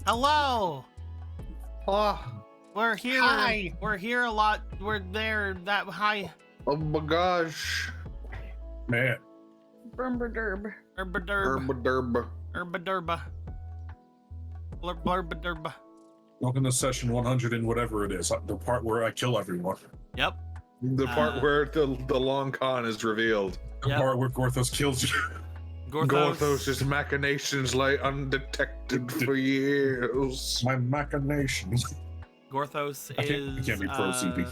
Hello. Oh, We're here. Hi. We're here a lot. We're there. That high. oh my gosh. Man. Burb. Urbaderb. Derb. Urbadurba. Blurbadurba. Welcome to session 100 and whatever it is. The part where I kill everyone. Yep. The part where the long con is revealed. The Yep. part where Gorthos kills you. Gorthos' machinations lie undetected for years. My machinations. Gorthos I can't be pro CP.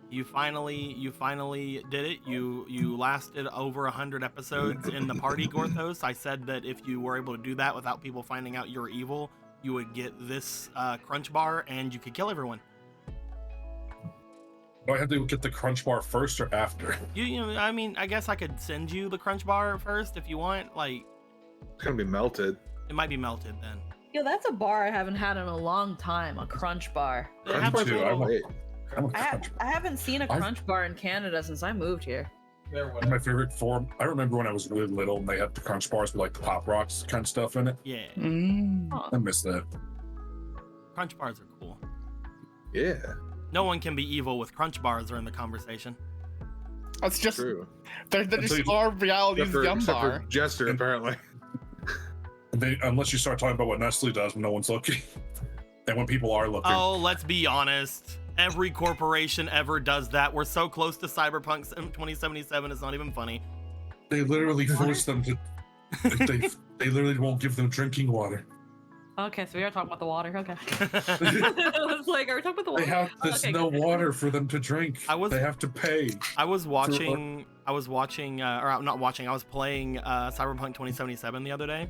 You finally did it. You lasted over 100 episodes in the party, Gorthos. I said that if you were able to do that without people finding out you're evil, you would get this crunch bar and you could kill everyone. Do I have to get the crunch bar first or after? You know, I mean, I guess I could send you the crunch bar first if you want. Like, It's gonna be melted. it might be melted then. Yo, that's a bar I haven't had in a long time. A crunch bar. They Crunch have bar's too. a little I late. I want the crunch bar. I haven't seen a crunch bar in Canada since I moved here. My favorite form. I remember when I was really little and they had the crunch bars with like the Pop Rocks kind of stuff in it. Yeah, I miss that. crunch bars are cool. Yeah, No one can be evil with crunch bars during the conversation. That's just true. they're just our reality's yum Except bar. for Jester, apparently. Unless you start talking about what Nestle does when no one's looking. And when people are looking. Oh, let's be honest. Every corporation ever does that. We're so close to Cyberpunk 2077, it's not even funny. They literally force them to. They literally won't give them drinking water. Okay, so we are talking about the water. Okay. I was like, are we talking about the water? There's Okay, no good. water for them to drink. They have to pay. I was playing Cyberpunk 2077 the other day,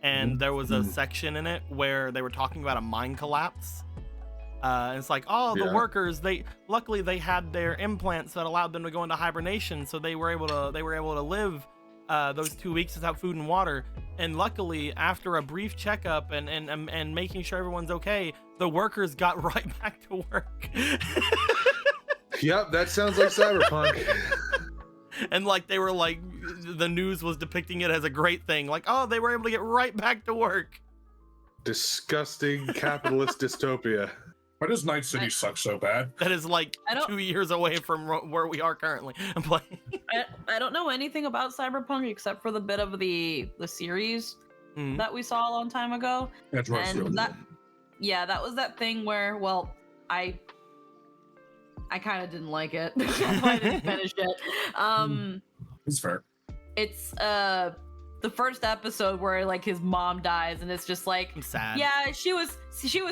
and there was a section in it where they were talking about a mine collapse. And it's like, the workers, luckily they had their implants that allowed them to go into hibernation, so they were able to live those 2 weeks without food and water. And luckily, after a brief checkup and making sure everyone's okay, the workers got right back to work. Yep, that sounds like Cyberpunk. And like they were like, the news was depicting it as a great thing. Like, they were able to get right back to work. Disgusting capitalist dystopia. Why does Night City suck so bad? That is like I don't- 2 years away from where we are currently. I'm playing. I don't know anything about Cyberpunk except for the bit of the series Mhm. that we saw a long time ago. That's right. And that was that thing where, well, I kind of didn't like it. That's why I didn't finish it. It's fair. It's the first episode where like his mom dies, and it's just like, I'm sad. yeah, she was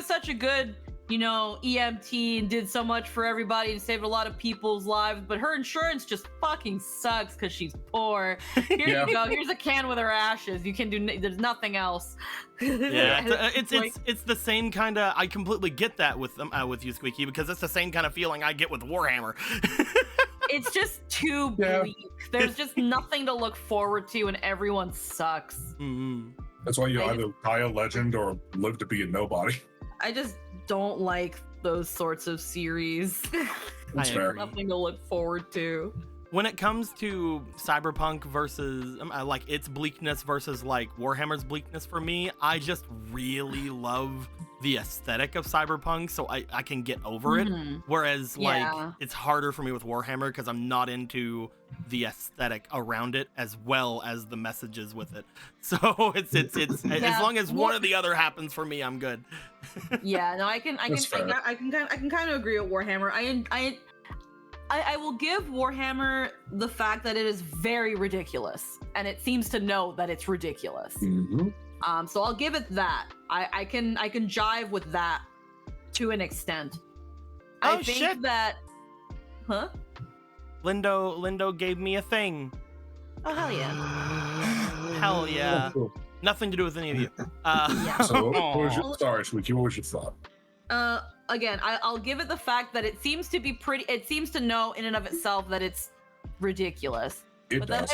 such a good, EMT and did so much for everybody and saved a lot of people's lives, but her insurance just fucking sucks because she's poor. Here Yeah. you go. Here's a can with her ashes. You can do. There's nothing else. Yeah, it's like, the same kind of. I completely get that with you, Squeaky, because it's the same kind of feeling I get with Warhammer. it's just too Yeah. bleak. There's just nothing to look forward to, and everyone sucks. Mhm. That's why you either die a legend or live to be a nobody. I just don't like those sorts of series. That's I fair. agree. Nothing to look forward to. When it comes to Cyberpunk versus like its bleakness versus like Warhammer's bleakness, for me, I just really love the aesthetic of Cyberpunk, so I can get over it. Mhm. Whereas Yeah. like it's harder for me with Warhammer because I'm not into the aesthetic around it as well as the messages with it. So it's as Yeah, long as one or the other happens for me, I'm good. Yeah, no, I can That's fair. kind of agree with Warhammer. I will give Warhammer the fact that it is very ridiculous, and it seems to know that it's ridiculous. Mm-hmm. So I'll give it that. I can jive with that to an extent. I Oh, think shit. that, huh? Lindo gave me a thing. Oh hell yeah! Hell yeah. Nothing to do with any of you. Yeah. So, what was your, sorry, Squeaky, what was your thought? Again, I'll give it the fact that it seems to be it seems to know in and of itself that it's ridiculous. It But then does.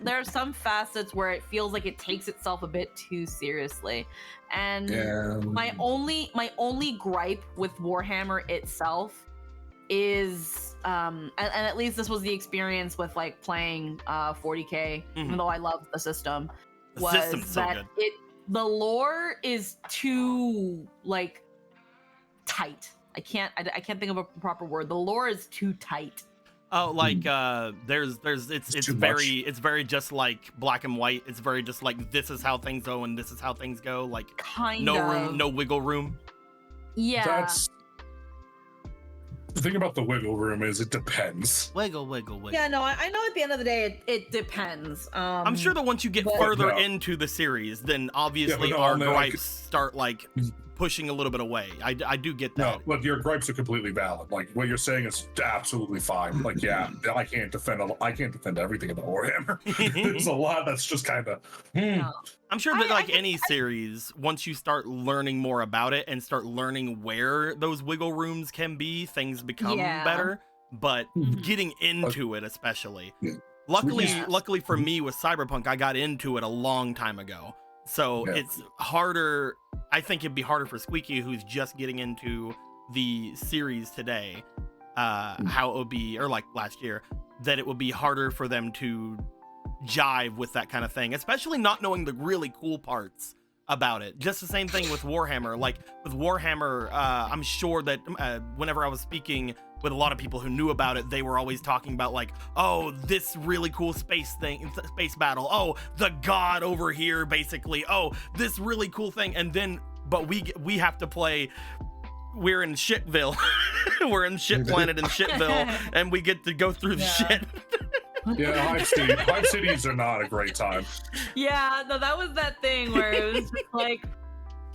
there are some facets where it feels like it takes itself a bit too seriously. And my only gripe with Warhammer itself is and at least this was the experience with like playing 40K, even though I love the system, The was system's so that good. the lore is too like tight. I can't think of a proper word. The lore is too tight. Oh, like it's very just like black and white. It's very just like this is how things go and this is how things go. Like no wiggle room. Yeah. That's the thing about the wiggle room is it depends. Wiggle. Yeah, no, I know at the end of the day it depends. I'm sure that once you get further into the series, then obviously our gripes start like pushing a little bit away. I do get that. No, but your gripes are completely valid. Like what you're saying is absolutely fine. Like, yeah, I can't defend everything about Warhammer. There's a lot that's just kind of. I'm sure that like any series, once you start learning more about it and start learning where those wiggle rooms can be, things become better. But getting into it, especially, luckily for me with Cyberpunk, I got into it a long time ago. So it's harder. I think it'd be harder for Squeaky, who's just getting into the series today, how it would be, or like last year, that it would be harder for them to jive with that kind of thing, especially not knowing the really cool parts about it. Just the same thing with Warhammer. Like with Warhammer, I'm sure that whenever I was speaking with a lot of people who knew about it, they were always talking about like, oh, this really cool space battle. Oh, the god over here, basically. Oh, this really cool thing. And then, but we have to play. We're in Shitville. We're in Shit Planet in Shitville, and we get to go through the shit. Yeah, Hive Cities are not a great time. Yeah, no, that was that thing where it was just like,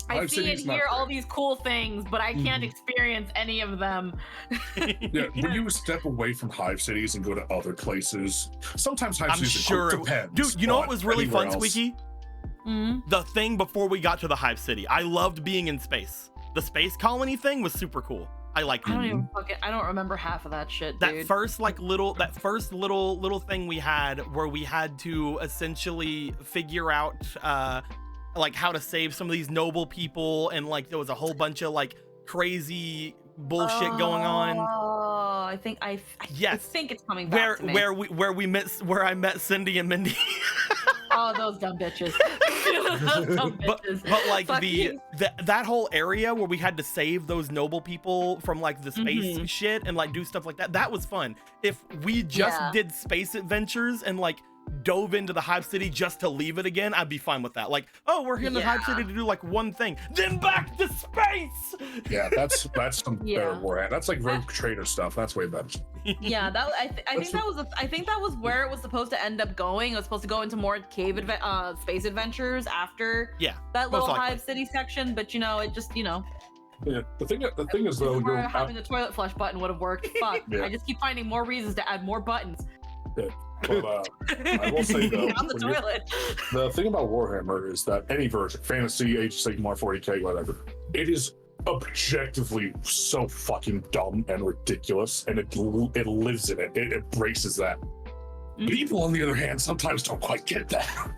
I see and hear all these cool things, but I can't experience any of them. Yeah, when you step away from Hive Cities and go to other places, sometimes Hive Cities depends. Dude, you know what was really fun, Squeaky? The thing before we got to the Hive City. I loved being in space. The space colony thing was super cool. I liked it. I don't remember half of that shit, dude. That first little thing we had where we had to essentially figure out like how to save some of these noble people, and like there was a whole bunch of like crazy bullshit going on. Oh, I think I think it's coming back to me. Where I met Cindy and Mindy. Oh, those dumb bitches. But like that whole area where we had to save those noble people from like the space shit and like do stuff like that was fun. If we just did space adventures and like dove into the Hive City just to leave it again, I'd be fine with that. Like, oh, we're here in the Hive City to do like one thing, then back to space. Yeah, that's some better Warhammer. That's like Rogue Trader stuff. That's way better. Yeah, that I think that was where it was supposed to end up going. It was supposed to go into more space adventures after that little Hive City section, but it just Yeah, the thing is though, having the toilet flush button would have worked. Fuck, I just keep finding more reasons to add more buttons. Yeah. But I will say though, on the toilet. The thing about Warhammer is that any version, Fantasy, Age of Sigmar, 40k, whatever, it is objectively so fucking dumb and ridiculous, and it lives in it. It embraces that. People, on the other hand, sometimes don't quite get that.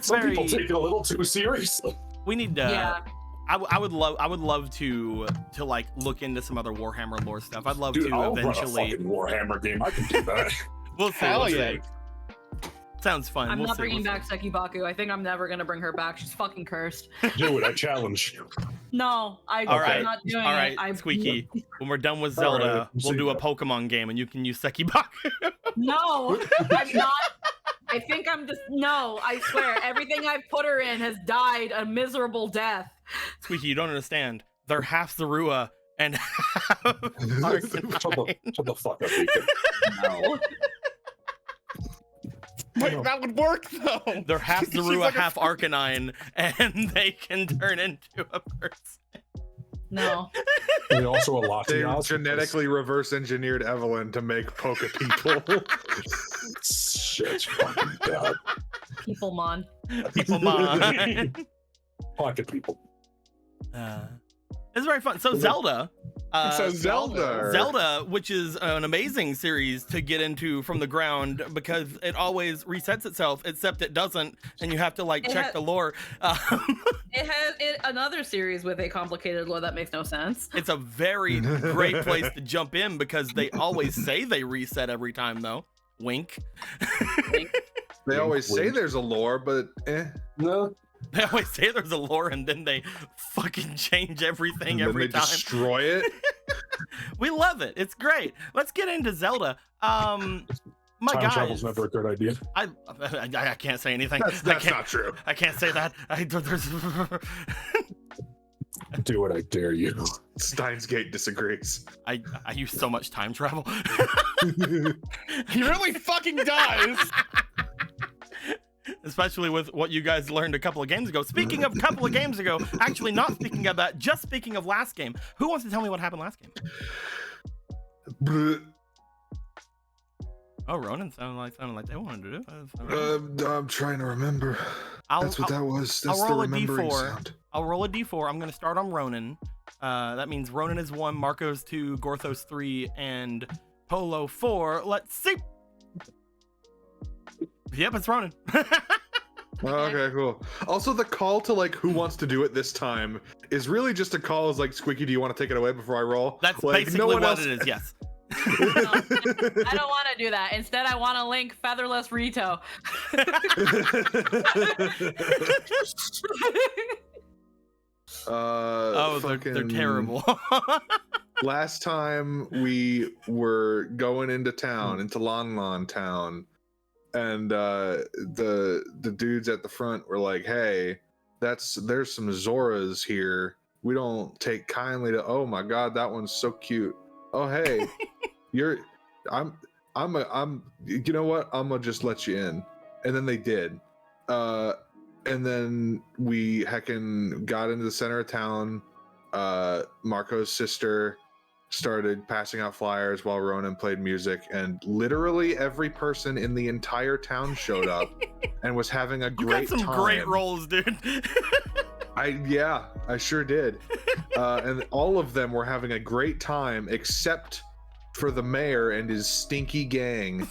Some people take it a little too seriously. We need to. I would love to like look into some other Warhammer lore stuff. I'd love to eventually. Run a fucking Warhammer game. I can do that. We'll see. Hell yeah. Sounds fun. I'm not bringing back Seki Baku. I think I'm never gonna bring her back. She's fucking cursed. Do it. I challenge you. No, I'm not doing it. All right, Squeaky. When we're done with Zelda, we'll do a Pokemon game, and you can use Seki Baku. No, I'm not. I think I'm just I swear, everything I've put her in has died a miserable death. Squeaky, you don't understand. They're half Zorua and half Arcanine. Shut the fuck up, Ethan. No. Wait, that would work though. They're half Zorua, like half Arcanine, and they can turn into a person. No. They also a lot. They genetically reverse engineered Evelyn to make Poke people. Shit, fucking bad. Peoplemon. Pocket people. It's very fun. So Zelda. Zelda, which is an amazing series to get into from the ground because it always resets itself, except it doesn't, and you have to check the lore. It has another series with a complicated lore that makes no sense. It's a very great place to jump in because they always say they reset every time, though. Wink. They always say there's a lore, but No. They always say there's a lore, and then they fucking change everything every time. Destroy it. We love it. It's great. Let's get into Zelda. Time travel's never a good idea. I can't say anything. That's not true. I can't say that. Do what I dare you. Steins Gate disagrees. I use so much time travel. He really fucking does. Especially with what you guys learned a couple of games ago. Speaking of a couple of games ago, actually not speaking of that, just speaking of last game. Who wants to tell me what happened last game? Oh, Ronan sounded like they wanted to do it. I'm trying to remember. That's what that was. That's I'll roll the a remembering D4. sound. I'll roll a D4. I'm going to start on Ronan. That means Ronan is 1, Marco's 2, Gorthos 3, and Polo 4. Let's see. Yep, it's Ronan. Okay, cool. Also, the call to like who wants to do it this time is really just a call. Is like, Squeaky, do you want to take it away before I roll? That's like, basically what it is. Yes. I don't want to do that. Instead, I want to link Featherless Rito. They're terrible. Last time we were going into town, into Lon Lon Town, and the dudes at the front were like, "Hey, there's some Zoras here. We don't take kindly to. Oh my God, that one's so cute. Oh hey, I'm. You know what? I'm gonna just let you in." And then they did. And then we heckin' got into the center of town. Marco's sister started passing out flyers while Ronan played music, and literally every person in the entire town showed up and was having a great time. You got some great rolls, dude. I sure did. And all of them were having a great time except for the mayor and his stinky gang.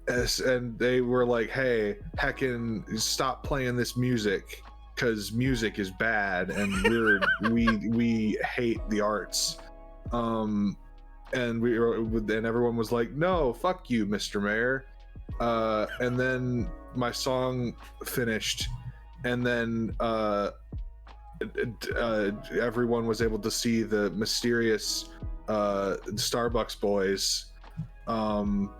And they were like, "Hey, heckin' stop playing this music, because music is bad, and we hate the arts." And everyone was like, "No, fuck you, Mr. Mayor." And then my song finished, and then everyone was able to see the mysterious Starbucks boys, who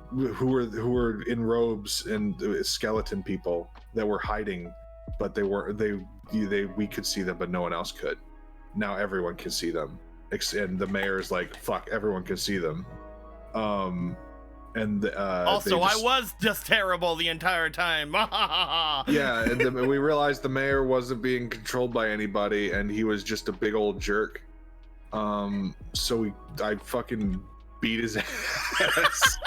were in robes and skeleton people that were hiding, but we could see them, but no one else could. Now everyone can see them, and the mayor's like, "Fuck, everyone can see them." Also, I was just terrible the entire time. Yeah, and we realized the mayor wasn't being controlled by anybody, and he was just a big old jerk. So I fucking beat his ass.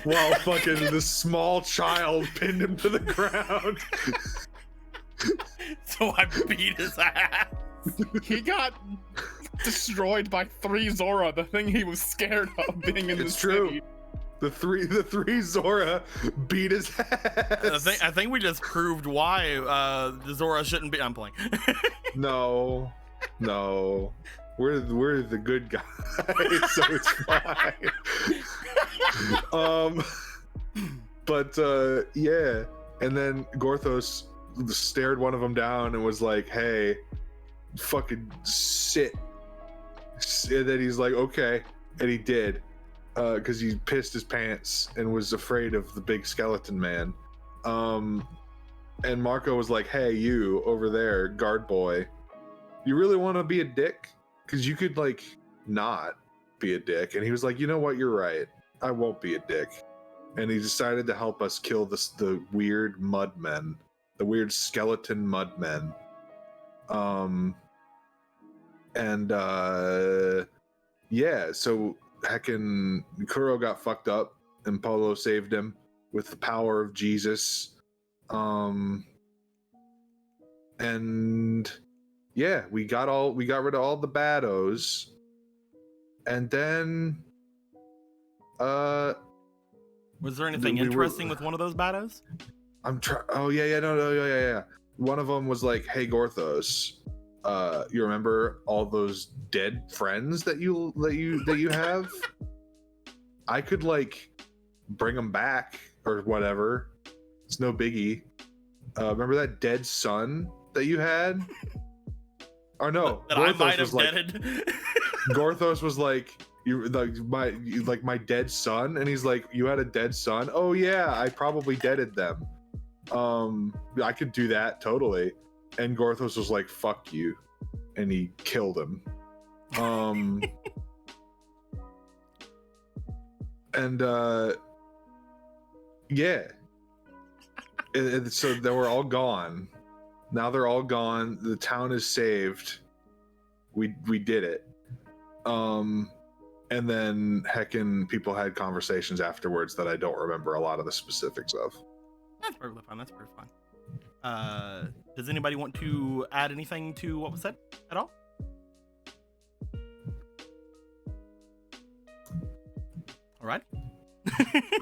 While fucking the small child pinned him to the ground. So I beat his ass. He got destroyed by 3 Zora, the thing he was scared of being in the city. The three Zora beat his ass. I think we just proved why the Zora shouldn't be. I'm playing. No. We're the good guys, so it's fine. Yeah. And then Gorthos stared one of them down and was like, "Hey, fucking sit." And then he's like, "Okay," and he did, because he pissed his pants and was afraid of the big skeleton man. And Marco was like, "Hey, you over there, guard boy, you really want to be a dick? Because you could like not be a dick." And he was like, "You know what? You're right. I won't be a dick." And he decided to help us kill the weird mud men, the weird skeleton mud men. Yeah, so heckin' Kuro got fucked up and Polo saved him with the power of Jesus. And yeah, we got rid of all the baddos. And then was there anything interesting with one of those baddos? Yeah. One of them was like, "Hey, Gorthos, you remember all those dead friends that you have? I could like bring them back or whatever. It's no biggie. Remember that dead son that you had? Or no, that I might have deaded. Gorthos was like, my dead son, and he's like, you had a dead son? Oh yeah, I probably deaded them. I could do that totally. And Gorthos was like, fuck you, and he killed him. And yeah. So they were all gone. Now they're all gone. The town is saved. We did it. And then heckin' people had conversations afterwards that I don't remember a lot of the specifics of. That's perfectly fine. That's perfectly fine. Does anybody want to add anything to what was said at all? All right.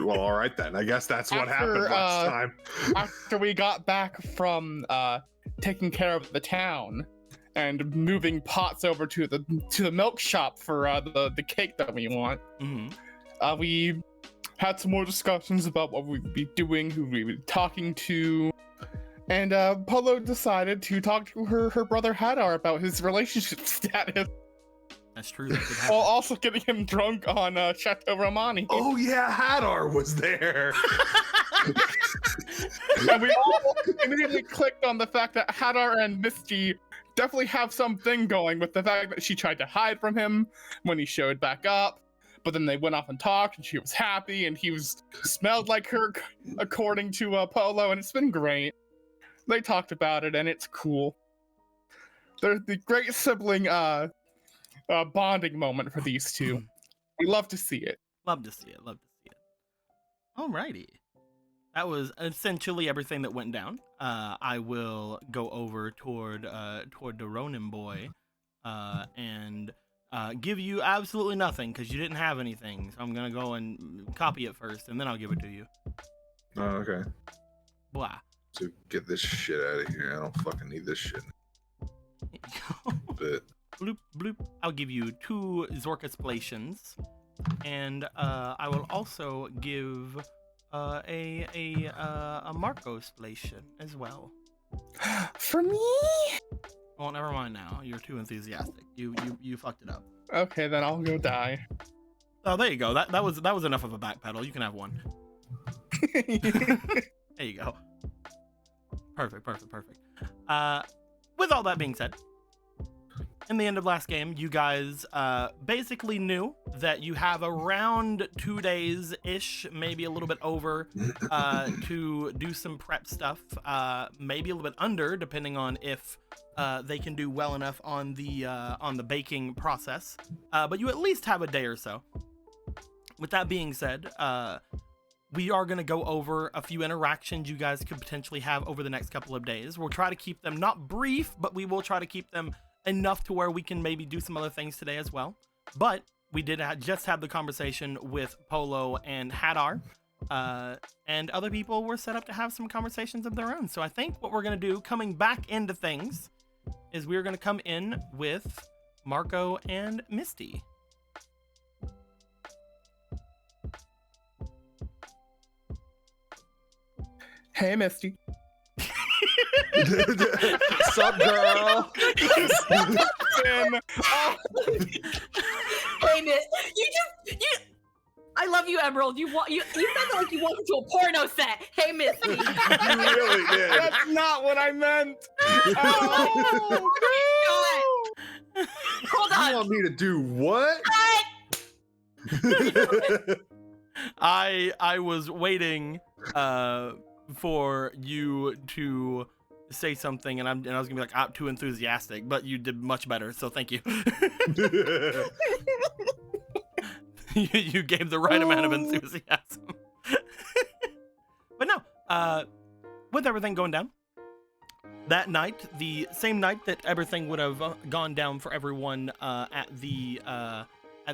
Well, all right then. I guess that's what happened last time. After we got back from taking care of the town and moving pots over to the milk shop for the cake that we want, we had some more discussions about what we'd be doing, who we'd be talking to, and Polo decided to talk to her brother Hadar about his relationship status. That's true. That could happen. While also getting him drunk on Chateau Romani. Oh yeah, Hadar was there. And we all immediately clicked on the fact that Hadar and Misty definitely have something going, with the fact that she tried to hide from him when he showed back up, but then they went off and talked, and she was happy, and he smelled like her, according to Polo, and it's been great. They talked about it, and it's cool. There's the great sibling bonding moment for these two. We love to see it. Love to see it. Love to see it. Alrighty. That was essentially everything that went down. I will go over toward the Ronin boy and give you absolutely nothing because you didn't have anything. So I'm gonna go and copy it first, and then I'll give it to you. Oh, okay. Blah. So get this shit out of here. I don't fucking need this shit. But bloop bloop. I'll give you 2 Zorka Spalations, and I will also give a Marco Spalation as well. For me? Well, never mind now. You're too enthusiastic. You fucked it up. Okay, then I'll go die. Oh, there you go. That was enough of a backpedal. You can have 1. There you go. Perfect. With all that being said, in the end of last game, you guys basically knew that you have around 2 days-ish, maybe a little bit over, to do some prep stuff. Maybe a little bit under, depending on if they can do well enough on the baking process. But you at least have a day or so. With that being said, we are going to go over a few interactions you guys could potentially have over the next couple of days. We'll try to keep them not brief, but we will try to keep them enough to where we can maybe do some other things today as well. But we did just have the conversation with Polo and Hadar, and other people were set up to have some conversations of their own. So I think what we're going to do, coming back into things, is we're going to come in with Marco and Misty. Hey, Misty. Sup, girl? Hey, Miss, you I love you, Emerald. You said that like you walked into a porno set. Hey, Misty. You really did. That's not what I meant. Oh, God. Hold on. You want me to do what? I was waiting for you to say something, and I was gonna be like, I'm too enthusiastic, but you did much better, so thank you. You gave the right amount of enthusiasm. But no, with everything going down that night, the same night that everything would have gone down for everyone at the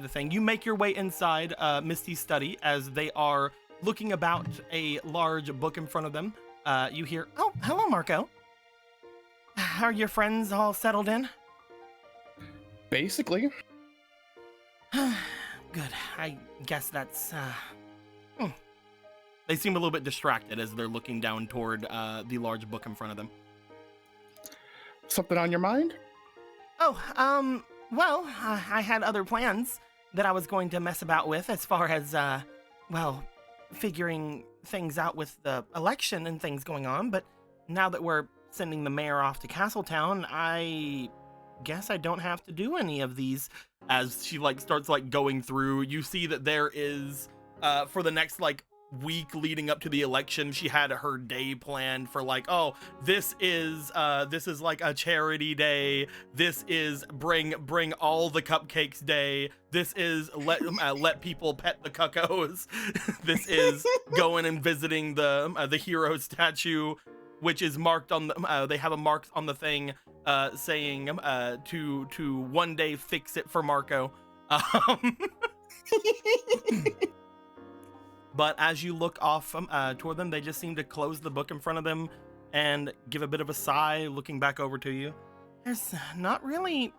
thing, you make your way inside Misty's study as they are looking about a large book in front of them. You hear, "Oh, hello, Marco. Are your friends all settled in?" Basically. Good. I guess that's They seem a little bit distracted as they're looking down toward the large book in front of them. Something on your mind? Oh, well, I had other plans that I was going to mess about with as far as, well, figuring things out with the election and things going on, but now that we're sending the mayor off to Castletown, I guess I don't have to do any of these. As she, like, starts, like, going through, you see that there is, for the next, like, week leading up to the election, she had her day planned for, like, oh, this is like a charity day, this is bring all the cupcakes day, this is let people pet the cuckoos, this is going and visiting the hero statue, which is marked on the they have a mark on the thing saying to one day fix it for Marco. But as you look off toward them, they just seem to close the book in front of them and give a bit of a sigh, looking back over to you. There's not really...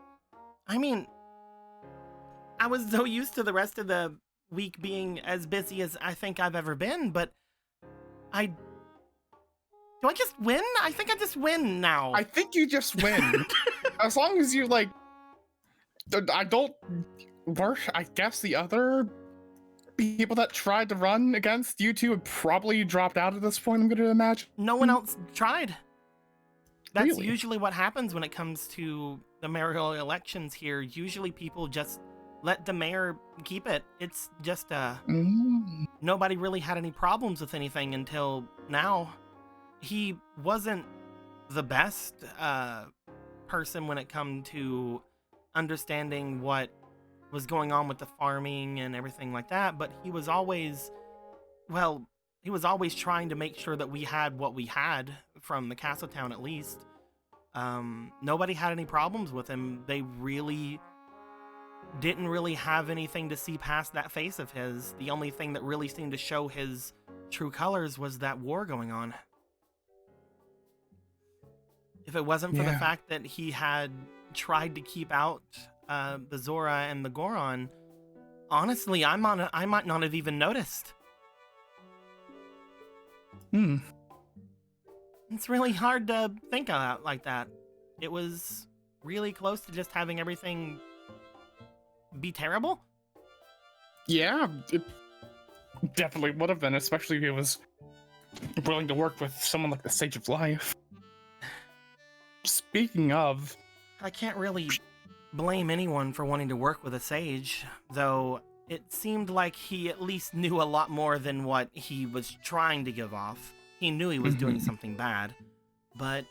I mean, I was so used to the rest of the week being as busy as I think I've ever been, but do I just win? I think I just win now. I think you just win. As long as you, like... I guess the other people that tried to run against you two have probably dropped out at this point, I'm going to imagine. No one else tried. That's Really? usually what happens when it comes to the mayoral elections here. Usually people just let the mayor keep it. It's just, nobody really had any problems with anything until now. He wasn't the best person when it come to understanding what was going on with the farming and everything like that, but he was always trying to make sure that we had what we had from the Castletown, at least. Nobody had any problems with him. They really didn't really have anything to see past that face of his. The only thing that really seemed to show his true colors was that war going on. If it wasn't for the fact that he had tried to keep out the Zora and the Goron, honestly, I might not have even noticed. It's really hard to think of it like that. It was really close to just having everything be terrible. Yeah, it definitely would have been, especially if he was willing to work with someone like the Sage of Life. Speaking of... I can't really blame anyone for wanting to work with a sage, though it seemed like he at least knew a lot more than what he was trying to give off. He knew he was doing something bad, but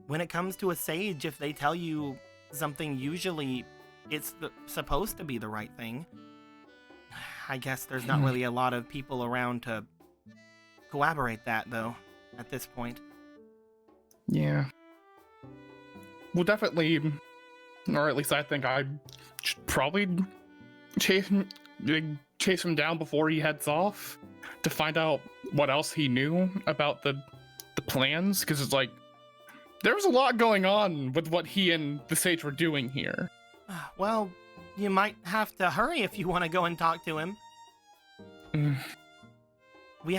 when it comes to a sage, if they tell you something, usually it's supposed to be the right thing. I guess there's not really a lot of people around to corroborate that, though, at this point. Yeah. Well, definitely, or at least I think I should probably chase him down before he heads off to find out what else he knew about the plans, because it's like, there was a lot going on with what he and the Sage were doing here. Well, you might have to hurry if you want to go and talk to him. We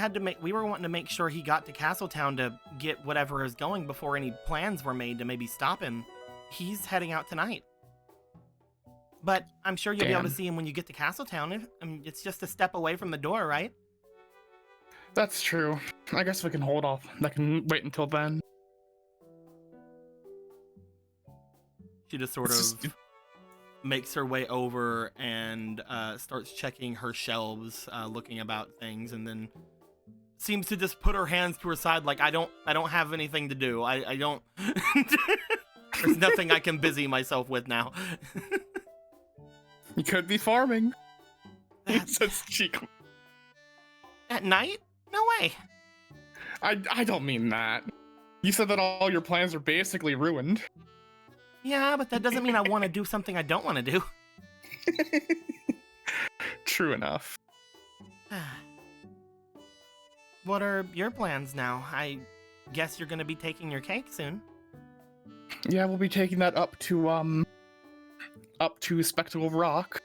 were wanting to make sure he got to Castletown to get whatever is going before any plans were made to maybe stop him. He's heading out tonight. But I'm sure you'll be able to see him when you get to Castletown. It's just a step away from the door, right? That's true. I guess we can hold off. I can wait until then. She just sort of makes her way over and starts checking her shelves, looking about things, and then seems to just put her hands to her side like, I don't have anything to do. I don't... There's nothing I can busy myself with now. You could be farming. Says Chico. At night? No way. I don't mean that. You said that all your plans are basically ruined. Yeah, but that doesn't mean I want to do something I don't want to do. True enough. What are your plans now? I guess you're going to be taking your cake soon. Yeah, we'll be taking that up to Spectacle Rock.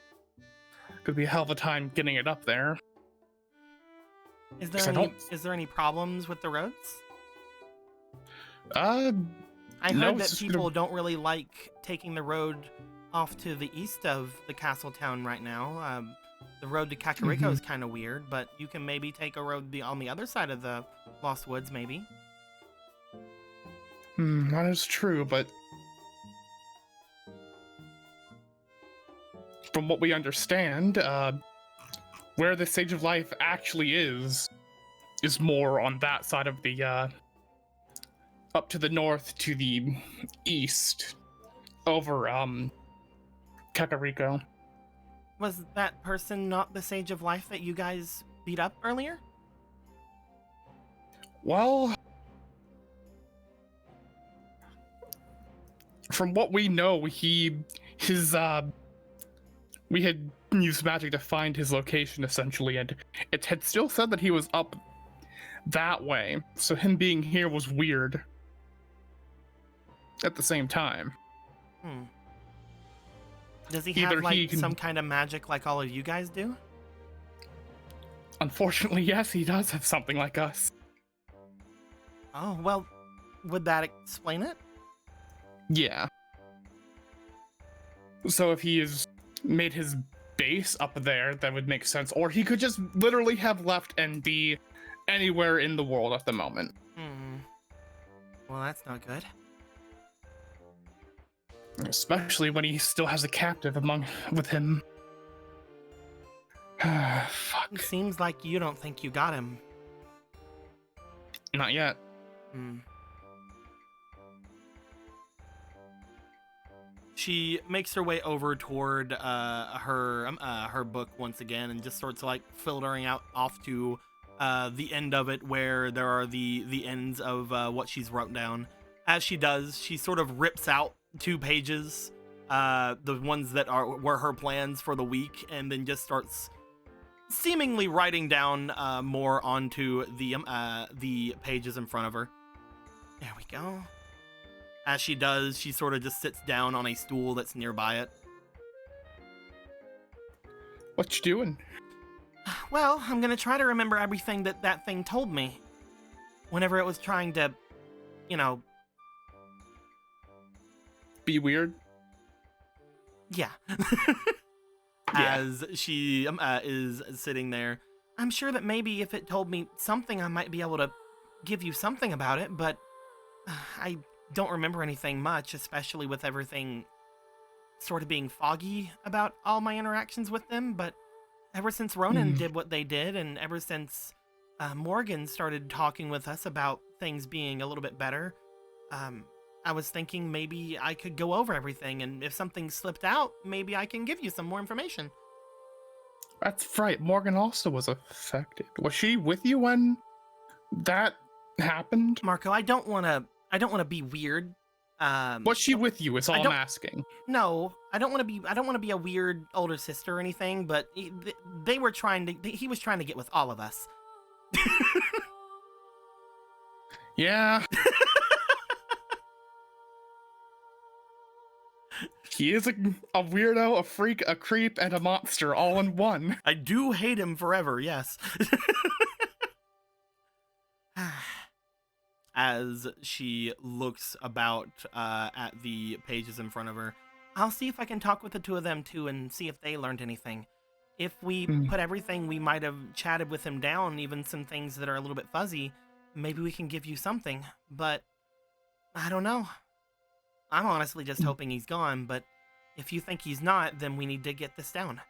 Could be a hell of a time getting it up there. Is 'Cause there any problems with the roads? Uh, I no, heard it's that just people don't really like taking the road off to the east of the castle town right now. The road to Kakariko is kind of weird, but you can maybe take a road on the other side of the Lost Woods, maybe. That is true, but from what we understand, where the Sage of Life actually is more on that side of the, up to the north to the east, over, Kakariko. Was that person not the Sage of Life that you guys beat up earlier? Well, from what we know, we had used magic to find his location, essentially, and it had still said that he was up that way, so him being here was weird at the same time. Does he Either have, like, he can- some kind of magic like all of you guys do? Unfortunately, yes, he does have something like us. Oh, well, would that explain it? Yeah. So if he has made his base up there, that would make sense. Or he could just literally have left and be anywhere in the world at the moment. Well, that's not good. Especially when he still has a captive with him. Fuck. It seems like you don't think you got him. Not yet. She makes her way over toward her book once again and just starts like filtering out off to the end of it where there are the ends of what she's wrote down. As she does, she sort of rips out 2 pages, the ones that were her plans for the week, and then just starts seemingly writing down more onto the pages in front of her. There we go. As she does, she sort of just sits down on a stool that's nearby it. What you doing? Well, I'm gonna try to remember everything that thing told me. Whenever it was trying to, you know... Be weird? Yeah. As she is sitting there, I'm sure that maybe if it told me something, I might be able to give you something about it, but I don't remember anything much, especially with everything sort of being foggy about all my interactions with them. But ever since Ronan did what they did, and ever since Morgan started talking with us about things being a little bit better, I was thinking maybe I could go over everything, and if something slipped out, maybe I can give you some more information. That's right. Morgan also was affected. Was she with you when that happened? Marco, I don't want to be weird. Was she with you? Is all I'm asking. No, I don't want to be a weird older sister or anything. But they were trying to. He was trying to get with all of us. Yeah. He is a weirdo, a freak, a creep, and a monster all in one. I do hate him forever, yes. As she looks about at the pages in front of her, I'll see if I can talk with the 2 of them too and see if they learned anything. If we put everything we might have chatted with him down, even some things that are a little bit fuzzy, maybe we can give you something. But I don't know. I'm honestly just hoping he's gone, but if you think he's not, then we need to get this down.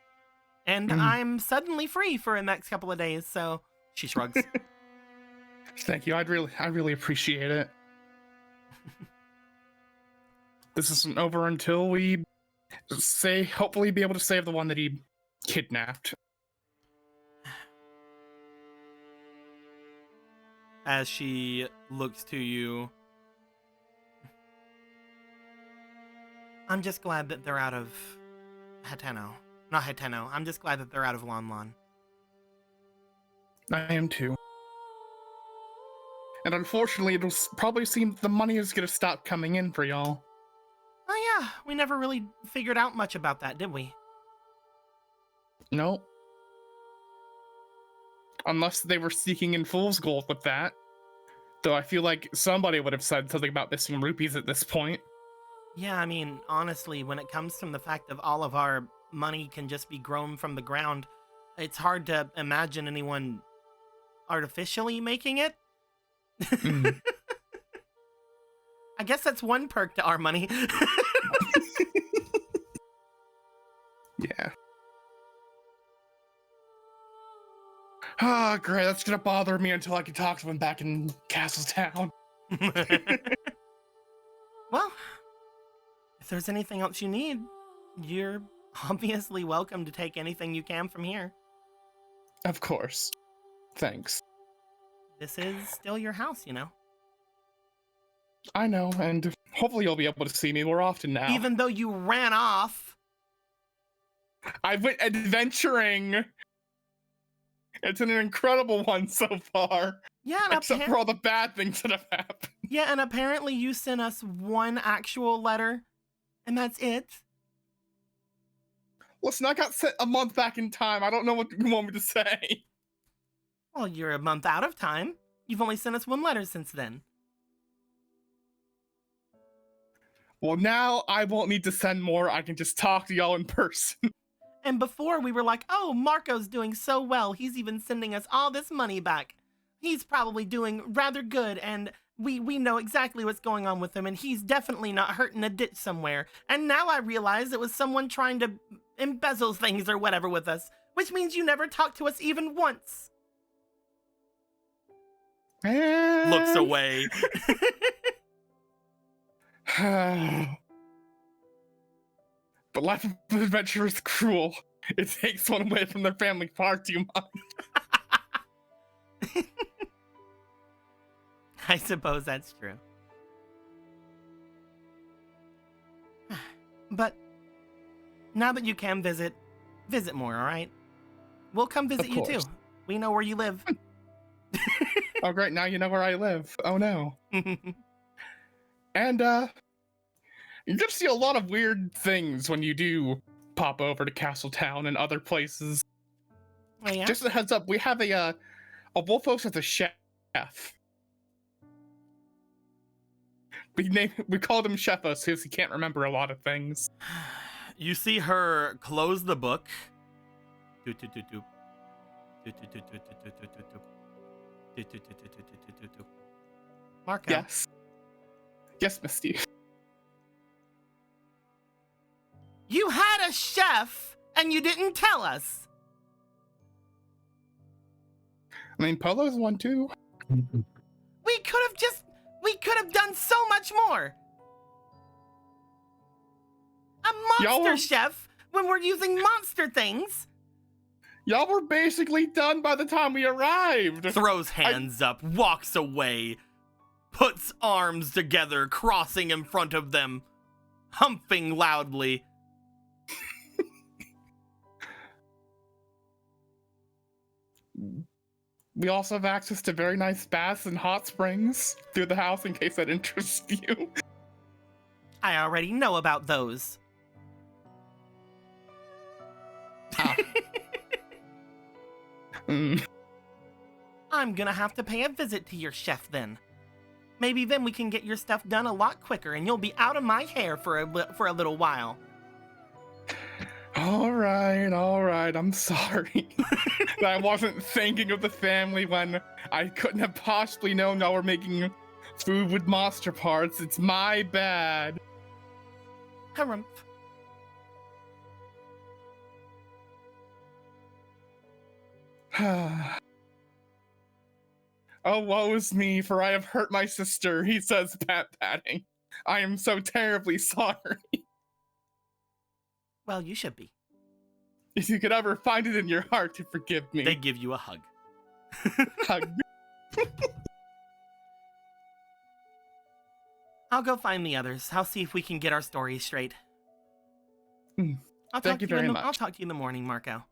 And I'm suddenly free for the next couple of days, so she shrugs. Thank you. I really appreciate it. This isn't over until we hopefully be able to save the one that he kidnapped. As she looks to you, I'm just glad that they're out of Hateno. Not Hateno. I'm just glad that they're out of Lon Lon. I am too. And unfortunately, it'll probably seem the money is going to stop coming in for y'all. Oh yeah, we never really figured out much about that, did we? No. Unless they were seeking in fool's gold with that. Though I feel like somebody would have said something about missing rupees at this point. Yeah, I mean, honestly, when it comes from the fact of all of our money can just be grown from the ground, it's hard to imagine anyone artificially making it. Mm. I guess that's one perk to our money. Yeah. Oh, great. That's gonna bother me until I can talk to him back in Castletown. Well, if there's anything else you need, you're obviously welcome to take anything you can from here. Of course. Thanks. This is still your house, you know? I know, and hopefully you'll be able to see me more often now. Even though you ran off. I went adventuring. It's an incredible one so far. Yeah, and except for all the bad things that have happened. Yeah, and apparently you sent us one actual letter, and that's it. Listen, I got sent a month back in time. I don't know what you want me to say. Well, you're a month out of time. You've only sent us one letter since then. Well, now I won't need to send more. I can just talk to y'all in person. And before we were like, oh, Marco's doing so well. He's even sending us all this money back. He's probably doing rather good, and we know exactly what's going on with him, and he's definitely not hurt in a ditch somewhere. And now I realize it was someone trying to embezzle things or whatever with us, which means you never talked to us even once. Looks away. But life of an adventurer is cruel. It takes one away from their family far too much. I suppose that's true. But now that you can visit more, all right? We'll come visit you too. We know where you live. Oh, great. Now you know where I live. Oh, no. And, you get to see a lot of weird things when you do pop over to Castletown and other places. Oh, yeah? Just a heads up, we have a Wolfos as a chef. We called him Chefos because he can't remember a lot of things. You see her close the book. Marco. Yes. Yes, Misty. You had a chef and you didn't tell us. I mean, Polo's one too. We could have done so much more. A monster chef when we're using monster things. Y'all were basically done by the time we arrived. Throws hands up, walks away, puts arms together, crossing in front of them, humping loudly. We also have access to very nice baths and hot springs through the house in case that interests you. I already know about those. I'm gonna have to pay a visit to your chef then. Maybe then we can get your stuff done a lot quicker and you'll be out of my hair for a little while. All right. I'm sorry. That I wasn't thinking of the family when I couldn't have possibly known y'all were making food with monster parts. It's my bad. Harumph. Oh, woe is me, for I have hurt my sister, he says, pat-patting. I am so terribly sorry. Well, you should be. If you could ever find it in your heart to forgive me. They give you a hug. Hug. I'll go find the others. I'll see if we can get our stories straight. Thank you very much. I'll talk to you in the morning, Marco.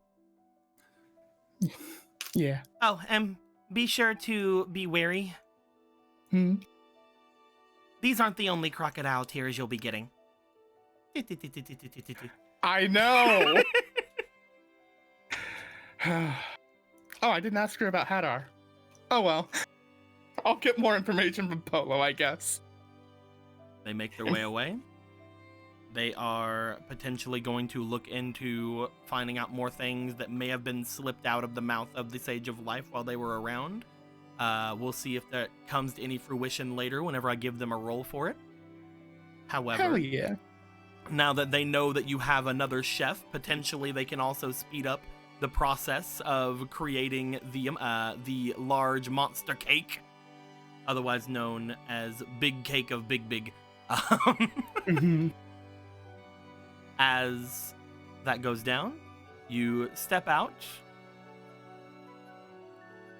Yeah. Oh, and be sure to be wary. These aren't the only crocodile tears you'll be getting. I know. Oh, I didn't ask her about Hadar. Oh well. I'll get more information from Polo, I guess. They make their way away. They are potentially going to look into finding out more things that may have been slipped out of the mouth of the Sage of Life while they were around. We'll see if that comes to any fruition later whenever I give them a roll for it. However, Hell yeah. now that they know that you have another chef, potentially they can also speed up the process of creating the large monster cake, otherwise known as Big Cake of Big Big. As that goes down, you step out,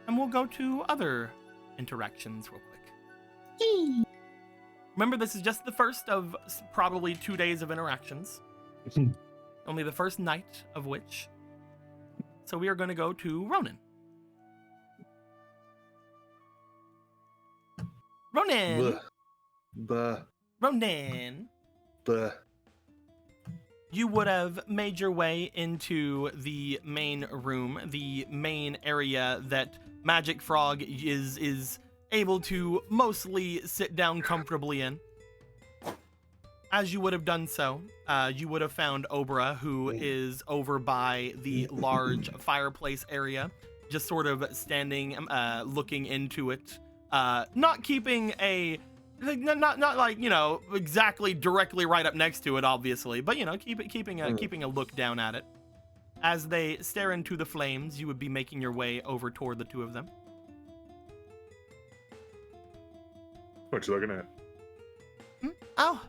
and we'll go to other interactions real quick. Remember, this is just the first of probably 2 days of interactions. Only the first night of which. So we are going to go to Ronan. Ronan! Ronan! You would have made your way into the main room, the main area that Magic Frog is able to mostly sit down comfortably in. As you would have done so, you would have found Obra, who is over by the large fireplace area, just sort of standing, looking into it, not keeping a... Not like, you know, exactly directly right up next to it, obviously, but, you know, keeping a look down at it. As they stare into the flames, you would be making your way over toward the two of them. What you looking at? Oh,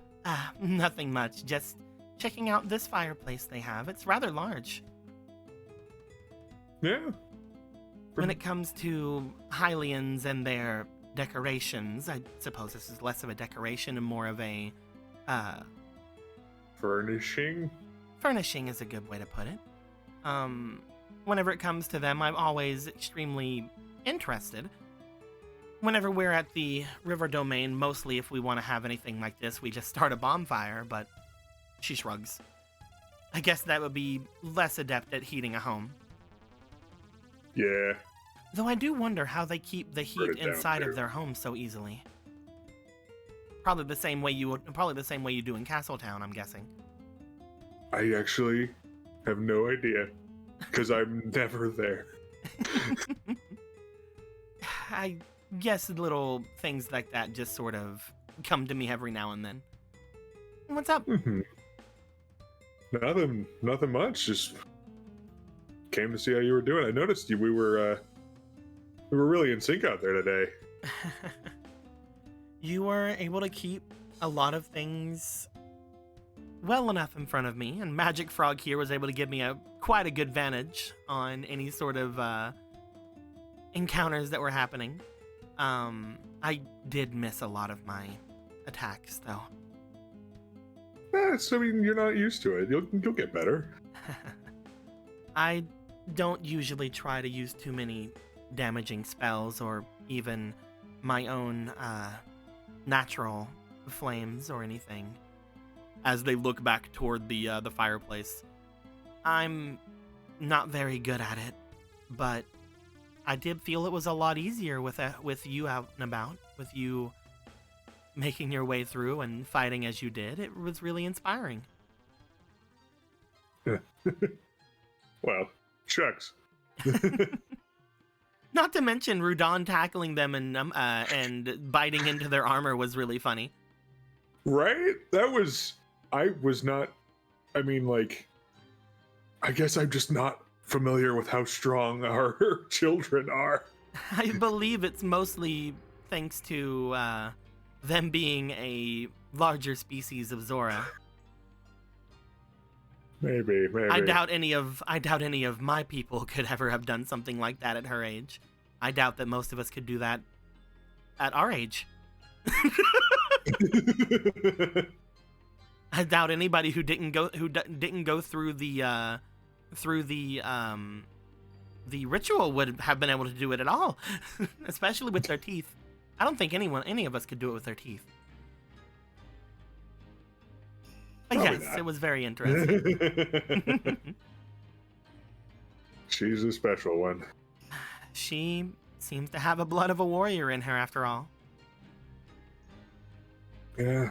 nothing much. Just checking out this fireplace they have. It's rather large. Yeah. When it comes to Hylians and their decorations, I suppose this is less of a decoration and more of a Furnishing? Furnishing is a good way to put it. Whenever it comes to them, I'm always extremely interested. Whenever we're at the river domain, mostly if we want to have anything like this, we just start a bonfire, but she shrugs. I guess that would be less adept at heating a home. Yeah. Though I do wonder how they keep the heat inside of their home so easily. Probably the same way you do in Castletown, I'm guessing. I actually have no idea, because I'm never there. I guess little things like that just sort of come to me every now and then. What's up? Nothing much. Just came to see how you were doing. I noticed we were really in sync out there today. You were able to keep a lot of things well enough in front of me, and Magic Frog here was able to give me quite a good vantage on any sort of encounters that were happening. I did miss a lot of my attacks, though. I mean, you're not used to it. You'll get better. I don't usually try to use too many damaging spells or even my own natural flames or anything. As they look back toward the fireplace, I'm not very good at it, but I did feel it was a lot easier with you out and about, with you making your way through and fighting as you did. It was really inspiring. Well, shucks. Not to mention Rudon tackling them and biting into their armor was really funny. Right? I was not. I mean, like, I guess I'm just not familiar with how strong our children are. I believe it's mostly thanks to them being a larger species of Zora. Maybe. I doubt any of my people could ever have done something like that at her age. I doubt that most of us could do that at our age. I doubt anybody who didn't go through the ritual would have been able to do it at all, especially with their teeth. I don't think any of us could do it with their teeth. But Probably yes, not. it was very interesting. She's a special one. She seems to have a blood of a warrior in her after all. Yeah.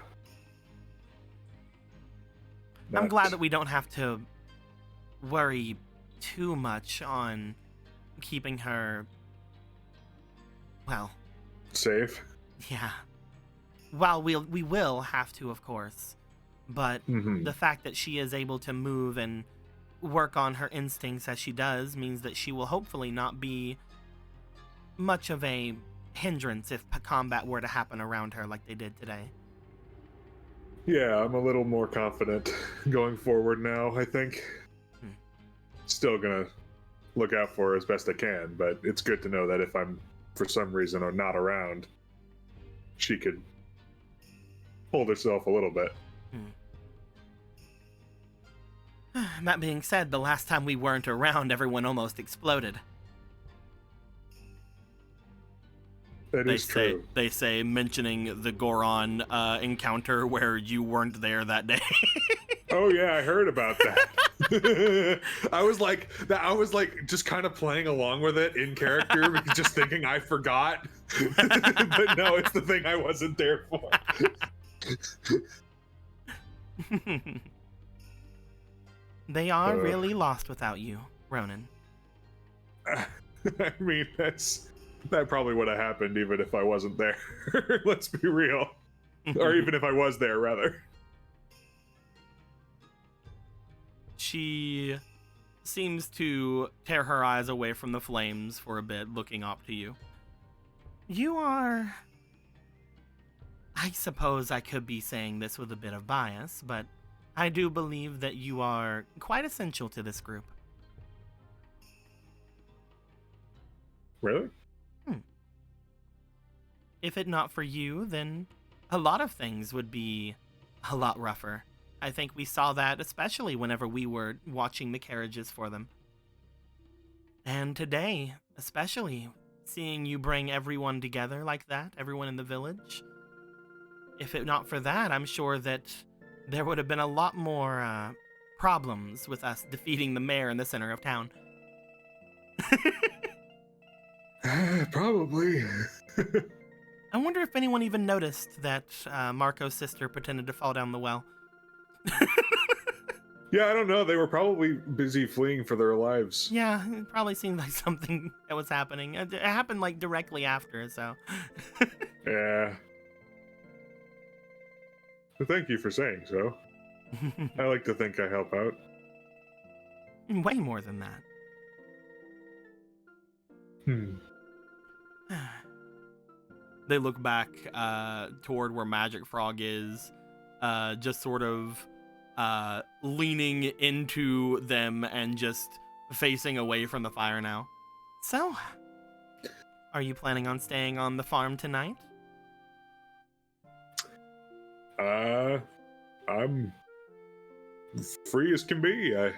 I'm glad that we don't have to worry too much on keeping her, well, safe. yeah. Well, we will have to, of course, but the fact that she is able to move and work on her instincts as she does means that she will hopefully not be much of a hindrance if combat were to happen around her like they did today. Yeah, I'm a little more confident going forward now, I think. Still gonna look out for her as best I can, but it's good to know that if I'm, for some reason, or not around, she could hold herself a little bit. That being said, the last time we weren't around, everyone almost exploded. That is true. They say mentioning the Goron encounter where you weren't there that day. Oh yeah, I heard about that. I was like, just kind of playing along with it in character, just thinking I forgot. But no, it's the thing I wasn't there for. They are really lost without you, Ronan. I mean, that probably would have happened even if I wasn't there. Let's be real. Or even if I was there, rather. She seems to tear her eyes away from the flames for a bit, looking up to you. You are... I suppose I could be saying this with a bit of bias, but I do believe that you are quite essential to this group. Really? If it not for you, then a lot of things would be a lot rougher. I think we saw that especially whenever we were watching the carriages for them. And today, especially, seeing you bring everyone together like that, everyone in the village. If it not for that, I'm sure that there would have been a lot more problems with us defeating the mayor in the center of town. Probably. I wonder if anyone even noticed that Marco's sister pretended to fall down the well. Yeah, I don't know. They were probably busy fleeing for their lives. Yeah, it probably seemed like something that was happening. It happened like directly after, so. Yeah. Well, thank you for saying so. I like to think I help out. Way more than that. They look back toward where Magic Frog is, just sort of leaning into them and just facing away from the fire now. So, are you planning on staying on the farm tonight? I'm free as can be. I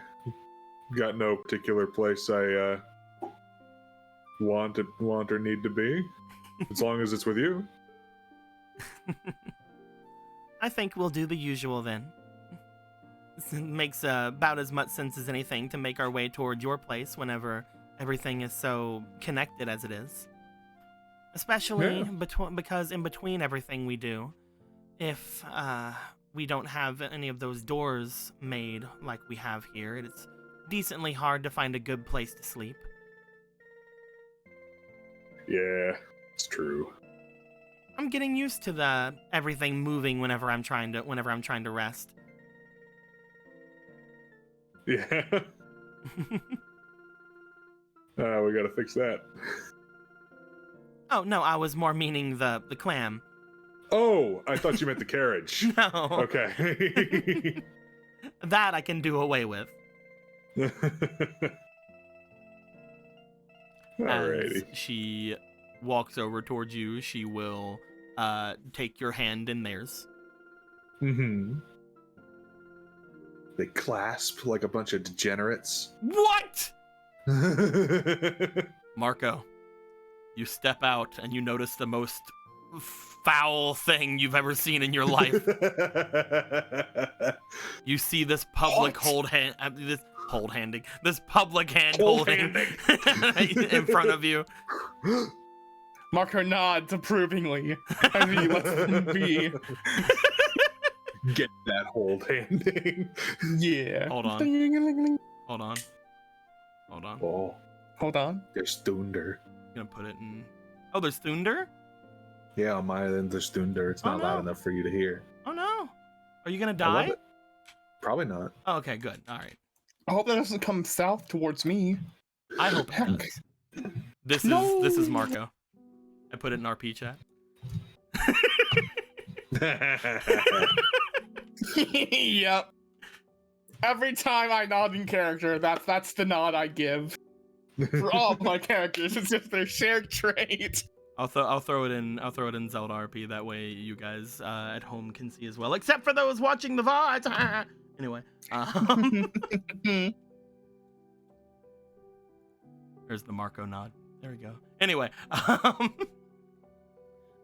got no particular place I want or need to be, as long as it's with you. I think we'll do the usual then. It makes about as much sense as anything to make our way toward your place whenever everything is so connected as it is. Especially because in between everything we do, if we don't have any of those doors made like we have here, it's decently hard to find a good place to sleep. Yeah, it's true. I'm getting used to the everything moving whenever I'm trying to rest. Yeah. We gotta fix that. Oh no, I was more meaning the clam. Oh, I thought you meant the carriage. No. Okay. That I can do away with. Alrighty. As she walks over towards you, she will take your hand in theirs. Mm-hmm. They clasp like a bunch of degenerates. What? Marco, you step out and you notice the most foul thing you've ever seen in your life. You see this public hold hand. hold handing. This public hand Hold holding in front of you. Marco nods approvingly as he lets them be. Get that hold handing. Yeah. Hold on. Hold on. Hold on. Oh, Hold on. there's Thunder. I'm gonna put it in. Oh, there's Thunder? Yeah, on my end, there's Thunder. It's Oh, not loud no. enough for you to hear. Oh no. Are you gonna I love die? it. Probably not. Oh, okay, good. All right. I hope that doesn't come south towards me. I hope it Heck. does. This No. is Marco. I put it in RP chat. Yep. Every time I nod in character, that's the nod I give. For all of my characters, it's just their shared trait. I'll throw it in Zelda RP. That way you guys at home can see as well, except for those watching the VOD. Anyway, there's the Marco nod. There we go. Anyway,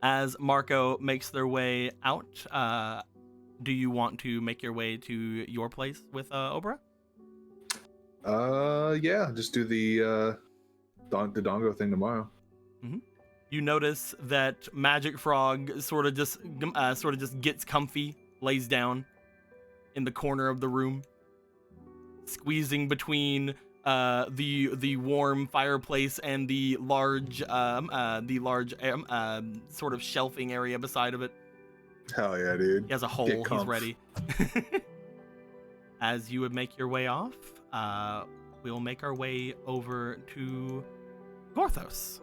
as Marco makes their way out, do you want to make your way to your place with Obra? Yeah, just do the Dongo thing tomorrow. You notice that Magic Frog sort of just gets comfy, lays down in the corner of the room, squeezing between the warm fireplace and the large sort of shelving area beside of it. Hell yeah, dude. He has a hole. Get He's comf. ready. As you would make your way off, we'll make our way over to Gorthos.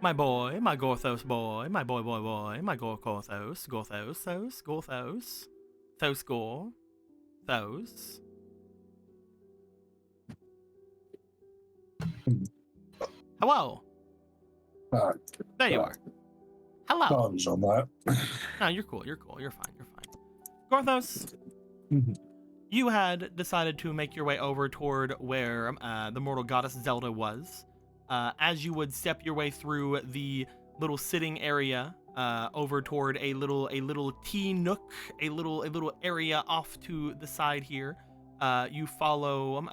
My boy, my Gorthos boy, my boy, my Gorthos, Thos. Hello. There you are. Hello. Thumbs on that. No, you're cool. You're fine. Gorthos, you had decided to make your way over toward where the mortal goddess Zelda was. As you would step your way through the little sitting area over toward a little tea nook, a little area off to the side here, you follow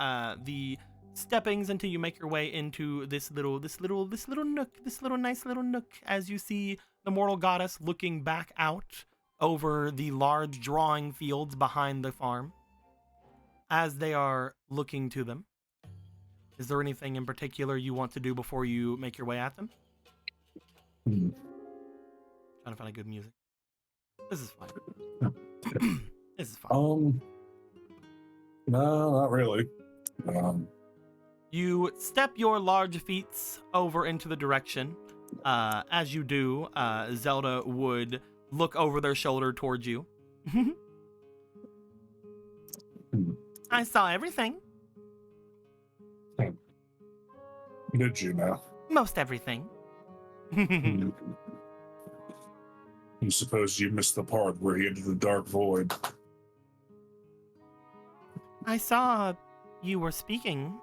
the steppings until you make your way into this little nook, this nice little nook, as you see the mortal goddess looking back out over the large drawing fields behind the farm. As they are looking to them, is there anything in particular you want to do before you make your way at them? Trying to find a good music. This is fine. This is fine. No, not really. You step your large feet over into the direction. As you do, Zelda would look over their shoulder towards you. I saw everything. Did you now? Most everything. You suppose you missed the part where he entered the dark void? I saw you were speaking,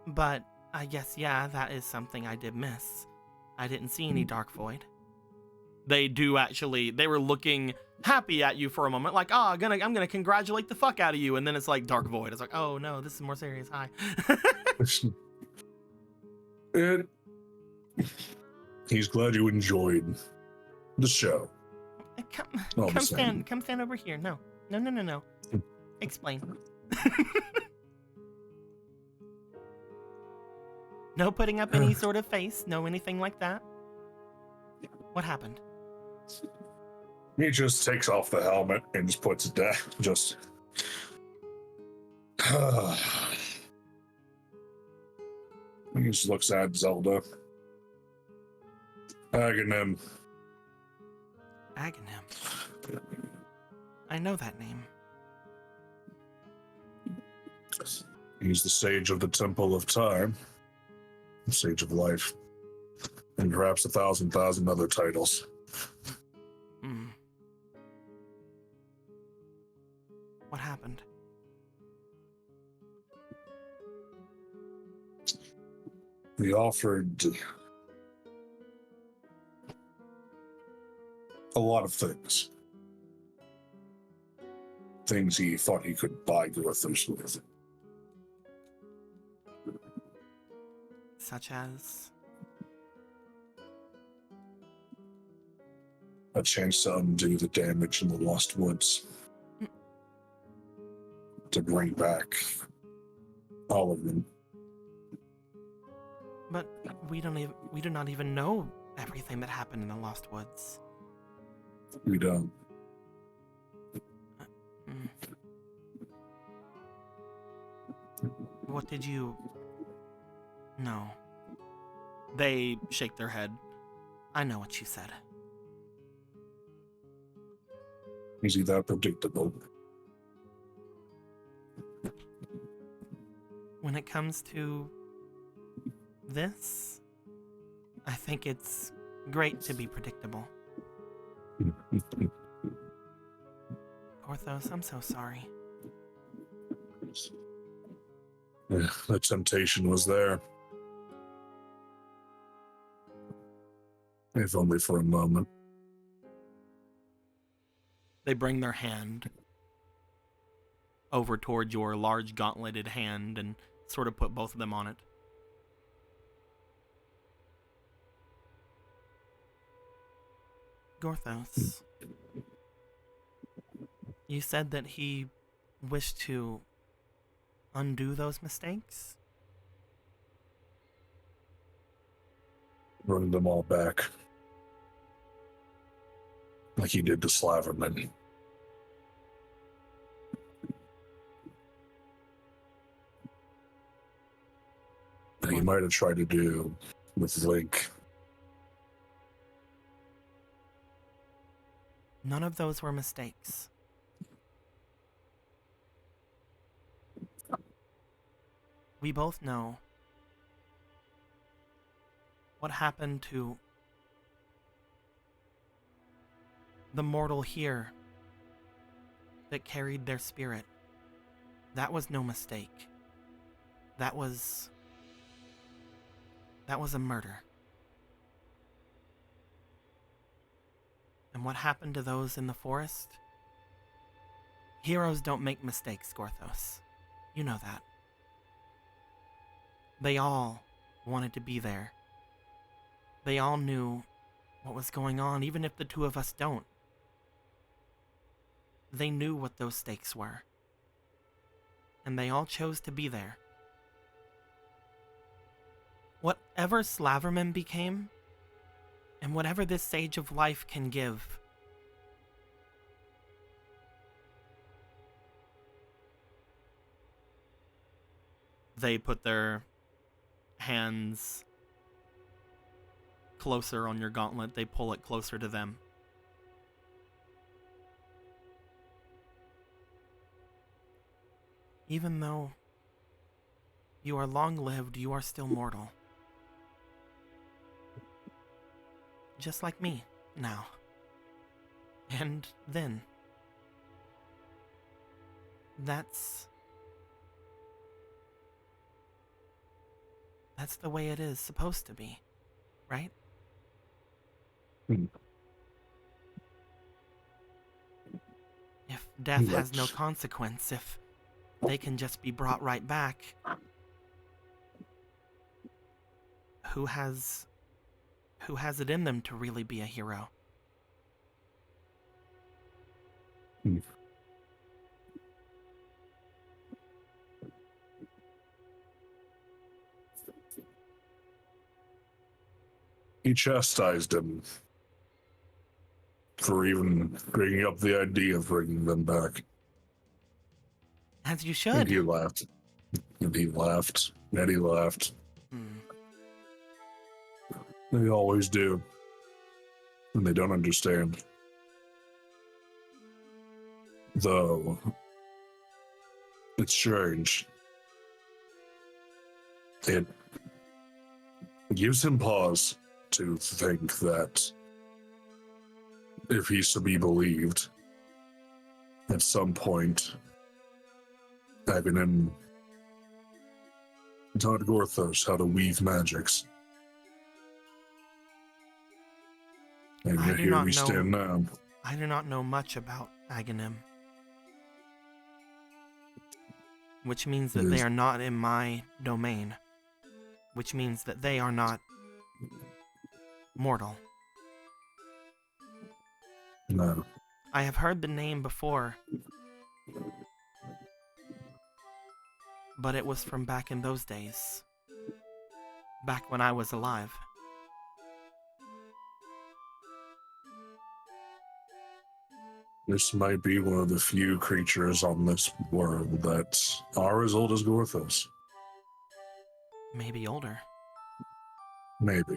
but I guess, yeah, that is something I did miss. I didn't see any dark void. They were looking happy at you for a moment, like, oh, I'm gonna congratulate the fuck out of you, and then it's like dark void. It's like, oh no, this is more serious. Hi. He's glad you enjoyed the show. Come stand over here. No. Explain. No putting up any sort of face, no anything like that. What happened? He just takes off the helmet and just puts it down. Just. He just looks at Zelda. Aghanim. Aghanim. I know that name. He's the sage of the Temple of Time, the sage of life, and perhaps 1,000 other titles. What happened? He offered a lot of things. Things he thought he could buy Gorthos with. Such as? A chance to undo the damage in the Lost Woods. To bring back all of them. But we do not even know everything that happened in the Lost Woods. We don't. What did you... No. They shake their head. I know what you said. Is he that predictable? When it comes to this, I think it's great to be predictable. Gorthos, I'm so sorry. Yeah, the temptation was there. If only for a moment. They bring their hand over toward your large gauntleted hand and sort of put both of them on it. Gorthos, you said that he wished to undo those mistakes? Bring them all back. Like he did to Slaverman. And he might have tried to do with Link. None of those were mistakes. We both know what happened to the mortal here that carried their spirit. That was no mistake. That was a murder. And what happened to those in the forest? Heroes don't make mistakes, Gorthos. You know that. They all wanted to be there. They all knew what was going on, even if the two of us don't. They knew what those stakes were. And they all chose to be there. Whatever Slaverman became, and whatever this Sage of Life can give, they put their hands closer on your gauntlet. They pull it closer to them. Even though you are long-lived, you are still mortal. Just like me, now. And then. That's the way it is supposed to be, right? If death has no consequence, if they can just be brought right back, who has it in them to really be a hero? He chastised him for even bringing up the idea of bringing them back. As you should. And he laughed. And he laughed. And he laughed. They always do. And they don't understand. Though, it's strange. It gives him pause to think that if he's to be believed, at some point, having him taught Gorthos how to weave magics. And I yet do here not we know. stand now. I do not know much about Aghanim, which means that they are not in my domain, which means that they are not mortal. No. I have heard the name before, but it was from back in those days, back when I was alive. This might be one of the few creatures on this world that are as old as Gorthos. Maybe older. Maybe.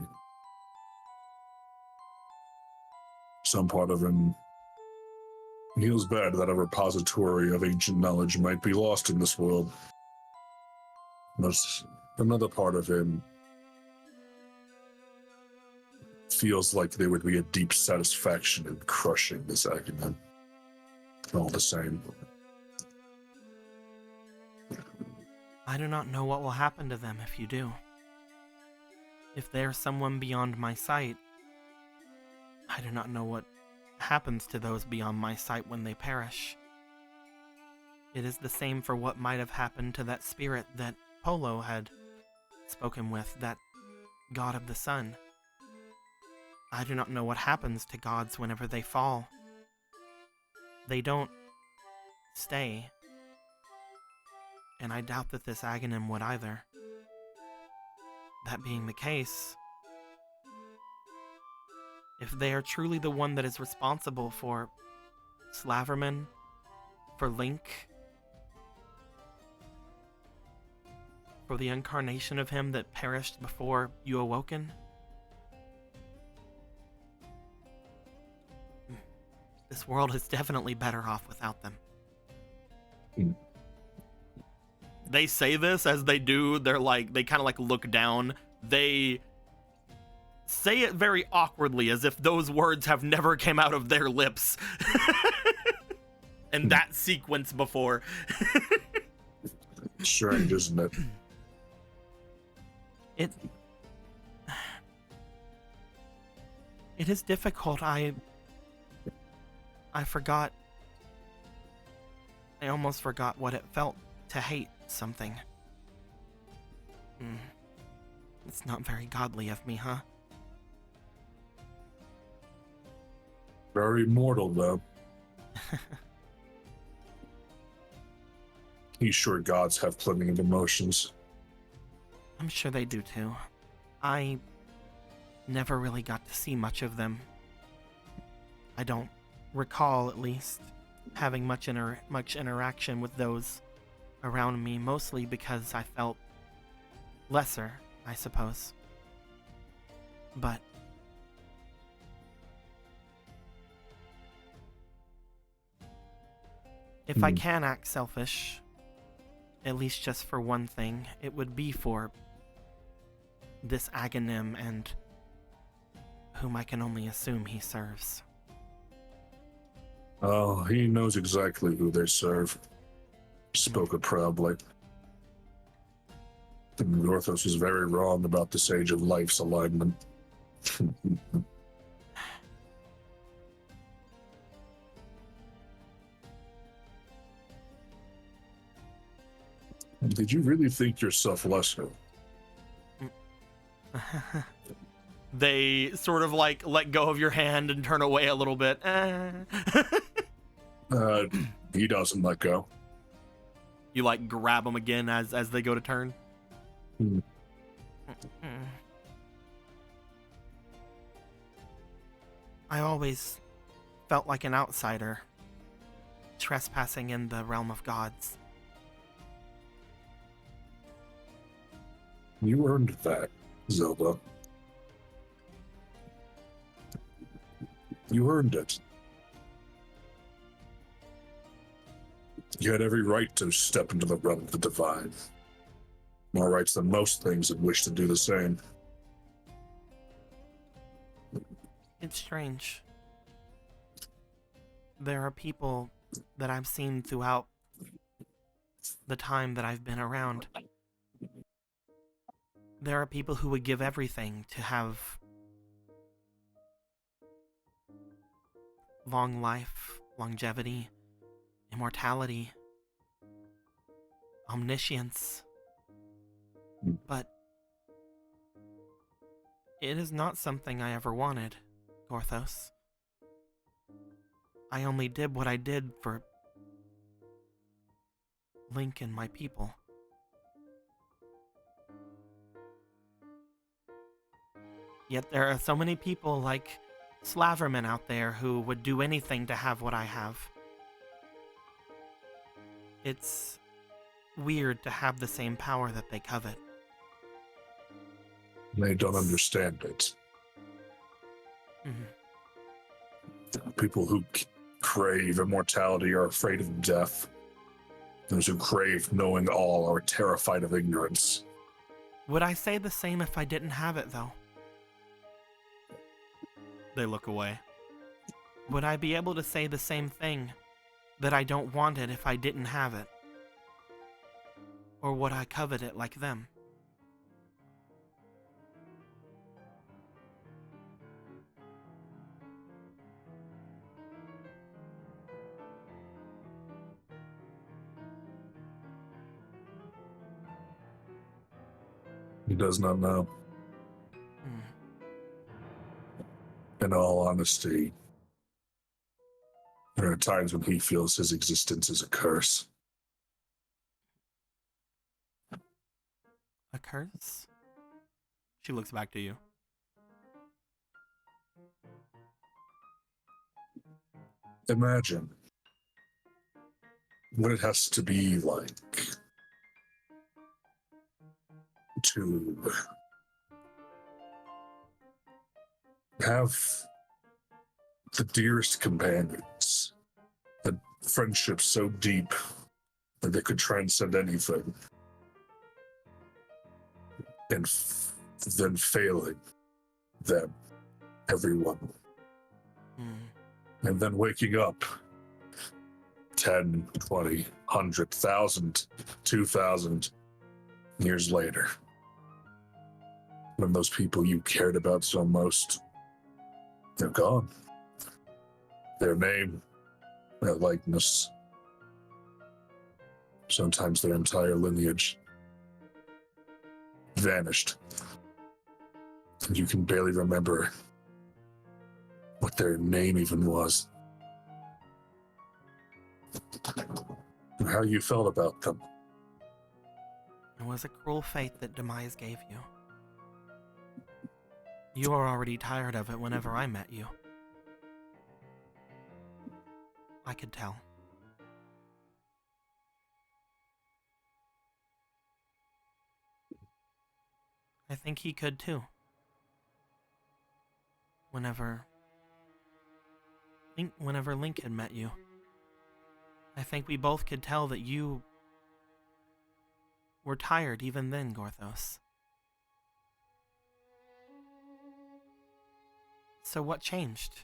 Some part of him feels bad that a repository of ancient knowledge might be lost in this world. But another part of him feels like there would be a deep satisfaction in crushing this argument. All the same. I do not know what will happen to them if you do. If they are someone beyond my sight, I do not know what happens to those beyond my sight when they perish. It is the same for what might have happened to that spirit that Polo had spoken with, that god of the sun. I do not know what happens to gods whenever they fall. They don't stay, and I doubt that this Aghanim would either. That being the case, if they are truly the one that is responsible for Slaverman, for Link, for the incarnation of him that perished before you awoken, this world is definitely better off without them. They say this as they do. They're like, they kind of like look down. They say it very awkwardly, as if those words have never came out of their lips. And that sequence before. Strange, isn't it? It is difficult. I forgot. I almost forgot what it felt to hate something. It's not very godly of me, huh? Very mortal, though. He's sure gods have plenty of emotions. I'm sure they do too. I never really got to see much of them. I don't recall, at least, having much interaction with those around me, mostly because I felt lesser, I suppose. But if I can act selfish, at least just for one thing, it would be for this Aghanim and whom I can only assume he serves. Oh, he knows exactly who they serve. Spoke it proudly. Gorthos was very wrong about the Sage of Life's alignment. Did you really think yourself lesser? They sort of like let go of your hand and turn away a little bit. He doesn't let go. You like grab them again as they go to turn. I always felt like an outsider, trespassing in the realm of gods. You earned that, Zelda. You earned it. You had every right to step into the realm of the divine. More rights than most things and wish to do the same. It's strange. There are people that I've seen throughout the time that I've been around. There are people who would give everything to have long life, longevity, immortality, omniscience. But it is not something I ever wanted, Gorthos. I only did what I did for Link and my people. Yet there are so many people like Slaverman out there who would do anything to have what I have. It's weird to have the same power that they covet. They don't understand it. People who crave immortality are afraid of death. Those who crave knowing all are terrified of ignorance. Would I say the same if I didn't have it, though? They look away. Would I be able to say the same thing, that I don't want it if I didn't have it? Or would I covet it like them? He does not know. In all honesty, there are times when he feels his existence is a curse. A curse? She looks back to you. Imagine what it has to be like to have the dearest companions, a friendship so deep that they could transcend anything, and then failing them, everyone. And then waking up 10, 20, 100,000, 2,000 years later, when those people you cared about so most, they're gone. Their name, their likeness, sometimes their entire lineage vanished. And you can barely remember what their name even was. And how you felt about them. It was a cruel fate that Demise gave you. You were already tired of it whenever I met you. I could tell. I think he could too. Whenever Link had met you. I think we both could tell that you were tired even then, Gorthos. So what changed?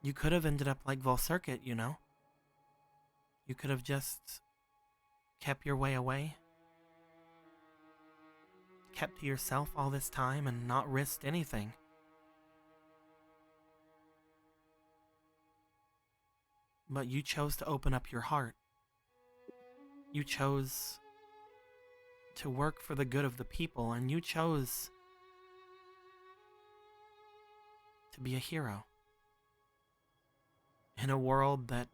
You could have ended up like Volcircuit, you know? You could have just kept your way away. Kept to yourself all this time and not risked anything. But you chose to open up your heart. You chose to work for the good of the people, and you chose to be a hero in a world that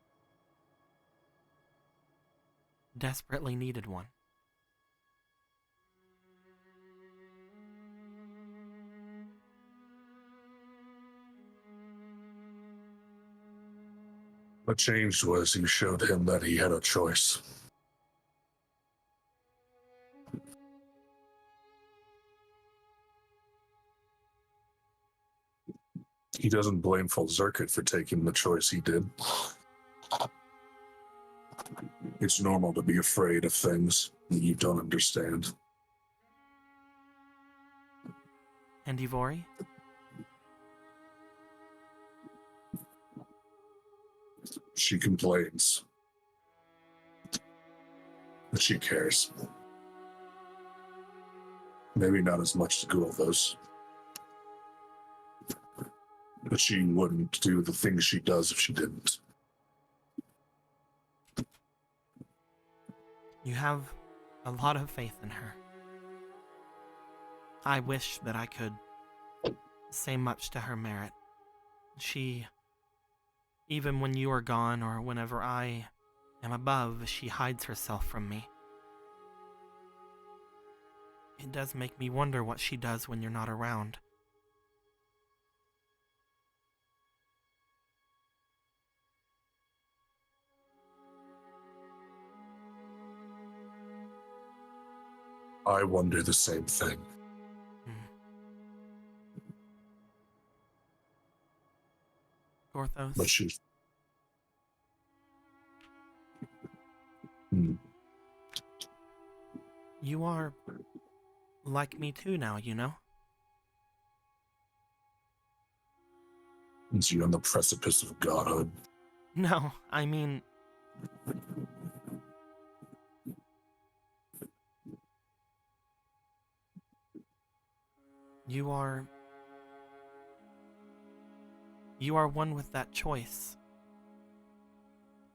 desperately needed one. What changed was you showed him that he had a choice. He doesn't blame Volcircuit for taking the choice he did. It's normal to be afraid of things that you don't understand. And Ivori? She complains. But she cares. Maybe not as much as Gulthos. But she wouldn't do the things she does if she didn't. You have a lot of faith in her. I wish that I could say much to her merit. She, even when you are gone or whenever I am above, she hides herself from me. It does make me wonder what she does when you're not around. I wonder the same thing. Gorthos. But she's... You are like me too now, you know? Is you on the precipice of godhood? No, I mean... You are one with that choice.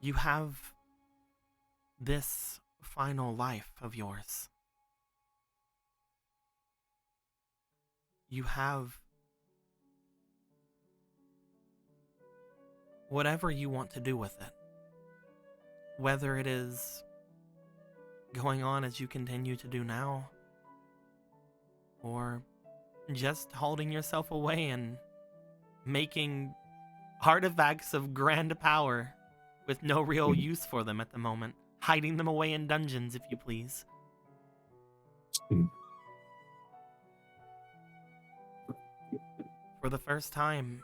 You have this final life of yours. You have whatever you want to do with it. Whether it is going on as you continue to do now, or just holding yourself away and making artifacts of grand power with no real use for them at the moment. Hiding them away in dungeons, if you please. For the first time,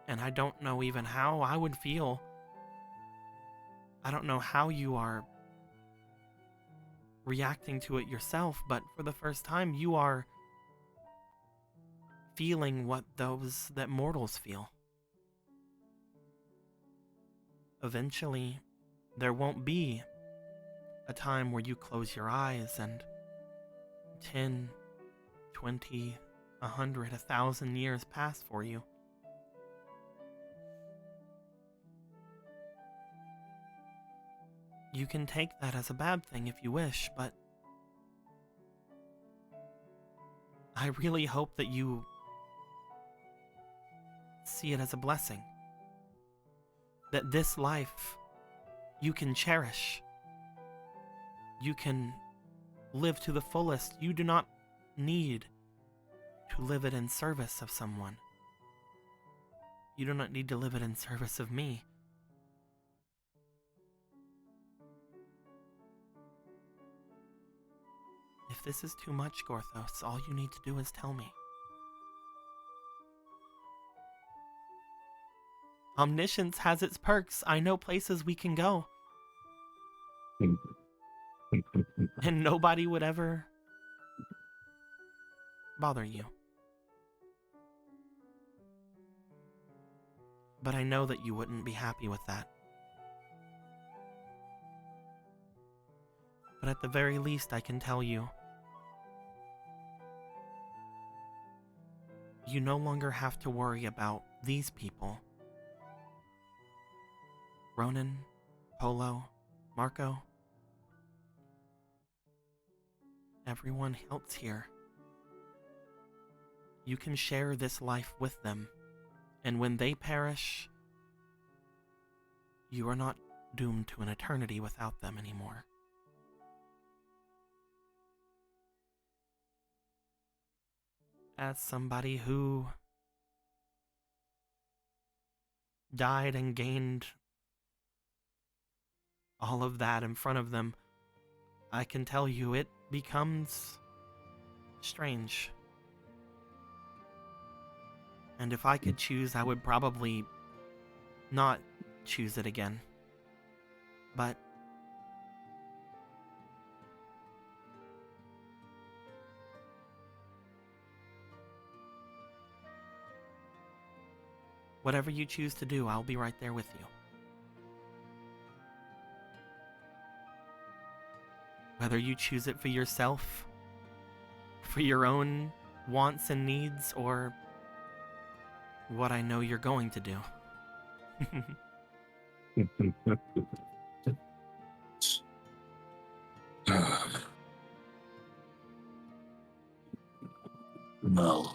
and I don't know even how I would feel. I don't know how you are reacting to it yourself, but for the first time, you are feeling what those that mortals feel. Eventually, there won't be a time where you close your eyes and 10, 20, 100, 1,000 years pass for you. You can take that as a bad thing if you wish, but I really hope that you see it as a blessing. That this life you can cherish. You can live to the fullest. You do not need to live it in service of someone. You do not need to live it in service of me. If this is too much, Gorthos, all you need to do is tell me. Omniscience has its perks. I know places we can go. And nobody would ever bother you. But I know that you wouldn't be happy with that. But at the very least, I can tell you, you no longer have to worry about these people. Ronan, Polo, Marco, everyone else here. You can share this life with them, and when they perish, you are not doomed to an eternity without them anymore. As somebody who died and gained all of that in front of them, I can tell you it becomes strange. And if I could choose, I would probably not choose it again. But whatever you choose to do, I'll be right there with you. Whether you choose it for yourself, for your own wants and needs, or what I know you're going to do. No.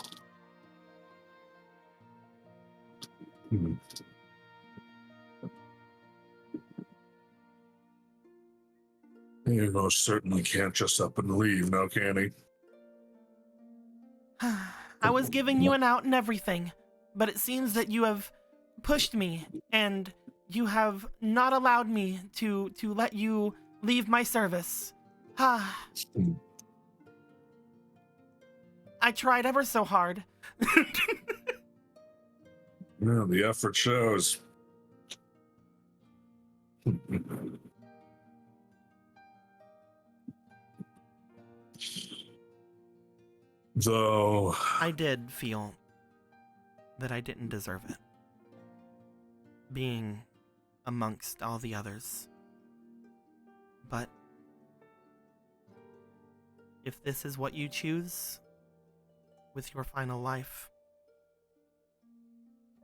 He most certainly can't just up and leave, now can he? I was giving you an out and everything, but it seems that you have pushed me, and you have not allowed me to let you leave my service. I tried ever so hard. Yeah, the effort shows. Though I did feel that I didn't deserve it, being amongst all the others. But if this is what you choose with your final life,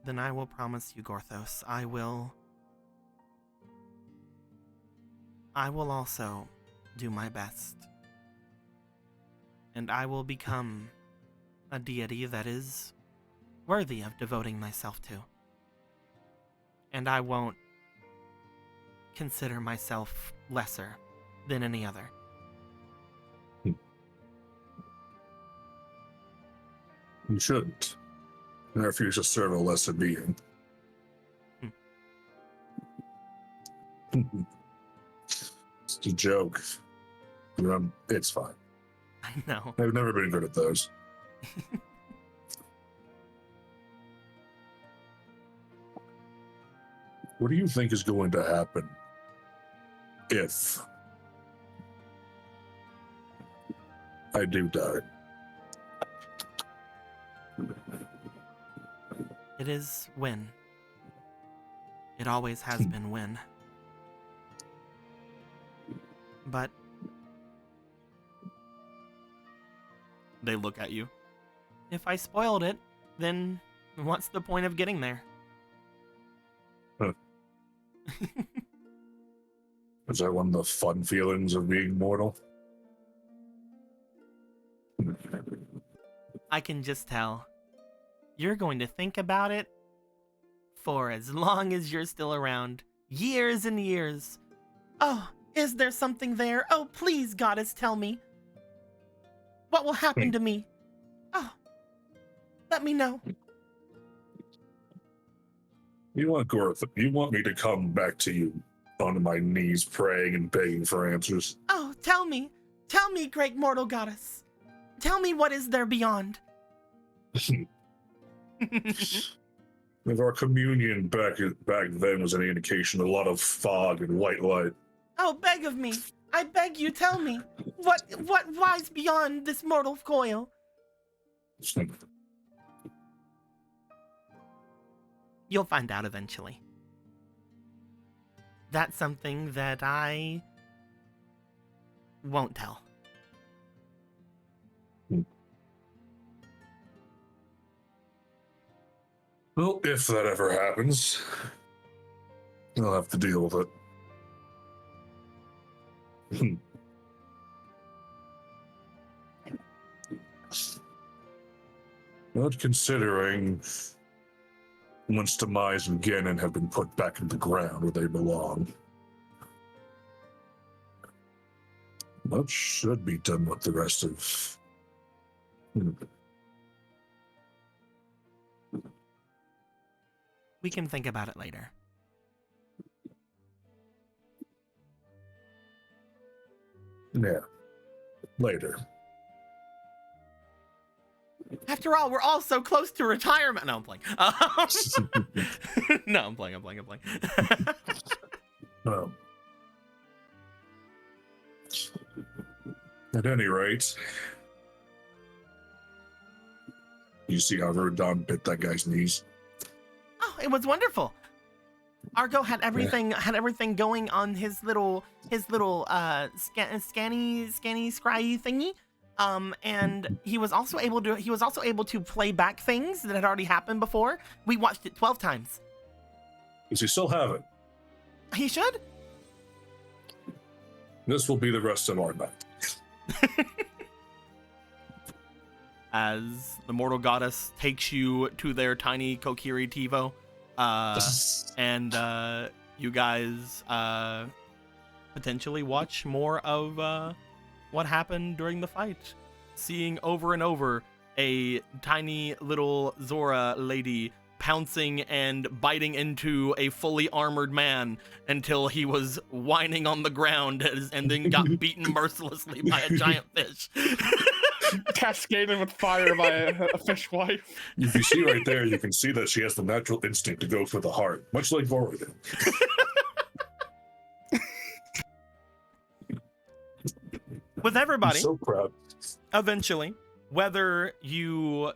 then I will promise you, Gorthos, I will also do my best. And I will become a deity that is worthy of devoting myself to. And I won't consider myself lesser than any other. you shouldn't. I refuse to serve a lesser being. It's a joke. It's fine. I know. I've never been good at those. What do you think is going to happen if I do die? It is win. It always has been win. But they look at you. If I spoiled it, then what's the point of getting there? Huh. Is that one of the fun feelings of being mortal? I can just tell. You're going to think about it for as long as you're still around. Years and years. Oh, is there something there? Oh, please, goddess, tell me. What will happen to me? Oh, let me know. You want me to come back to you on my knees praying and begging for answers? Oh, tell me, great mortal goddess. Tell me what is there beyond. If our communion back then was any indication, a lot of fog and white light. Oh, beg of me. I beg you, tell me. What lies beyond this mortal coil? You'll find out eventually. That's something that I won't tell. Well, if that ever happens, I'll have to deal with it. But considering once Demise and Ganon have been put back in the ground where they belong, that should be done with the rest of... We can think about it later. Yeah, later. After all, we're all so close to retirement. No, I'm playing. No, I'm playing. At any rate, you see how Rodon bit that guy's knees? Oh, it was wonderful. Argo had everything going on his little scanny scry thingy. And he was also able to play back things that had already happened before. We watched it 12 times. Does he still have it? He should. This will be the rest of our night. As the mortal goddess takes you to their tiny Kokiri Tivo, and you guys potentially watch more of what happened during the fight, seeing over and over a tiny little Zora lady pouncing and biting into a fully armored man until he was whining on the ground and then got beaten mercilessly by a giant fish. Cascaded with fire by a fish wife. If you see right there, you can see that she has the natural instinct to go for the heart, much like Vora did. With everybody, I'm so proud. Eventually, whether you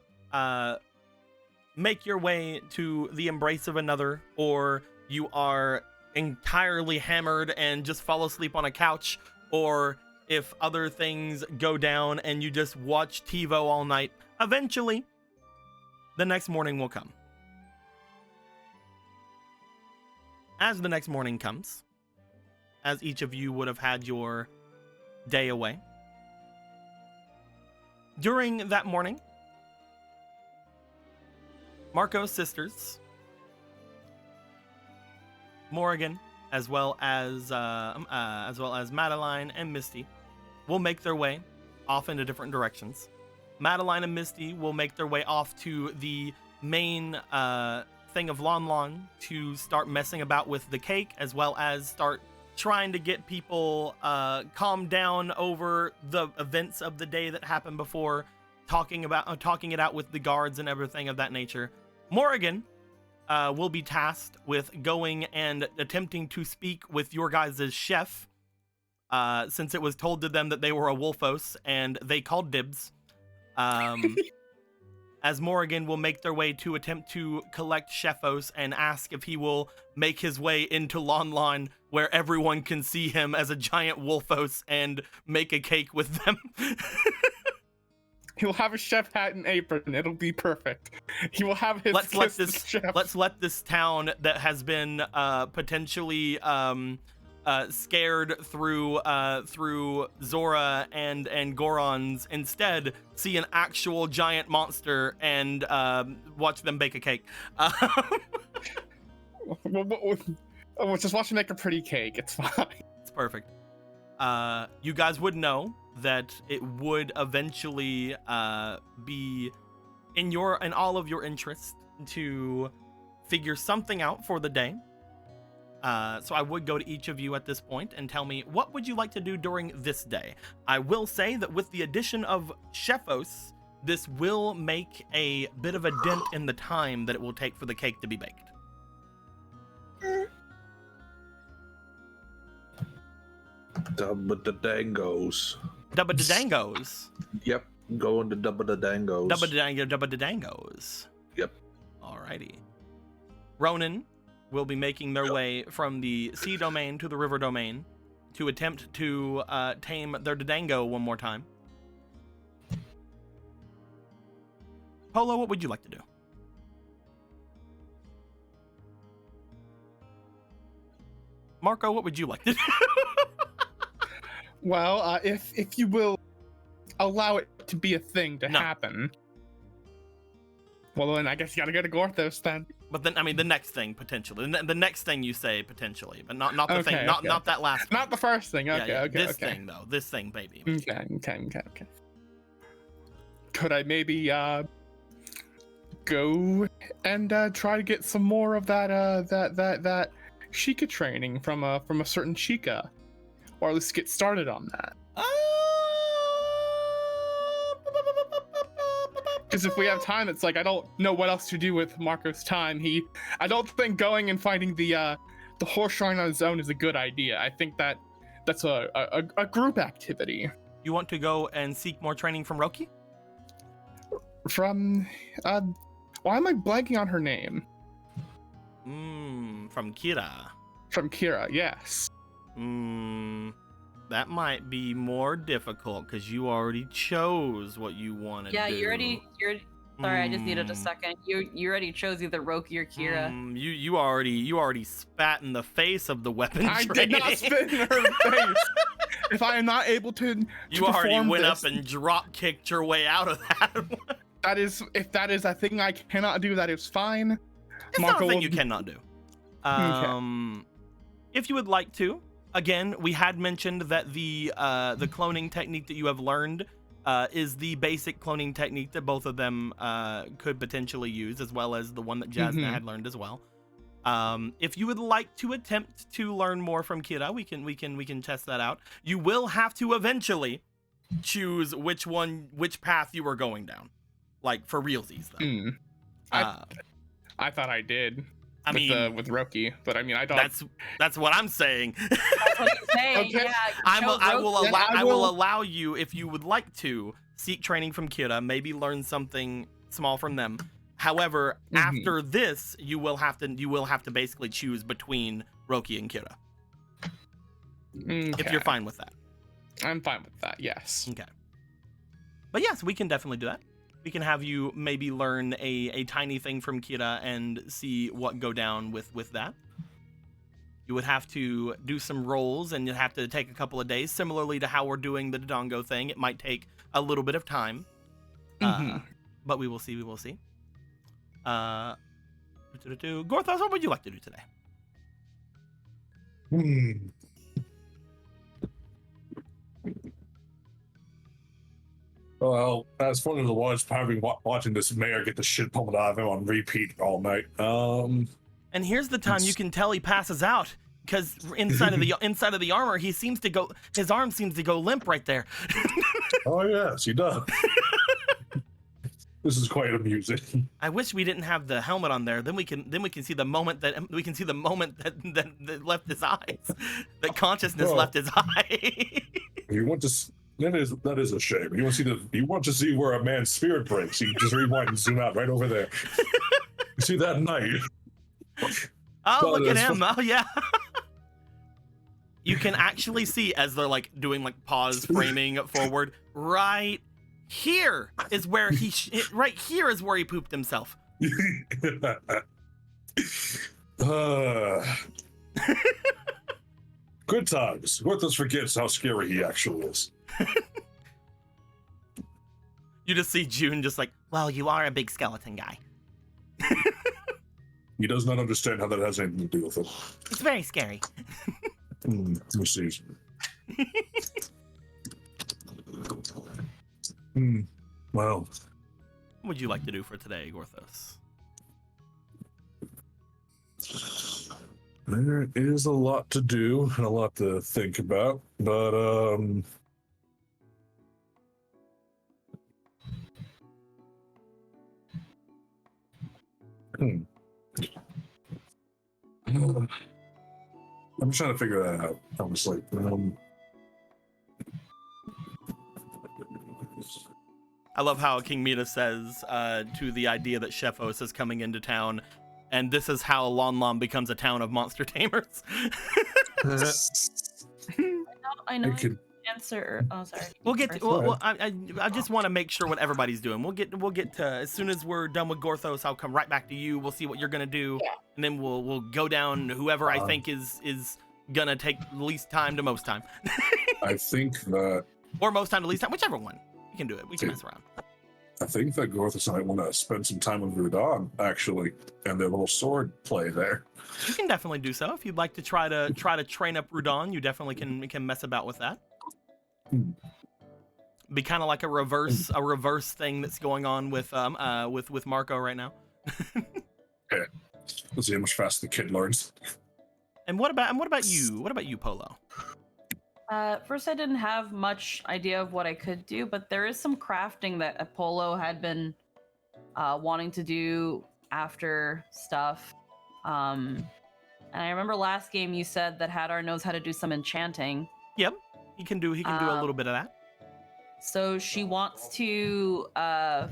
make your way to the embrace of another, or you are entirely hammered and just fall asleep on a couch, or if other things go down and you just watch TiVo all night, eventually, the next morning will come. As the next morning comes, as each of you would have had your day away, during that morning, Marco's sisters, Morrigan, as well as Madeline and Misty, will make their way off into different directions. Madeline and Misty will make their way off to the main thing of Lon Lon to start messing about with the cake, as well as start trying to get people calmed down over the events of the day that happened before, talking it out with the guards and everything of that nature. Morrigan will be tasked with going and attempting to speak with your guys' chef, since it was told to them that they were a Wolfos and they called dibs. As Morrigan will make their way to attempt to collect Chefos and ask if he will make his way into Lon Lon, where everyone can see him as a giant Wolfos and make a cake with them. He'll have a chef hat and apron. It'll be perfect. He will have his Let's let this town that has been potentially scared through Zora and Gorons instead see an actual giant monster and watch them bake a cake. We'll just watch him make a pretty cake. It's fine. It's perfect. You guys would know that it would eventually be in all of your interest to figure something out for the day. So I would go to each of you at this point and tell me, what would you like to do during this day? I will say that with the addition of Chefos, this will make a bit of a dent in the time that it will take for the cake to be baked. Dubba the dangos. Dubba the dangos. Yep, going to dubba the dangos. Dubba the dangos. Yep. Alrighty. Ronan will be making their way from the sea domain to the river domain to attempt to tame their Dadango one more time. Polo, what would you like to do? Marco, what would you like to do? Well, if you will allow it to be a thing to happen. Well, then I guess you gotta go to Gorthos then. But then, I mean, the next thing potentially. The next thing you say potentially, but not the thing, not that last. Not the first thing. Okay, This thing though, this thing, baby. Okay. Could I maybe go and try to get some more of that Sheikah training from a certain Sheikah, or at least get started on that? Because if we have time, it's like I don't know what else to do with Marco's time. I don't think going and finding the horse shrine on his own is a good idea. I think that's a group activity. You want to go and seek more training from Roki? From why am I blanking on her name? From Kira. From Kira, yes. that might be more difficult because you already chose what you want to do. Yeah, you're sorry, I just needed a second. You already chose either Roki or Kira. You already spat in the face of the weapon I training. did not spit in her face. If I am not able to you already went this, up and drop kicked your way out of that. if that is a thing I cannot do, that is fine. It's not a thing you cannot do. Okay. If you would like to, again, we had mentioned that the cloning technique that you have learned is the basic cloning technique that both of them could potentially use, as well as the one that Jasna had learned as well. If you would like to attempt to learn more from Kira, we can test that out. You will have to eventually choose which path you are going down, like for realsies though. I thought I did. I mean, with Roki, but I mean, I don't. That's what I'm saying. That's what he's saying. Okay. Yeah, I will will allow you, if you would like to, seek training from Kira, maybe learn something small from them. However, after this, you will have to basically choose between Roki and Kira. If you're fine with that. I'm fine with that. Yes. Okay. But yes, we can definitely do that. We can have you maybe learn a tiny thing from Kira and see what go down with that. You would have to do some rolls, and you'd have to take a couple of days. Similarly to how we're doing the Dodongo thing, it might take a little bit of time. But we will see. Gorthos, what would you like to do today? Well, as fun as it was watching this mayor get the shit pummeled out of him on repeat all night. And here's the time you can tell he passes out, because inside of the armor, his arm seems to go limp right there. Oh yes, he does. This is quite amusing. I wish we didn't have the helmet on there. Then we can see the moment that left his eyes, that consciousness left his eye. You want to? That is a shame. You want to see where a man's spirit breaks? You just rewind and zoom out right over there. You see that knight? Oh, look at him! Oh yeah. You can actually see as they're like doing like pause framing forward. Right here is where he pooped himself. Good times. Gorthos forgets how scary he actually is. You just see June just like, well, you are a big skeleton guy. He does not understand how that has anything to do with it. It's very scary. Let me see. Well. What would you like to do for today, Gorthos? There is a lot to do and a lot to think about, but I'm trying to figure that out, honestly. I love how King Mita says to the idea that Shefos is coming into town, and this is how Lon Lon becomes a town of monster tamers. I know. Answer. Oh, sorry. We'll get. I just want to make sure what everybody's doing. We'll get to, as soon as we're done with Gorthos, I'll come right back to you. We'll see what you're gonna do, and then we'll go down whoever I think is gonna take least time to most time. I think that, or most time to least time, whichever one. We can do it. We can mess around. I think that Gorthos and I want to spend some time with Rudon, actually, and their little sword play there. You can definitely do so if you'd like to try to train up Rudon. You definitely can mess about with that. Be kind of like a reverse thing that's going on with Marco right now. Okay, let's see how much faster the kid learns. And what about you? What about you, Polo? First, I didn't have much idea of what I could do, but there is some crafting that Apollo had been wanting to do after stuff. And I remember last game you said that Hadar knows how to do some enchanting. Yep, he can do a little bit of that. So she wants to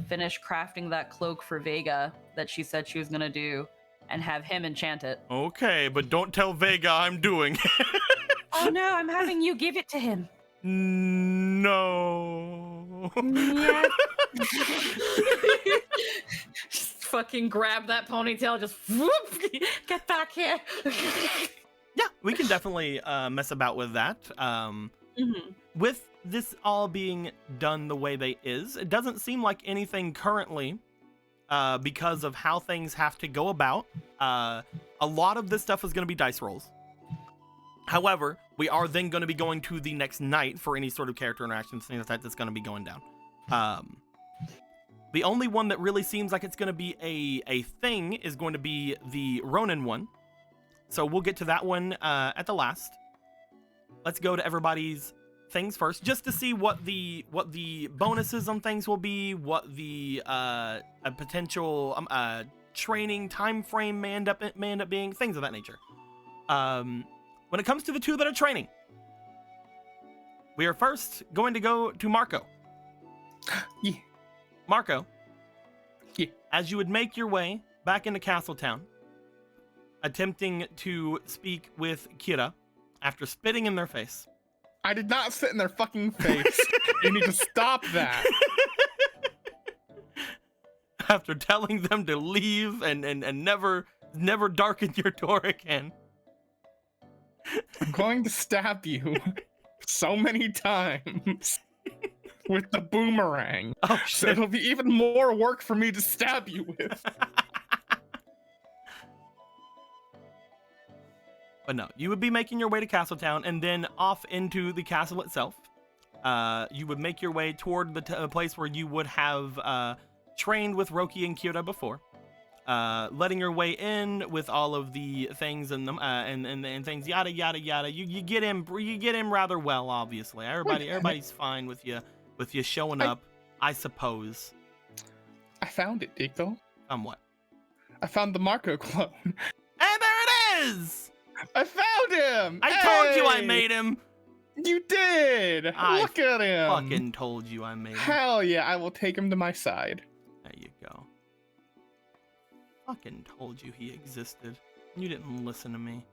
finish crafting that cloak for Vega that she said she was gonna do, and have him enchant it. Okay, but don't tell Vega I'm doing it. Oh no, I'm having you give it to him. No. Yes. Just fucking grab that ponytail, just whoop, get back here. Yeah, we can definitely mess about with that. With this all being done the way they is, it doesn't seem like anything currently, because of how things have to go about. A lot of this stuff is going to be dice rolls. However, we are then going to be going to the next night for any sort of character interactions, things like that, that's going to be going down. The only one that really seems like it's going to be a thing is going to be the Ronin one. So we'll get to that one at the last. Let's go to everybody's things first, just to see what the bonuses on things will be, what the a potential training time frame may end up being, things of that nature. When it comes to the two that are training, we are first going to go to Marco. Yeah. Marco. Yeah. As you would make your way back into Castletown, attempting to speak with Kira after spitting in their face. I did not spit in their fucking face. You need to stop that. After telling them to leave and never darken your door again. I'm going to stab you so many times with the boomerang. Oh So shit. it'll be even more work for me to stab you with. But no, you would be making your way to Castletown and then off into the castle itself. You would make your way toward the place where you would have trained with Roki and Kira before. Letting your way in with all of the things and them and things, yada yada yada. You get him rather well, obviously. Everybody's fine with you showing up, I suppose. I found it, Dico. Somewhat. I found the Marco clone. And there it is! I found him! I told you I Hey! made him! You did! I Look at him! Fucking told you I made him. Hell yeah, I will take him to my side. There you go. Fucking told you he existed. You didn't listen to me.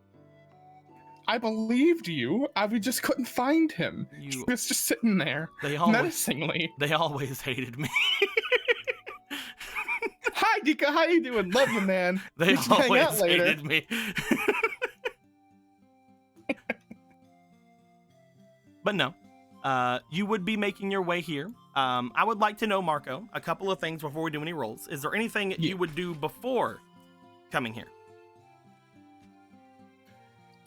I believed you. We just couldn't find him. He You. was just sitting there, They always. menacingly. They always hated me. Hi, Dika. How you doing? Love you, man. They We should hang out always later. hated me. But no, you would be making your way here. I would like to know, Marco, a couple of things before we do any rolls. Is there anything you would do before coming here?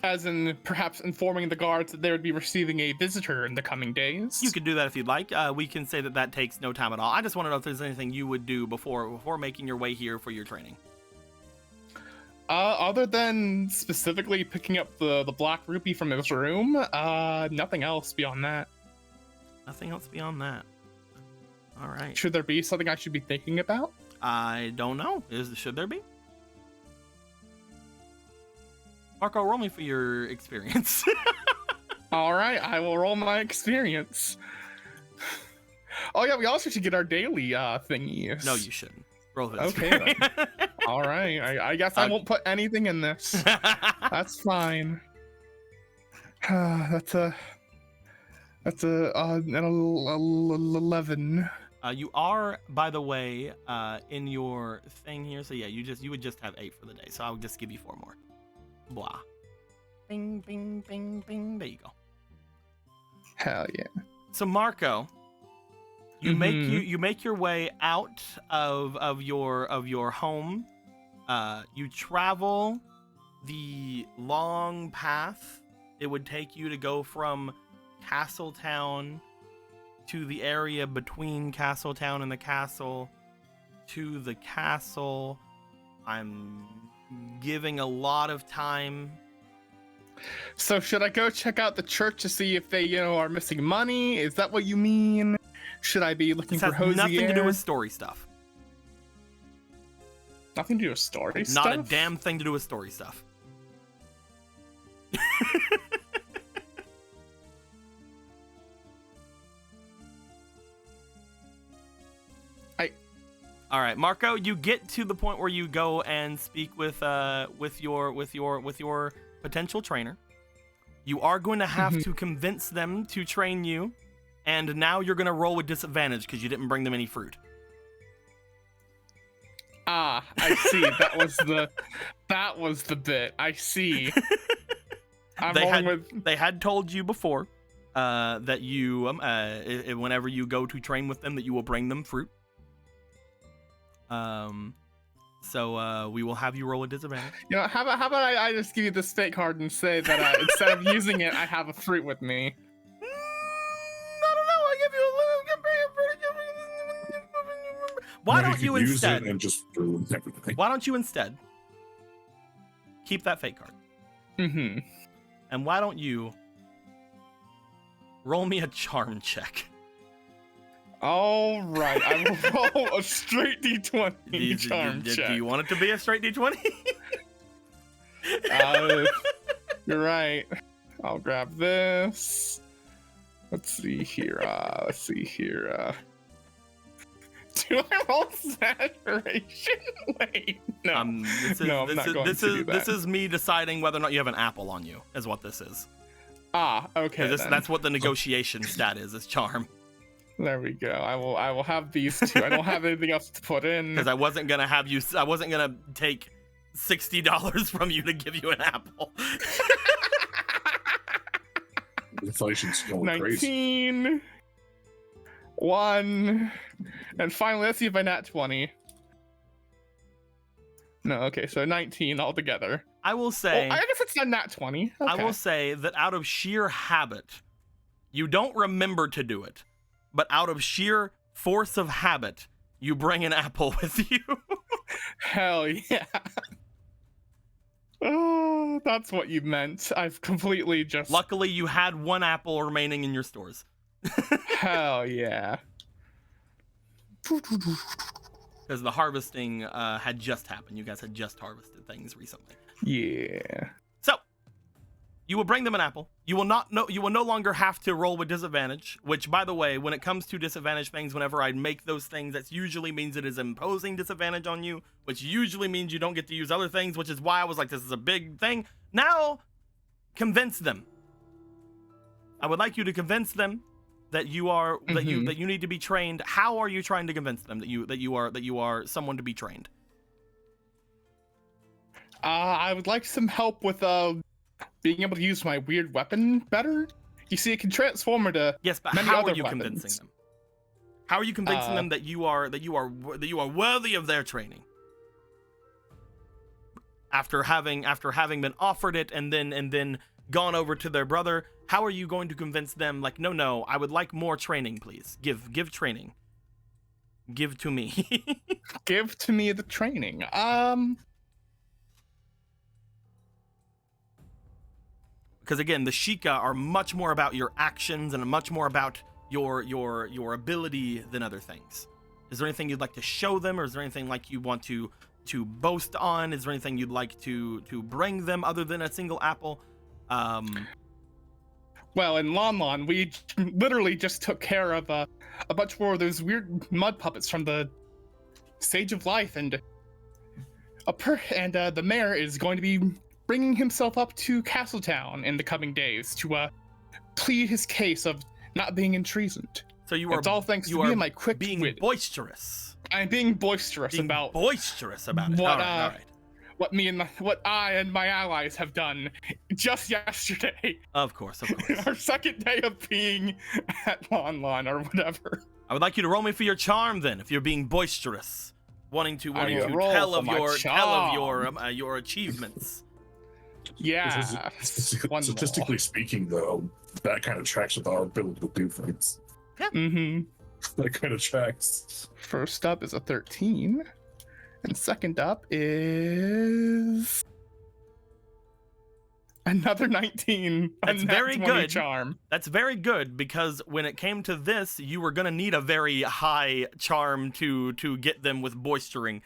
As in, perhaps informing the guards that they would be receiving a visitor in the coming days. You could do that if you'd like. We can say that takes no time at all. I just want to know if there's anything you would do before making your way here for your training. Other than specifically picking up the black rupee from his room, nothing else beyond that. Nothing else beyond that. All right. Should there be something I should be thinking about? I don't know. Should there be? Marco, roll me for your experience. All right, I will roll my experience. Oh yeah, we also should get our daily thingies. No, you shouldn't. Roll for Okay, experience. All right, I guess I won't put anything in this. That's fine. That's an 11. You are, by the way, in your thing here. So yeah, you would just have 8 for the day. So I would just give you 4 more. Blah. Bing, bing, bing, bing. There you go. Hell yeah. So Marco, you make your way out of your home. You travel the long path it would take you to go from Castletown to the area between Castletown and the castle to the castle. I'm giving a lot of time. So should I go check out the church to see if they, are missing money? Is that what you mean? Should I be looking This for has Hosier? nothing to do with story stuff. Nothing to do with story stuff? Not a damn thing to do with story stuff. All right, Marco, you get to the point where you go and speak with your potential trainer. You are going to have to convince them to train you, and now you're going to roll with disadvantage because you didn't bring them any fruit. Ah, I see. That was the bit. I see. They had told you before that you whenever you go to train with them that you will bring them fruit. So we will have you roll a disadvantage. You know, how about I just give you this fake card and say that instead of using it, I have a fruit with me. I don't know. I give you a little. Why don't you instead? Use it and just ruin everything. Why don't you instead keep that fake card? Mm-hmm. And why don't you roll me a charm check? All right, I will roll a straight D20 charm check. Do you want it to be a straight D20? You're right. I'll grab this. Let's see here. Do I roll saturation? Wait, no. I'm not going to do that. This is me deciding whether or not you have an apple on you, is what this is. Ah, okay. That's what the negotiation stat is charm. There we go. I will have these two. I don't have anything else to put in. Because I wasn't gonna take $60 from you to give you an apple. Inflation's going 19, crazy. 1, and finally, let's see if I nat 20. No, okay, so 19 altogether. I will say. I guess it's not nat 20. Okay. I will say that out of sheer habit, you don't remember to do it, but out of sheer force of habit, you bring an apple with you. Hell yeah. Oh, that's what you meant. I've completely just... Luckily, you had one apple remaining in your stores. Hell yeah. Because the harvesting had just happened. You guys had just harvested things recently. Yeah. So, you will bring them an apple. You will no longer have to roll with disadvantage, which, by the way, when it comes to disadvantage things, whenever I make those things, that usually means it is imposing disadvantage on you, which usually means you don't get to use other things, which is why I was like, this is a big thing. Now, convince them. I would like you to convince them that you are that you need to be trained. How are you trying to convince them that you are someone to be trained? I would like some help with being able to use my weird weapon better. You see, it can transform into yes, but many how other are you weapons. convincing them? How are you convincing them that you are worthy of their training? After having been offered it and then gone over to their brother, how are you going to convince them? Like, no, I would like more training, please. Give training. Give to me. Give to me the training. Because again, the Sheikah are much more about your actions and much more about your ability than other things. Is there anything you'd like to show them, or is there anything like you want to boast on? Is there anything you'd like to bring them other than a single apple? Well, in Lon Lon, we literally just took care of a bunch more of those weird mud puppets from the Sage of Life, and the mayor is going to be bringing himself up to Castletown in the coming days to plead his case of not being imprisoned. So you are. It's all thanks to me and my quick being wit. Boisterous. I'm being boisterous about it. What I and my allies have done just yesterday. Of course. Our second day of being at Lon Lon or whatever. I would like you to roll me for your charm then, if you're being boisterous, wanting to tell of your achievements. Yeah. Statistically speaking, though, that kind of tracks with our ability to do things. Yeah. Mm-hmm. That kind of tracks. First up is a 13, and second up is another 19. That's very good. Charm. That's very good, because when it came to this, you were gonna need a very high charm to get them with boistering.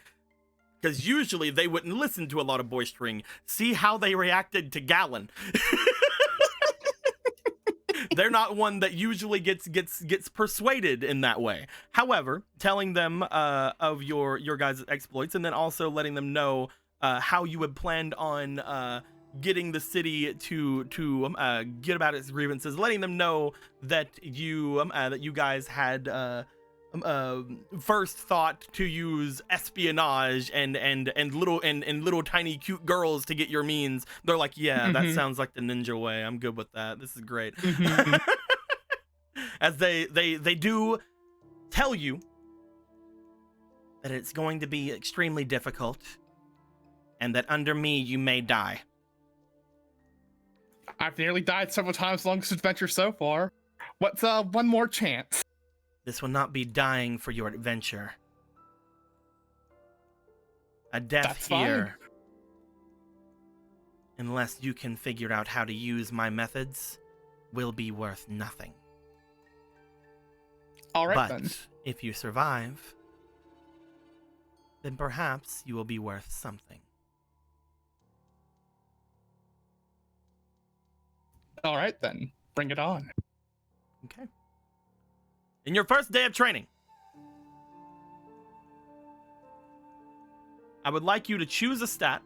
Because usually they wouldn't listen to a lot of boistering. See how they reacted to Gallon. They're not one that usually gets persuaded in that way. However, telling them of your guys' exploits, and then also letting them know how you had planned on getting the city to get about its grievances, letting them know that you guys had first thought to use espionage and little tiny cute girls to get your means. They're like, yeah, that sounds like the ninja way. I'm good with that. This is great. As they do tell you that it's going to be extremely difficult and that under me you may die. I've nearly died several times along this adventure so far. What's one more chance? This will not be dying for your adventure. A death That's here, unless you can figure out how to use my methods, will be worth nothing. All right, but then. if you survive, then perhaps you will be worth something. All right, then. Bring it on. Okay. In your first day of training, I would like you to choose a stat.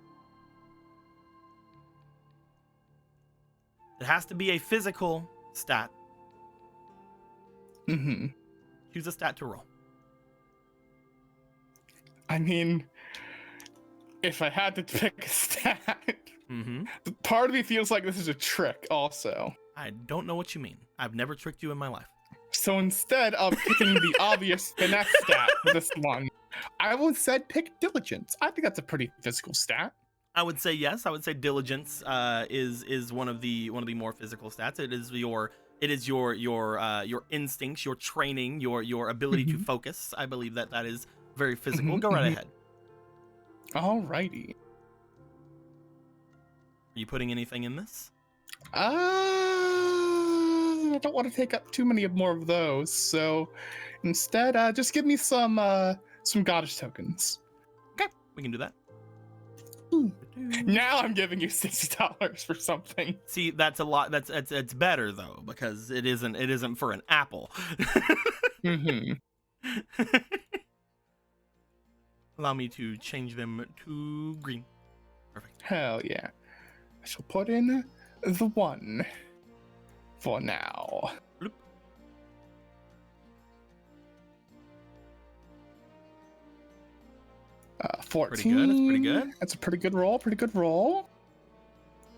It has to be a physical stat. Mm-hmm. Choose a stat to roll. I mean, if I had to pick a stat, Mm-hmm. part of me feels like this is a trick also. I don't know what you mean. I've never tricked you in my life. So instead of picking the obvious finesse stat for this one, I would said pick diligence. I think that's a pretty physical stat. I would say yes. I would say diligence is one of the more physical stats. It is your instincts, your training, your ability to focus. I believe that is very physical. Go right ahead. Alrighty. Are you putting anything in this? I don't want to take up too many more of those, so instead, just give me some goddess tokens. Okay, we can do that. Now I'm giving you $60 for something. See, that's a lot. It's better though, because it isn't for an apple. Allow me to change them to green. Perfect. Hell yeah. I shall put in the 1 for now. Bloop. 14. Pretty good. That's pretty good. That's a pretty good roll.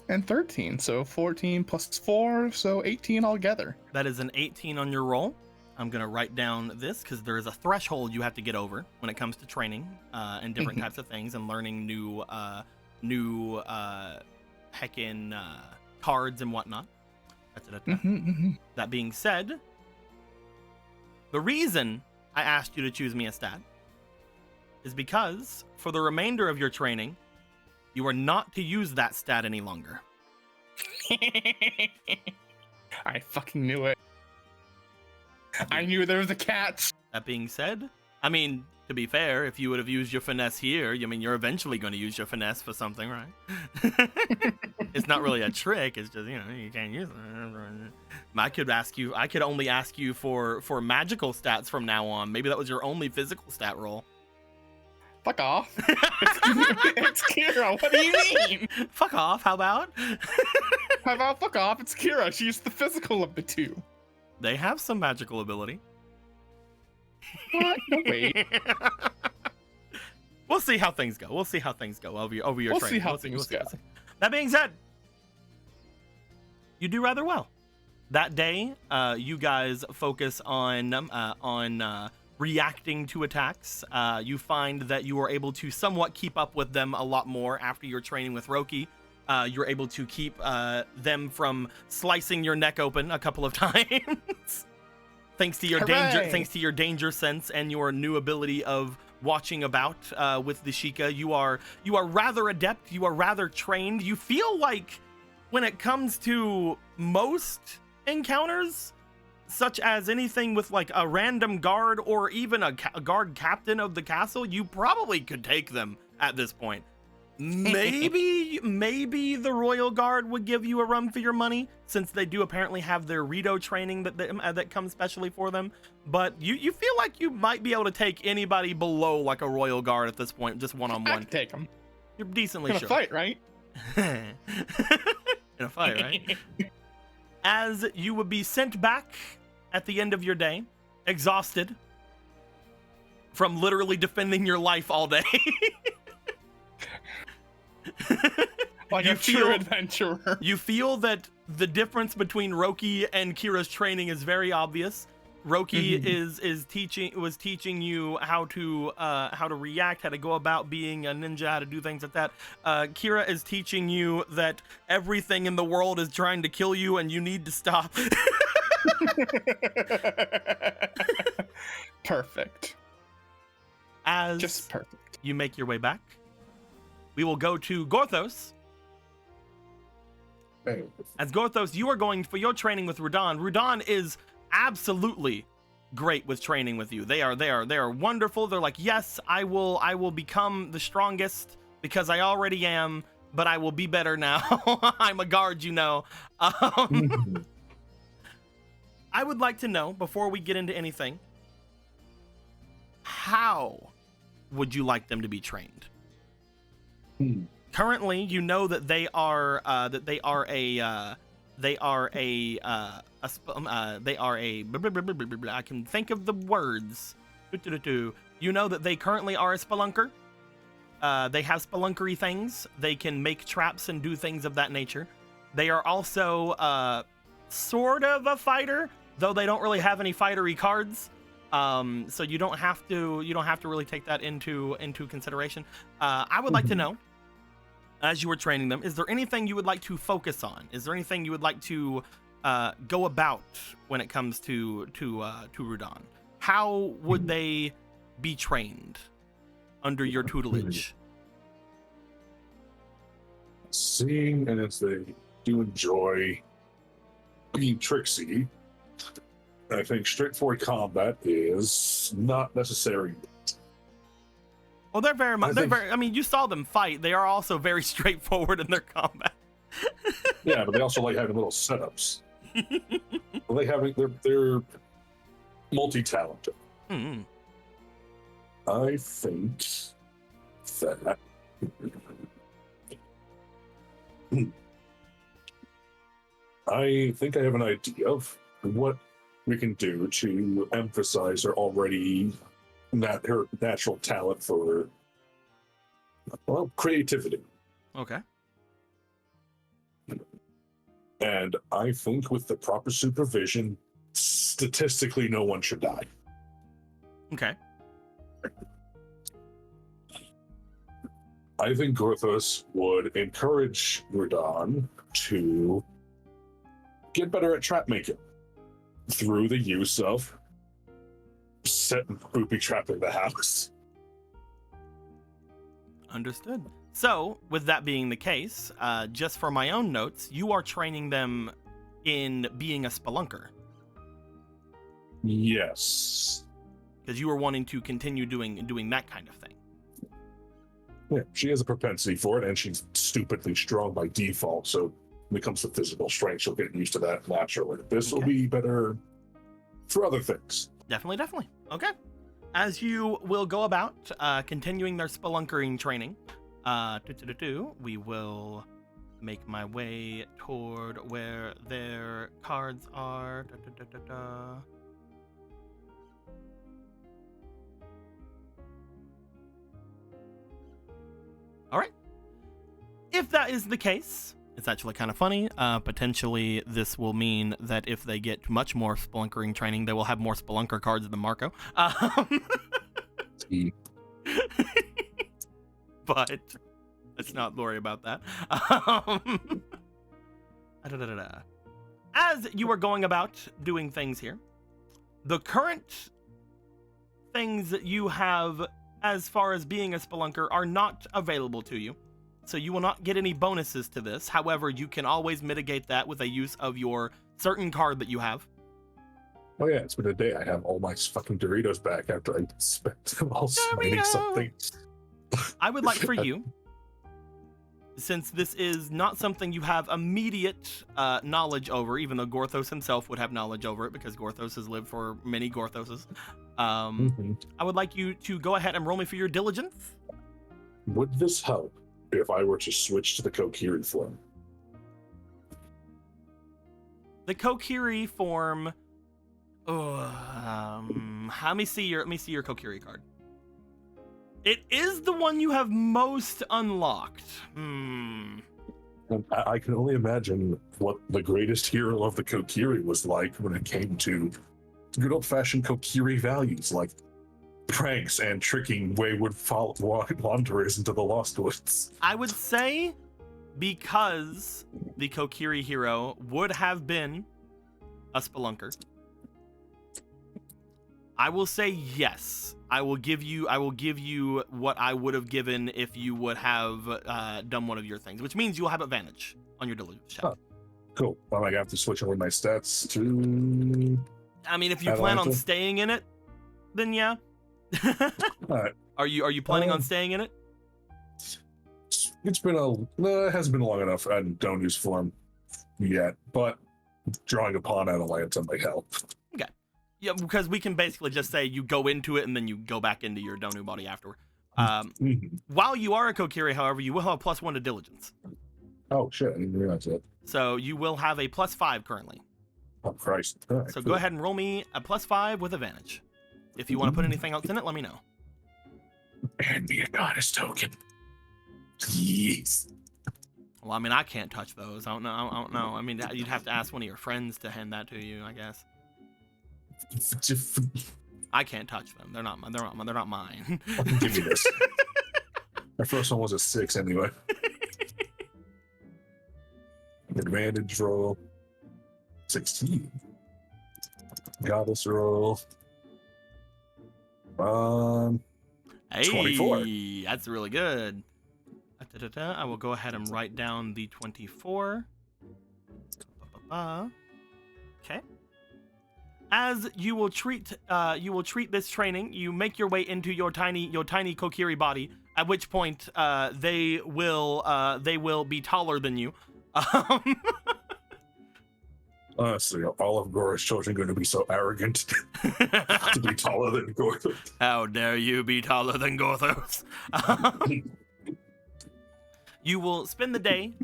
And 13, so 14 plus 4, so 18 altogether. That is an 18 on your roll. I'm gonna write down this because there is a threshold you have to get over when it comes to training and different types of things and learning new heckin' cards and whatnot. That being said, the reason I asked you to choose me a stat is because for the remainder of your training, you are not to use that stat any longer. I fucking knew it. I knew there was a catch. That being said, I mean, to be fair, if you would have used your finesse here, I mean, you're eventually going to use your finesse for something, right? It's not really a trick. It's just, you can't use it. I could only ask you for magical stats from now on. Maybe that was your only physical stat roll. Fuck off. It's Kira. What do you mean? Fuck off. How about? How about fuck off? It's Kira. She's the physical of the two. They have some magical ability. What? No, wait. We'll see how things go. We'll see how things go over your training. We'll see how things go. That being said, you do rather well. That day, you guys focus on reacting to attacks. You find that you are able to somewhat keep up with them a lot more after your training with Roki. You're able to keep them from slicing your neck open a couple of times. Thanks to your danger sense and your new ability of watching about with the Sheikah. You are rather adept. You are rather trained. You feel like when it comes to most encounters, such as anything with like a random guard or even a guard captain of the castle, you probably could take them at this point. Maybe the Royal Guard would give you a run for your money, since they do apparently have their Rito training that comes specially for them. But you feel like you might be able to take anybody below like a Royal Guard at this point, just one-on-one. I can take them. You're decently Gonna sure. fight, right? In a fight, right? As you would be sent back at the end of your day, exhausted from literally defending your life all day. Like a true adventurer. You feel that the difference between Roki and Kira's training is very obvious. Roki was teaching you how to react, how to go about being a ninja, how to do things like that. Kira is teaching you that everything in the world is trying to kill you and you need to stop. Perfect. As just perfect. You make your way back, we will go to Gorthos. As Gorthos, you are going for your training with Rudan. Rudan is absolutely great with training with you. They are wonderful. They're like, yes, I will become the strongest because I already am, but I will be better now. I'm a guard, you know. I would like to know, before we get into anything, how would you like them to be trained? Currently, you know that they are I can think of the words. You know that they currently are a spelunker. They have spelunkery things. They can make traps and do things of that nature. They are also sort of a fighter, though they don't really have any fightery cards. So you don't have to really take that into consideration. I would like to know, as you were training them, is there anything you would like to focus on? Is there anything you would like to go about when it comes to Rudan? How would they be trained under your tutelage? Seeing and as they do enjoy being tricksy, I think straightforward combat is not necessary. Well, they're very much. I mean, you saw them fight. They are also very straightforward in their combat. Yeah, but they also like having little setups. They're multi-talented. Mm-hmm. I think that I have an idea of what we can do to emphasize her natural talent for, well, creativity. Okay. And I think with the proper supervision, statistically, no one should die. Okay. I think Gorthos would encourage Rudan to get better at trap making through the use of setting booby trap in the house. Understood. So, with that being the case, just for my own notes, you are training them in being a spelunker. Yes. Because you were wanting to continue doing that kind of thing. Yeah, she has a propensity for it, and she's stupidly strong by default, so when it comes to physical strength, she'll get used to that naturally. This will be better for other things. Definitely. Okay. As you will go about continuing their spelunkering training, we will make my way toward where their cards are. All right. If that is the case, it's actually kind of funny. Potentially, this will mean that if they get much more spelunkering training, they will have more spelunker cards than Marco. But let's not worry about that. As you are going about doing things here, the current things that you have as far as being a spelunker are not available to you. So you will not get any bonuses to this. However, you can always mitigate that with a use of your certain card that you have. Oh yeah, it's been a day. I have all my fucking Doritos back after I spent them all smiting something. I would like for you, since this is not something you have immediate knowledge over, even though Gorthos himself would have knowledge over it because Gorthos has lived for many Gorthoses, I would like you to go ahead and roll me for your diligence. Would this help if I were to switch to the Kokiri form? The Kokiri form. Let me see your Kokiri card. It is the one you have most unlocked. And I can only imagine what the greatest hero of the Kokiri was like when it came to good old-fashioned Kokiri values, like pranks and tricking wayward wanderers into the Lost Woods. I would say because the Kokiri hero would have been a spelunker. I will say yes. I will give you what I would have given if you would have done one of your things, which means you'll have advantage on your diligence check. Oh, cool. Well, I have to switch over my stats to. I mean, if you plan on staying in it, then yeah. All right. Are you planning on staying in it? It's been it hasn't been long enough. I don't use form yet, but drawing upon Atalanta might help. Okay. Yeah, because we can basically just say you go into it and then you go back into your Donu body afterward. While you are a Kokiri, however, you will have a +1 to diligence. Oh shit! I didn't realize that. So you will have a +5 currently. Oh Christ! Right, so cool. Go ahead and roll me a +5 with advantage. If you want to put anything else in it, let me know. And be a goddess token. Please. Well, I mean, I can't touch those. I don't know. I mean, you'd have to ask one of your friends to hand that to you, I guess. I can't touch them. They're not mine. Give me this. My first one was a 6 anyway. Advantage roll. 16. Goddess roll. 24. Hey, that's really good. I will go ahead and write down the 24. Okay. As you will treat this training, you make your way into your tiny Kokiri body. At which point, they will be taller than you. Honestly, all of Gora's children are going to be so arrogant to be taller than Gorthos. How dare you be taller than Gorthos? You will spend the day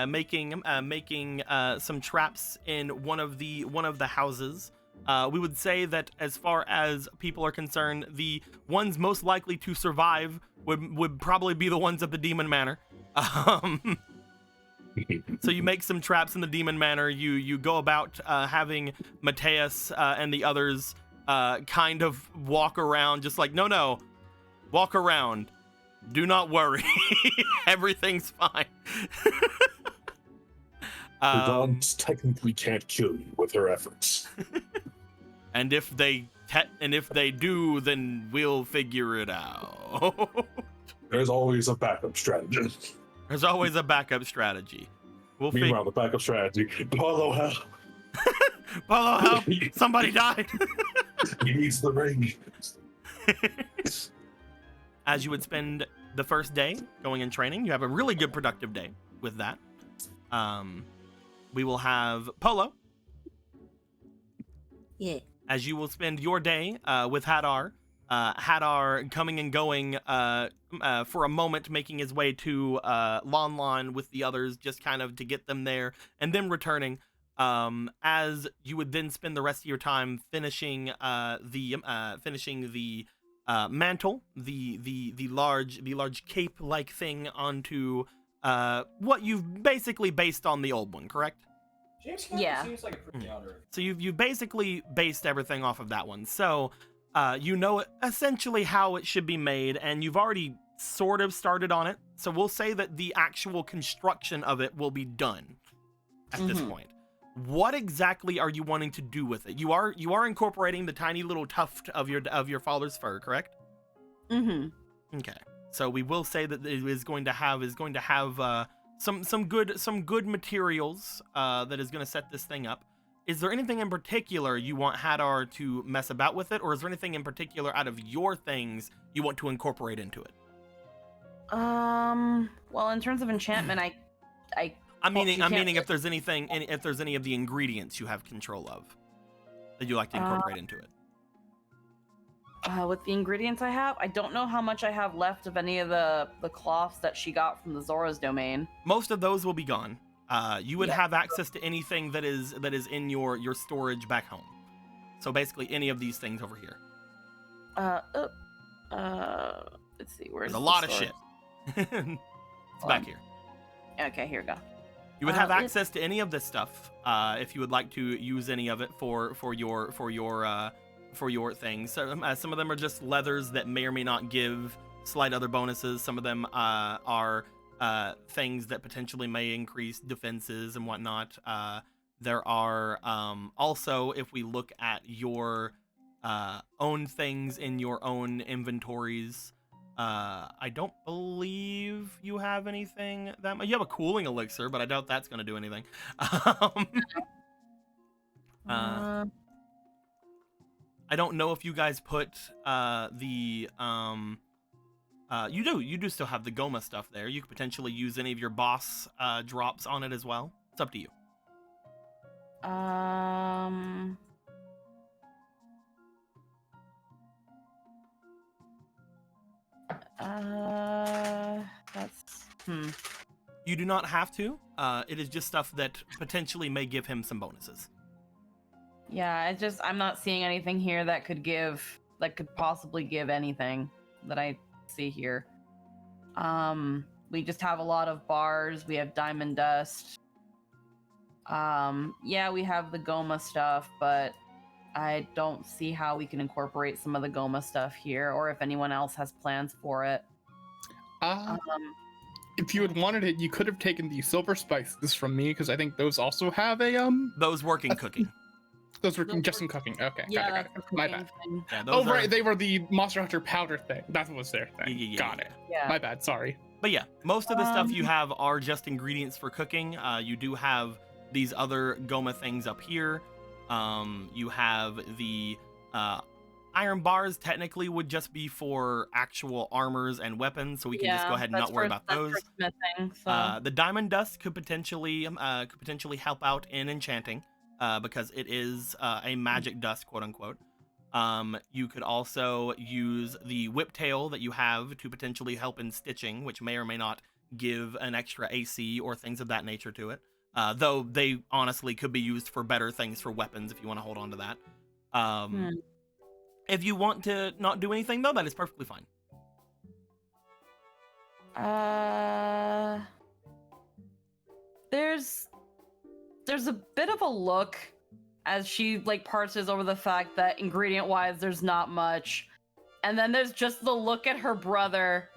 making some traps in one of the houses. We would say that as far as people are concerned, the ones most likely to survive would probably be the ones at the Demon Manor. So you make some traps in the Demon Manor. You go about having Mateus and the others kind of walk around, just like no, walk around. Do not worry. Everything's fine. The gods technically can't kill you with her efforts. And if they do, then we'll figure it out. There's always a backup strategy. There's always a backup strategy. Meanwhile, the backup strategy. Paulo, help! Paulo, help! Somebody died. He needs the ring. As you would spend the first day going in training, you have a really good productive day with that. We will have Polo. Yeah. As you will spend your day with Hadar. Hadar coming and going for a moment, making his way to Lon Lon with the others, just kind of to get them there, and then returning. As you would then spend the rest of your time finishing the mantle, the large cape-like thing onto what you've basically based on the old one, correct? Yeah. Seems like a pretty honor. So you've basically based everything off of that one. So you know essentially how it should be made, and you've already sort of started on it. So we'll say that the actual construction of it will be done at this point. What exactly are you wanting to do with it? You are incorporating the tiny little tuft of your father's fur, correct? Okay. So we will say that it is going to have some good materials that is going to set this thing up. Is there anything in particular you want Hadar to mess about with it, or is there anything in particular out of your things you want to incorporate into it? Well, in terms of enchantment, I'm meaning if there's any of the ingredients you have control of that you like to incorporate into it. With the ingredients I have, I don't know how much I have left of any of the cloths that she got from the Zora's domain. Most of those will be gone. You would have access to anything that is in your storage back home. So basically any of these things over here. Let's see, where's There's a lot of shit. It's back here. Okay, here we go. You would have access to any of this stuff if you would like to use any of it for your things. So, some of them are just leathers that may or may not give slight other bonuses. Some of them are things that potentially may increase defenses and whatnot. There are also, if we look at your own things in your own inventories, I don't believe you have anything that you have a cooling elixir, but I doubt that's going to do anything. I don't know if you guys put you do still have the Goma stuff there. You could potentially use any of your boss drops on it as well. It's up to you. You do not have to. It is just stuff that potentially may give him some bonuses. Yeah, I'm not seeing anything here that could possibly give anything that I see here. We just have a lot of bars. We have diamond dust. Yeah, we have the Goma stuff, but I don't see how we can incorporate some of the Goma stuff here, or if anyone else has plans for it. If you had wanted it, you could have taken the silver spices from me, because I think those also have a Those work in cooking. Those were just in cooking. Okay, Yeah, got it. My bad. Yeah, Right, they were the Monster Hunter powder thing. That was their thing. Yeah, got it. Yeah. My bad. Sorry. But yeah, most of the stuff you have are just ingredients for cooking. You do have these other Goma things up here. You have the iron bars technically would just be for actual armors and weapons, so we can just go ahead and not worry about those. Smithing, so. The diamond dust could potentially help out in enchanting, because it is a magic dust, quote unquote. You could also use the whiptail that you have to potentially help in stitching, which may or may not give an extra AC or things of that nature to it. Though they honestly could be used for better things for weapons if you want to hold on to that. If you want to not do anything, though, that is perfectly fine. There's a bit of a look as she parses over the fact that ingredient-wise there's not much. And then there's just the look at her brother.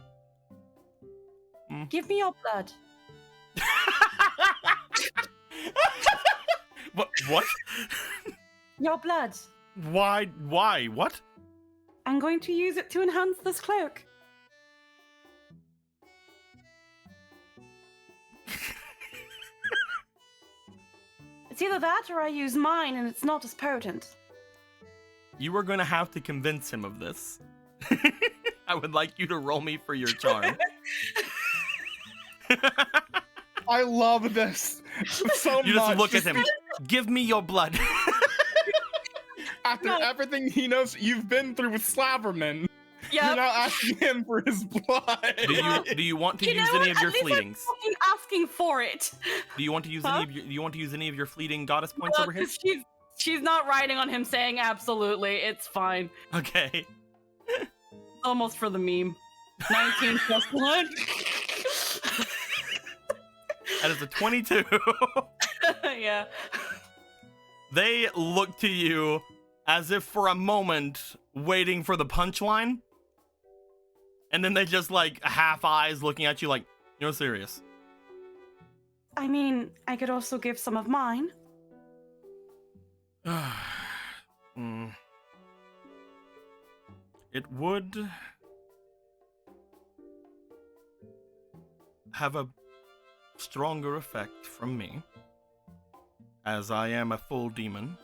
Give me your blood. What? Your blood. Why? What? I'm going to use it to enhance this cloak. It's either that or I use mine and it's not as potent. You are going to have to convince him of this. I would like you to roll me for your charm. I love this so much. You just look at him. Give me your blood. After everything he knows you've been through with Slaverman, Yep. you're now asking him for his blood. Do you want to use any of your fleetings? I'm fucking asking for it. Do you want to use any of your fleeting goddess points over here? She's not riding on him saying absolutely. It's fine. Okay. Almost for the meme. 19 plus 1. That is a 22. Yeah. They look to you as if for a moment waiting for the punchline. And then they just half eyes looking at you like, you're serious. I mean, I could also give some of mine. It would have a stronger effect from me, as I am a full demon.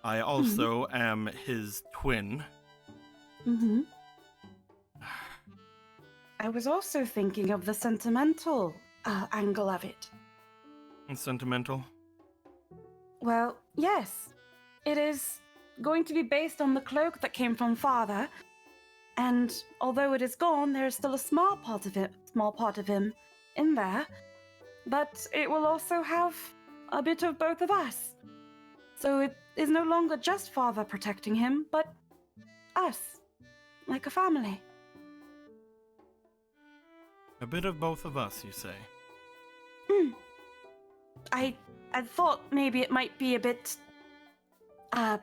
I also am his twin. Mm-hmm. I was also thinking of the sentimental angle of it. Sentimental? Well, yes. It is going to be based on the cloak that came from Father. And although it is gone, there is still a small part of him in there. But it will also have a bit of both of us. So it is no longer just Father protecting him, but us, like a family. A bit of both of us, you say? I thought maybe it might be a bit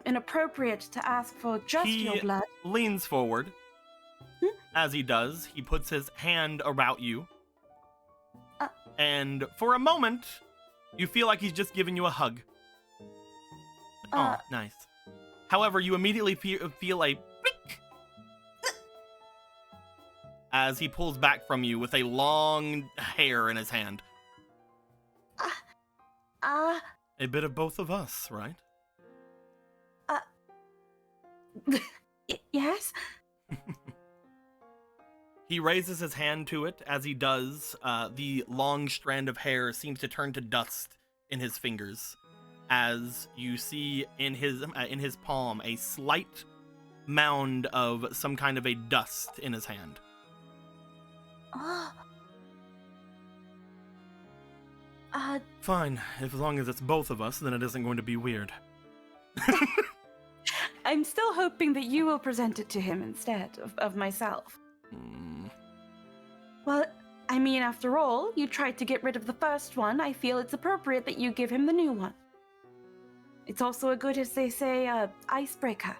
inappropriate to ask for just your blood. He leans forward. As he does, he puts his hand about you. And for a moment, you feel like he's just giving you a hug. Oh, nice. However, you immediately feel a blink as he pulls back from you with a long hair in his hand. A bit of both of us, right? Yes? He raises his hand to it. As he does, the long strand of hair seems to turn to dust in his fingers, as you see in his palm a slight mound of some kind of a dust in his hand. Fine, as long as it's both of us, then it isn't going to be weird. I'm still hoping that you will present it to him instead of myself. Well, I mean, after all, you tried to get rid of the first one. I feel it's appropriate that you give him the new one. It's also a good, as they say, icebreaker.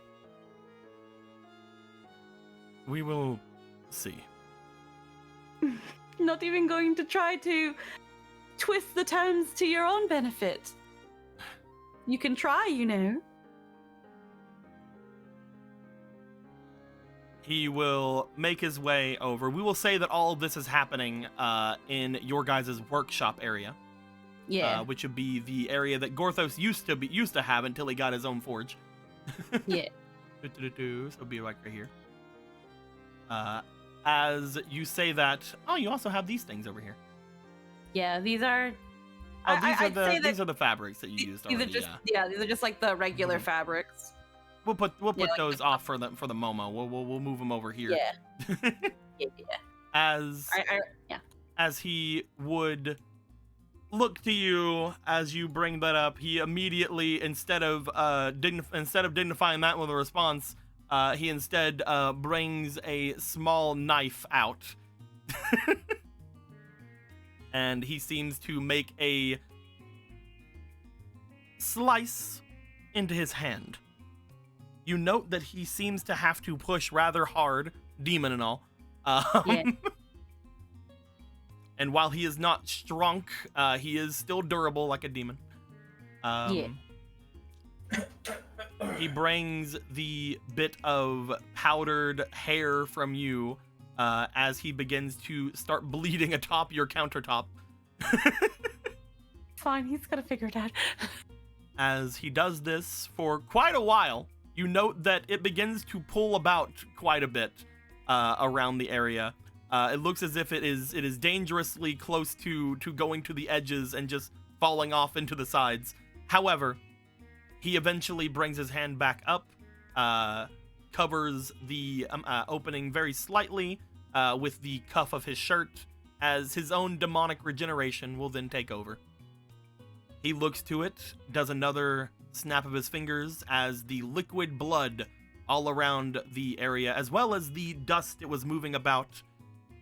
We will see. Not even going to try to twist the terms to your own benefit. You can try, you know. He will make his way over. We will say that all of this is happening in your guys' workshop area. Yeah. Which would be the area that Gorthos used to have until he got his own forge. Yeah. So it'll be like right here. As you say that, you also have these things over here. Yeah, these are. These are the fabrics that you used already. These are just like the regular fabrics. We'll put those off for the Momo. We'll move them over here. Yeah. Yeah. As he would look to you as you bring that up, he immediately, instead of dignifying that with a response, he instead brings a small knife out. And he seems to make a slice into his hand. You note that he seems to have to push rather hard, demon and all. And while he is not strong, he is still durable like a demon. He brings the bit of powdered hair from you as he begins to start bleeding atop your countertop. Fine, he's gonna figure it out. As he does this for quite a while, you note that it begins to pull about quite a bit around the area. It looks as if it is dangerously close to going to the edges and just falling off into the sides. However, he eventually brings his hand back up, covers the opening very slightly with the cuff of his shirt, as his own demonic regeneration will then take over. He looks to it, does another snap of his fingers as the liquid blood all around the area, as well as the dust it was moving about,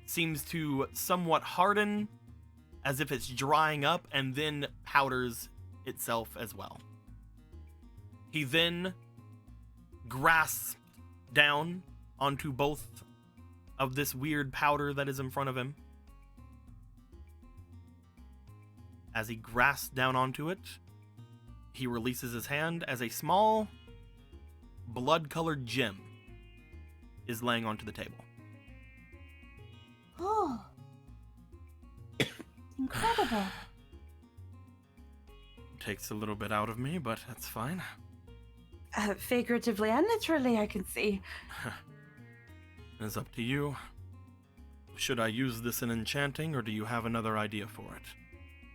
seems to somewhat harden, as if it's drying up, and then powders itself as well. He then grasps down onto both of this weird powder that is in front of him. As he grasps down onto it, he releases his hand as a small blood-colored gem is laying onto the table. Oh. Incredible. Takes a little bit out of me, but that's fine. Figuratively and literally, I can see. It's up to you. Should I use this in enchanting, or do you have another idea for it?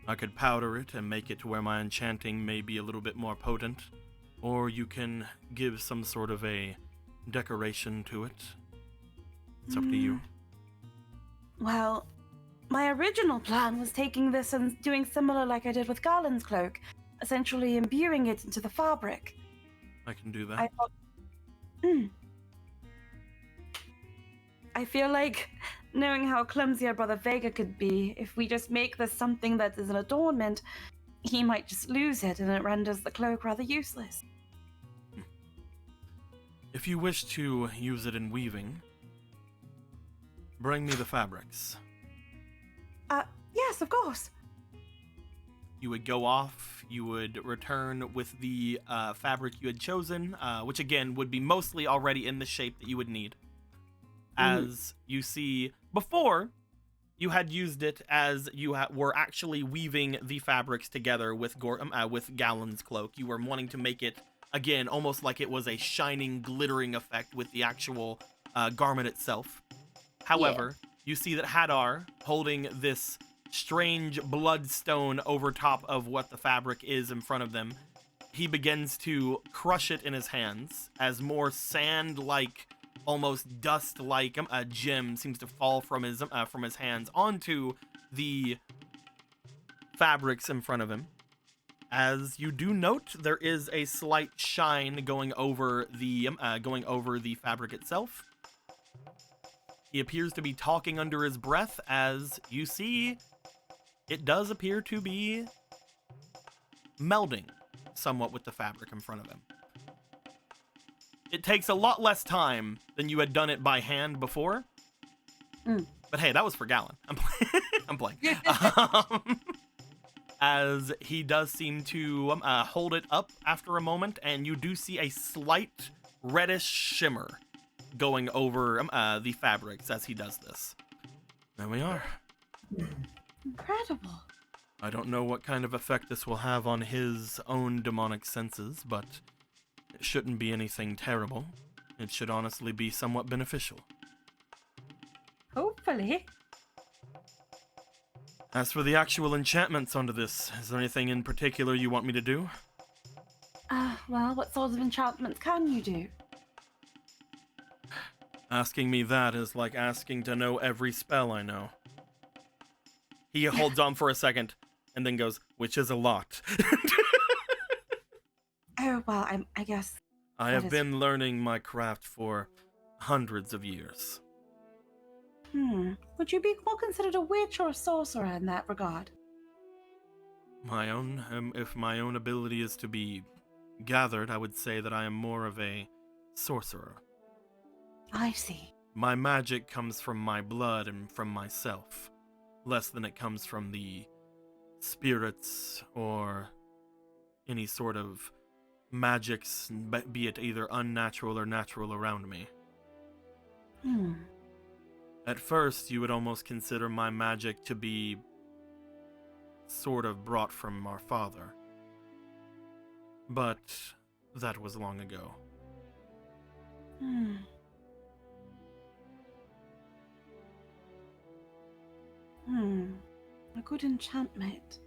I could powder it and make it to where my enchanting may be a little bit more potent, or you can give some sort of a decoration to it. It's up to you. Well, my original plan was taking this and doing similar like I did with Garland's cloak, essentially imbuing it into the fabric. I can do that. I thought, I feel like, knowing how clumsy our brother Vega could be, if we just make this something that is an adornment, he might just lose it and it renders the cloak rather useless. If you wish to use it in weaving, bring me the fabrics. Yes, of course. You would go off, you would return with the fabric you had chosen, which again would be mostly already in the shape that you would need. As you see, before, you had used it as you were actually weaving the fabrics together with Gallon's cloak. You were wanting to make it, again, almost like it was a shining, glittering effect with the actual garment itself. However, you see that Hadar, holding this strange bloodstone over top of what the fabric is in front of them, he begins to crush it in his hands as more sand-like, almost dust-like a gem seems to fall from his hands onto the fabrics in front of him. As you do note, there is a slight shine going over the fabric itself. He appears to be talking under his breath, as you see it does appear to be melding somewhat with the fabric in front of him. It takes a lot less time than you had done it by hand before. But hey, that was for Gallon. I'm playing. As he does seem to hold it up after a moment, and you do see a slight reddish shimmer going over the fabrics as he does this. There we are. Incredible. I don't know what kind of effect this will have on his own demonic senses, but it shouldn't be anything terrible. It should honestly be somewhat beneficial. Hopefully. As for the actual enchantments onto this, is there anything in particular you want me to do? Well, what sort of enchantments can you do? Asking me that is like asking to know every spell I know. He holds on for a second, and then goes, which is a lot. Oh, well, I guess... I have been learning my craft for hundreds of years. Would you be more considered a witch or a sorcerer in that regard? If my own ability is to be gathered, I would say that I am more of a sorcerer. I see. My magic comes from my blood and from myself, less than it comes from the spirits or any sort of magics, be it either unnatural or natural around me. At first, you would almost consider my magic to be sort of brought from our father. But that was long ago. A good enchantment.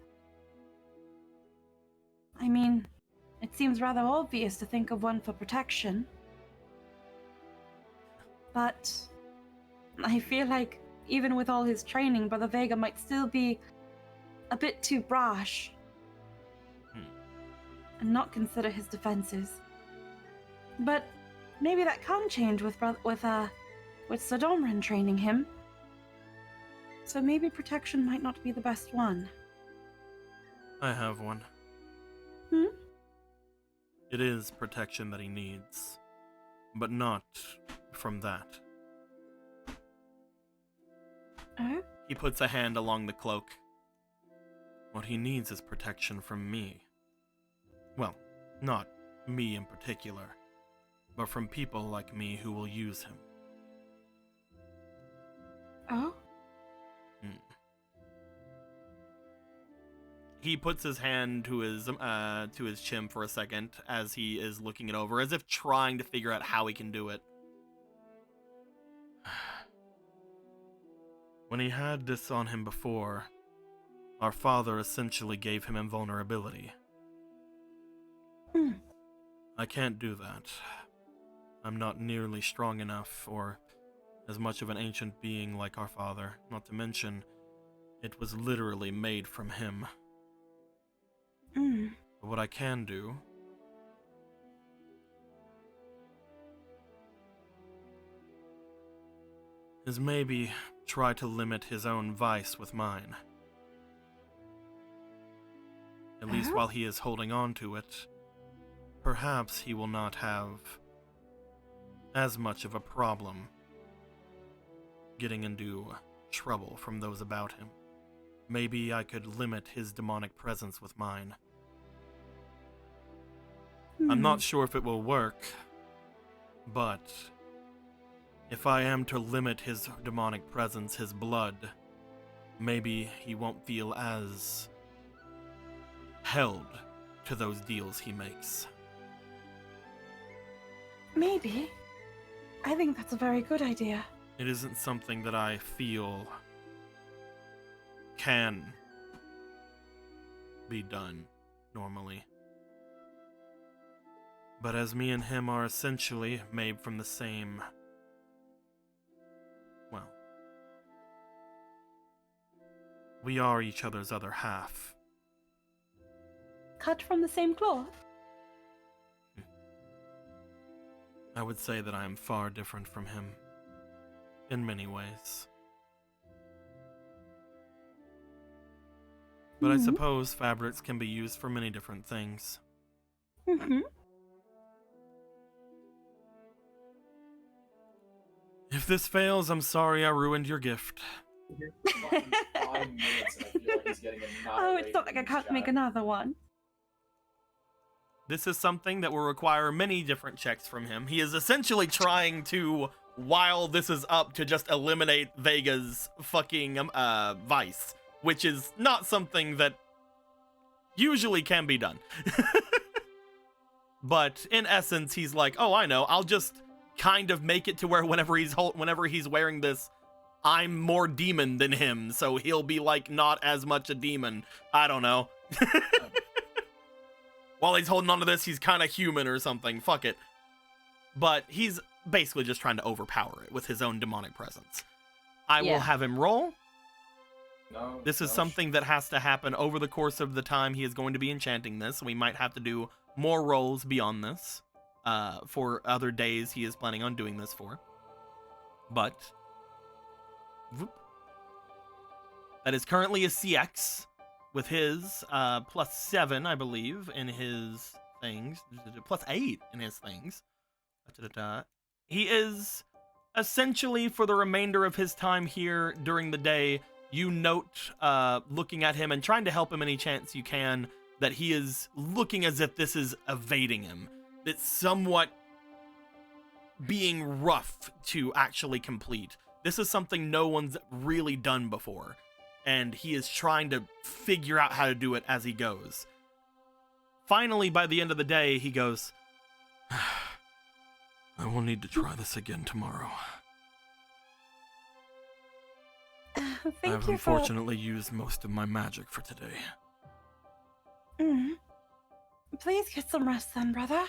I mean, it seems rather obvious to think of one for protection. But I feel like, even with all his training, Brother Vega might still be a bit too brash. And not consider his defenses. But maybe that can change with Sodomran training him. So maybe protection might not be the best one. I have one. It is protection that he needs, but not from that. Oh? He puts a hand along the cloak. What he needs is protection from me. Well, not me in particular, but from people like me who will use him. Oh? He puts his hand to his chin for a second as he is looking it over, as if trying to figure out how he can do it. When he had this on him before, our father essentially gave him invulnerability. I can't do that. I'm not nearly strong enough or as much of an ancient being like our father, not to mention it was literally made from him. But what I can do is maybe try to limit his own vice with mine. At least while he is holding on to it, perhaps he will not have as much of a problem getting into trouble from those about him. Maybe I could limit his demonic presence with mine. I'm not sure if it will work, but if I am to limit his demonic presence, his blood, maybe he won't feel as held to those deals he makes. Maybe. I think that's a very good idea. It isn't something that I feel can be done normally. But as me and him are essentially made from the same, well, we are each other's other half. Cut from the same cloth? I would say that I am far different from him, in many ways. But I suppose fabrics can be used for many different things. If this fails, I'm sorry I ruined your gift. Oh, it's not like I can't make another one. This is something that will require many different checks from him. He is essentially trying to, while this is up, to just eliminate Vega's fucking vice, which is not something that usually can be done. But in essence, he's like, oh, I know, I'll just kind of make it to where whenever he's wearing this, I'm more demon than him, so he'll be like not as much a demon. I don't know. While he's holding on to this, he's kind of human or something. Fuck it. But he's basically just trying to overpower it with his own demonic presence. I will have him roll. This is something that has to happen over the course of the time he is going to be enchanting this. We might have to do more rolls beyond this for other days he is planning on doing this for. But that is currently a CX. With his +7, I believe, in his things. +8 in his things. He is essentially, for the remainder of his time here during the day, you note, looking at him and trying to help him any chance you can, that he is looking as if this is evading him. It's somewhat being rough to actually complete. This is something no one's really done before. And he is trying to figure out how to do it as he goes. Finally, by the end of the day, he goes, I will need to try this again tomorrow. I have unfortunately used most of my magic for today. Please get some rest then, brother.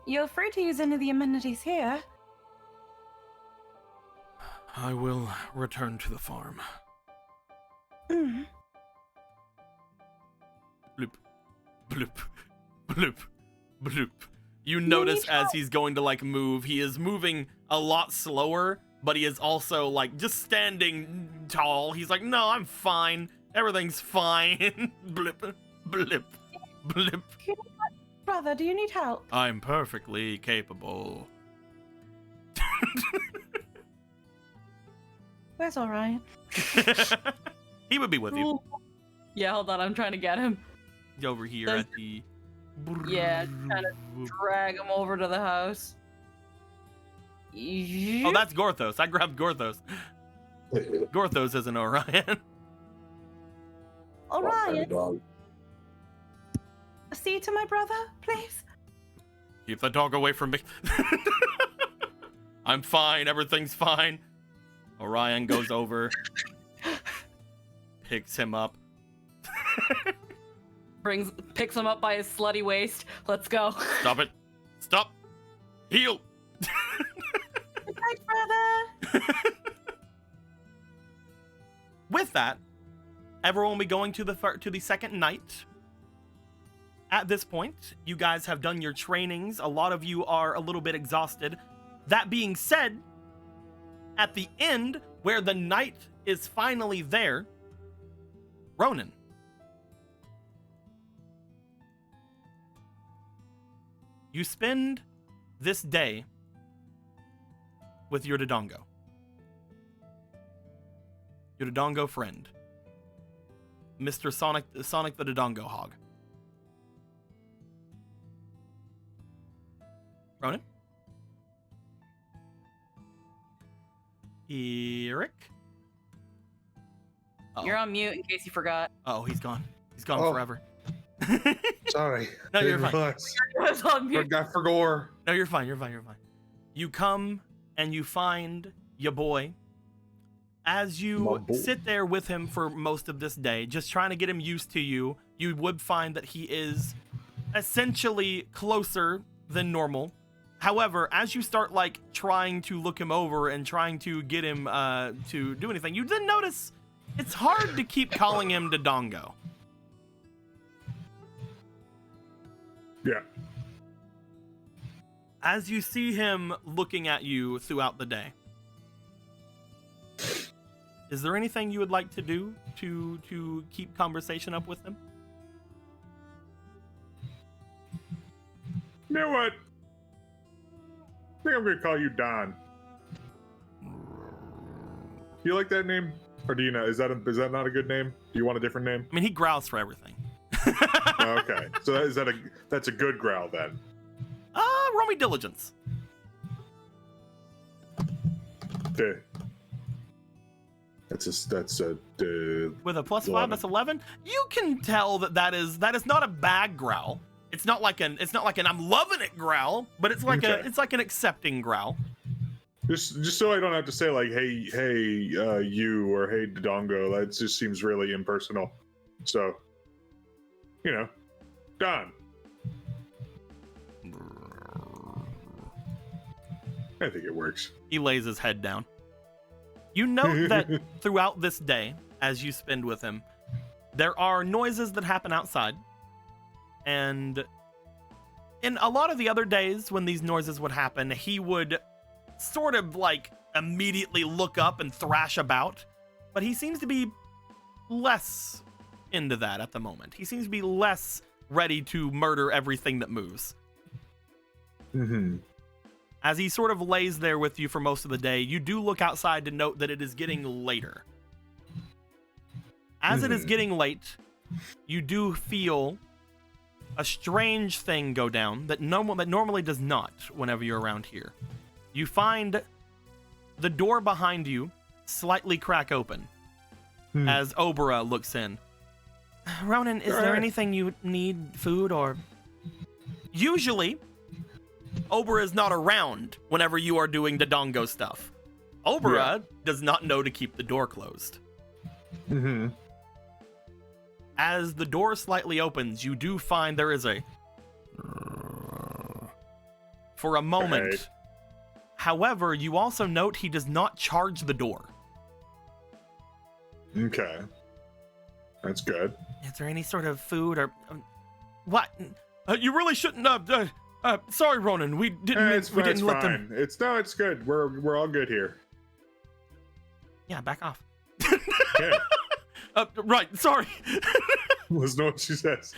You're free to use any of the amenities here. I will return to the farm. Bloop, bloop, bloop, bloop. You notice as he's going to like move, he is moving a lot slower, but he is also like just standing tall. He's like, no, I'm fine. Everything's fine. Blip, blip, blip. Brother, do you need help? I'm perfectly capable. Where's Orion? He would be with you. Yeah, hold on, I'm trying to get him. He's over here at the... Yeah, trying to drag him over to the house. Oh, that's Gorthos. I grabbed Gorthos. Gorthos isn't Orion. Orion? See to my brother, please? Keep the dog away from me. I'm fine. Everything's fine. Orion goes over. Picks him up. Picks him up by his slutty waist. Let's go. Stop it. Stop. Heal. Good night, brother. With that, everyone will be going to the second night. At this point, you guys have done your trainings. A lot of you are a little bit exhausted. That being said, at the end, where the night is finally there, Ronan. You spend this day with your Dodongo. Your Dodongo friend. Mr. Sonic the Dodongo Hog. Ronan? Eric? Uh-oh. You're on mute in case you forgot. Oh, he's gone. He's gone forever. Sorry. No, you're fine. I was on mute. I forgot. No, you're fine. You're fine. You come and you find your boy. As you sit there with him for most of this day, just trying to get him used to you, you would find that he is essentially closer than normal. However, as you start like trying to look him over and trying to get him to do anything, you did notice it's hard to keep calling him Dodongo. Yeah. As you see him looking at you throughout the day, is there anything you would like to do to keep conversation up with him? You know what? I think I'm gonna call you Don. You like that name, or do you know? Is that not a good name? Do you want a different name? I mean, he growls for everything. Okay, so that's a good growl then. Roll me diligence. That's a With a plus 5, 11. that's 11. You can tell that is not a bad growl. It's not like an I'm loving it growl, but it's like it's like an accepting growl. Just so I don't have to say like hey you or hey Dodongo. That just seems really impersonal. So, Don. I think it works. He lays his head down. You note that throughout this day, as you spend with him, there are noises that happen outside. And in a lot of the other days when these noises would happen, he would sort of like immediately look up and thrash about. But he seems to be less into that at the moment. He seems to be less ready to murder everything that moves. Mm-hmm. As he sort of lays there with you for most of the day, you do look outside to note that it is getting later. As it is getting late, you do feel a strange thing go down that normally does not whenever you're around here. You find the door behind you slightly crack open as Obera looks in. Ronan, is there anything you need, food or... Usually, Obera is not around whenever you are doing the Dodongo stuff. Obera does not know to keep the door closed. Mm-hmm. As the door slightly opens, you do find there is a... For a moment. Right. However, you also note he does not charge the door. Okay. That's good. Is there any sort of food or... what? You really shouldn't have... sorry, Ronan. We didn't. It's let fine. them. It's good. We're all good here. Yeah, back off. Okay. Right. Sorry. Listen to what she says.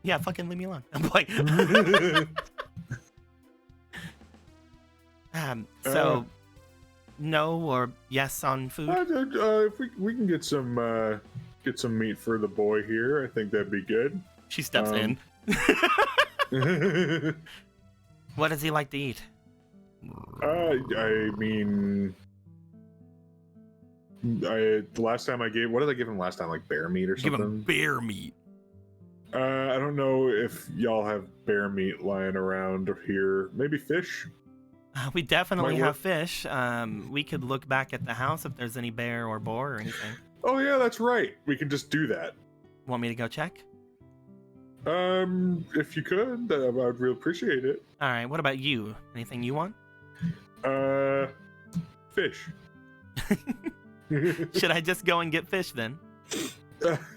Yeah, fucking leave me alone. I'm like. So, no or yes on food. If we can get some meat for the boy here, I think that'd be good. She steps in. What does he like to eat? I mean, the last time what did I give him last time? Like bear meat or something? Give him bear meat. I don't know if y'all have bear meat lying around here. Maybe fish? We definitely have fish. We could look back at the house if there's any bear or boar or anything. Oh yeah, that's right. We could just do that. Want me to go check? If you could, I'd really appreciate it. All right. What about you? Anything you want? Fish. Should I just go and get fish then?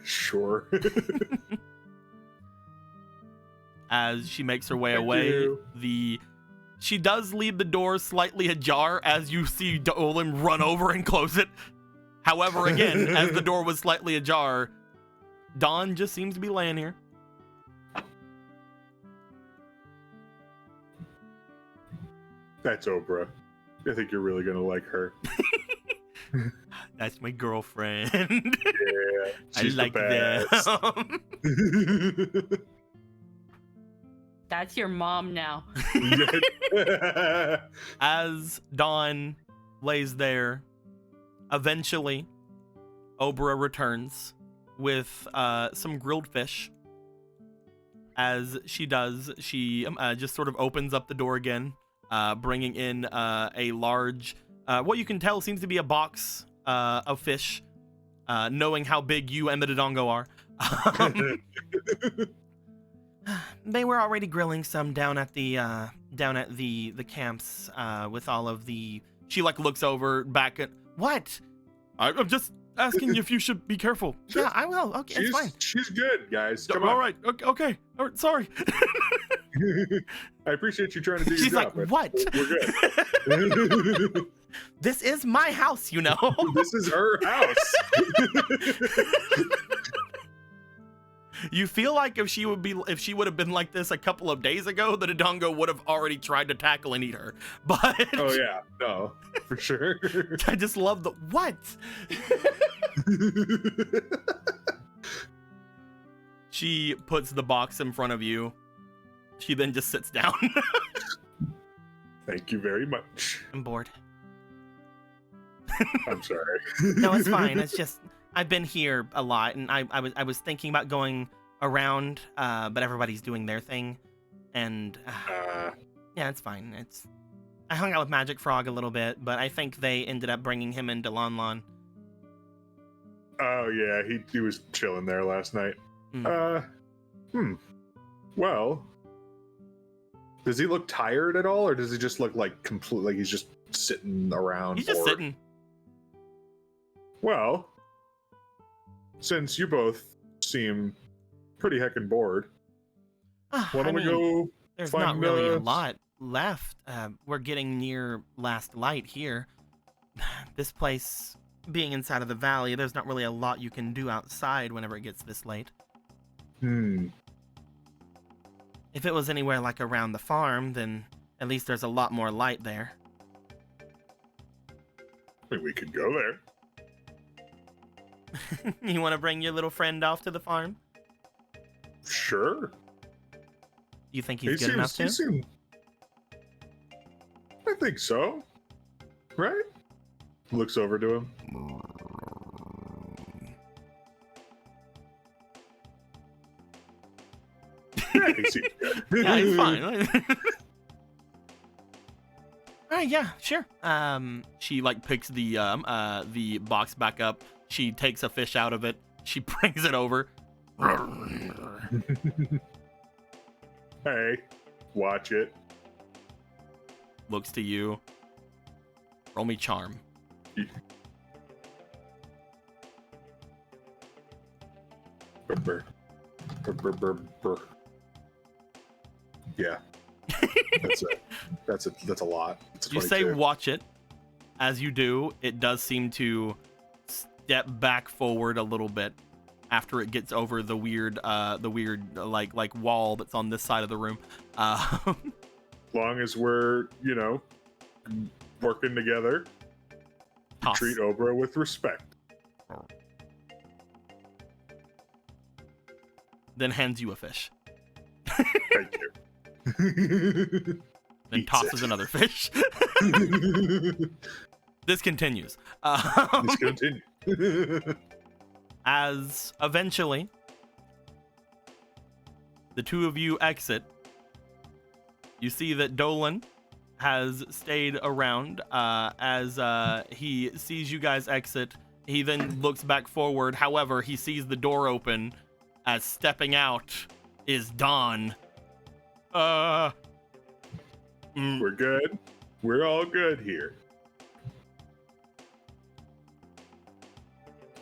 Sure. As she makes her way Thank away, you. she does leave the door slightly ajar as you see Dolan run over and close it. However, again, as the door was slightly ajar, Dawn just seems to be laying here. That's Oprah. I think you're really gonna like her. That's my girlfriend. Yeah, I she's like the them. That's your mom now. best. As Dawn lays there, eventually, Obra returns with some grilled fish. As she does, she just sort of opens up the door again, bringing in a large, what you can tell seems to be a box of fish, knowing how big you and the Dodongo are. They were already grilling some down at the camps with all of the. She like looks over back at what? I'm just asking you if you should be careful. Yeah, I will. Okay, it's fine. She's good, guys. Come All on. right. Okay. All right, sorry. I appreciate you trying to do She's your like, job. what? We're good. This is my house, you know. This is her house. You feel like if she would have been like this a couple of days ago, the Dodongo would have already tried to tackle and eat her. But Oh yeah, no, for sure. I just love the what? She puts the box in front of you. She then just sits down. Thank you very much. I'm bored. I'm sorry. No, it's fine. It's just I've been here a lot, and I was thinking about going around, but everybody's doing their thing, and yeah, it's fine. I hung out with Magic Frog a little bit, but I think they ended up bringing him into Lon Lon. Oh yeah, he was chilling there last night. Hmm. Well, does he look tired at all, or does he just look like completely like he's just sitting around? He's just bored? sitting. Well, since you both seem pretty heckin' bored, why don't we go? There's find not really a the- lot left. We're getting near last light here. This place being inside of the valley, there's not really a lot you can do outside whenever it gets this late. If it was anywhere like around the farm, then at least there's a lot more light there. I mean, we could go there. You want to bring your little friend off to the farm? Sure. You think he's good enough to? I think so. Right? Looks over to him. Yeah, he seems good. Yeah, he's fine. Alright, yeah, sure. She like picks the box back up. She takes a fish out of it. She brings it over. Hey, watch it. Looks to you. Roll me charm. Brr, brr, brr, brr, brr. Yeah. That's a lot. It's a You say 22. watch it. As you do, it does seem to step back forward a little bit after it gets over the weird like wall that's on this side of the room. Long as we're, working together, Toss. treat Obra with respect. Then hands you a fish. Thank you. Then Eats tosses it. another fish. This continues. Let's continue. As eventually the two of you exit, you see that Dolan has stayed around. As he sees you guys exit, he then looks back forward. However, he sees the door open as stepping out is Dawn. We're good. We're all good here.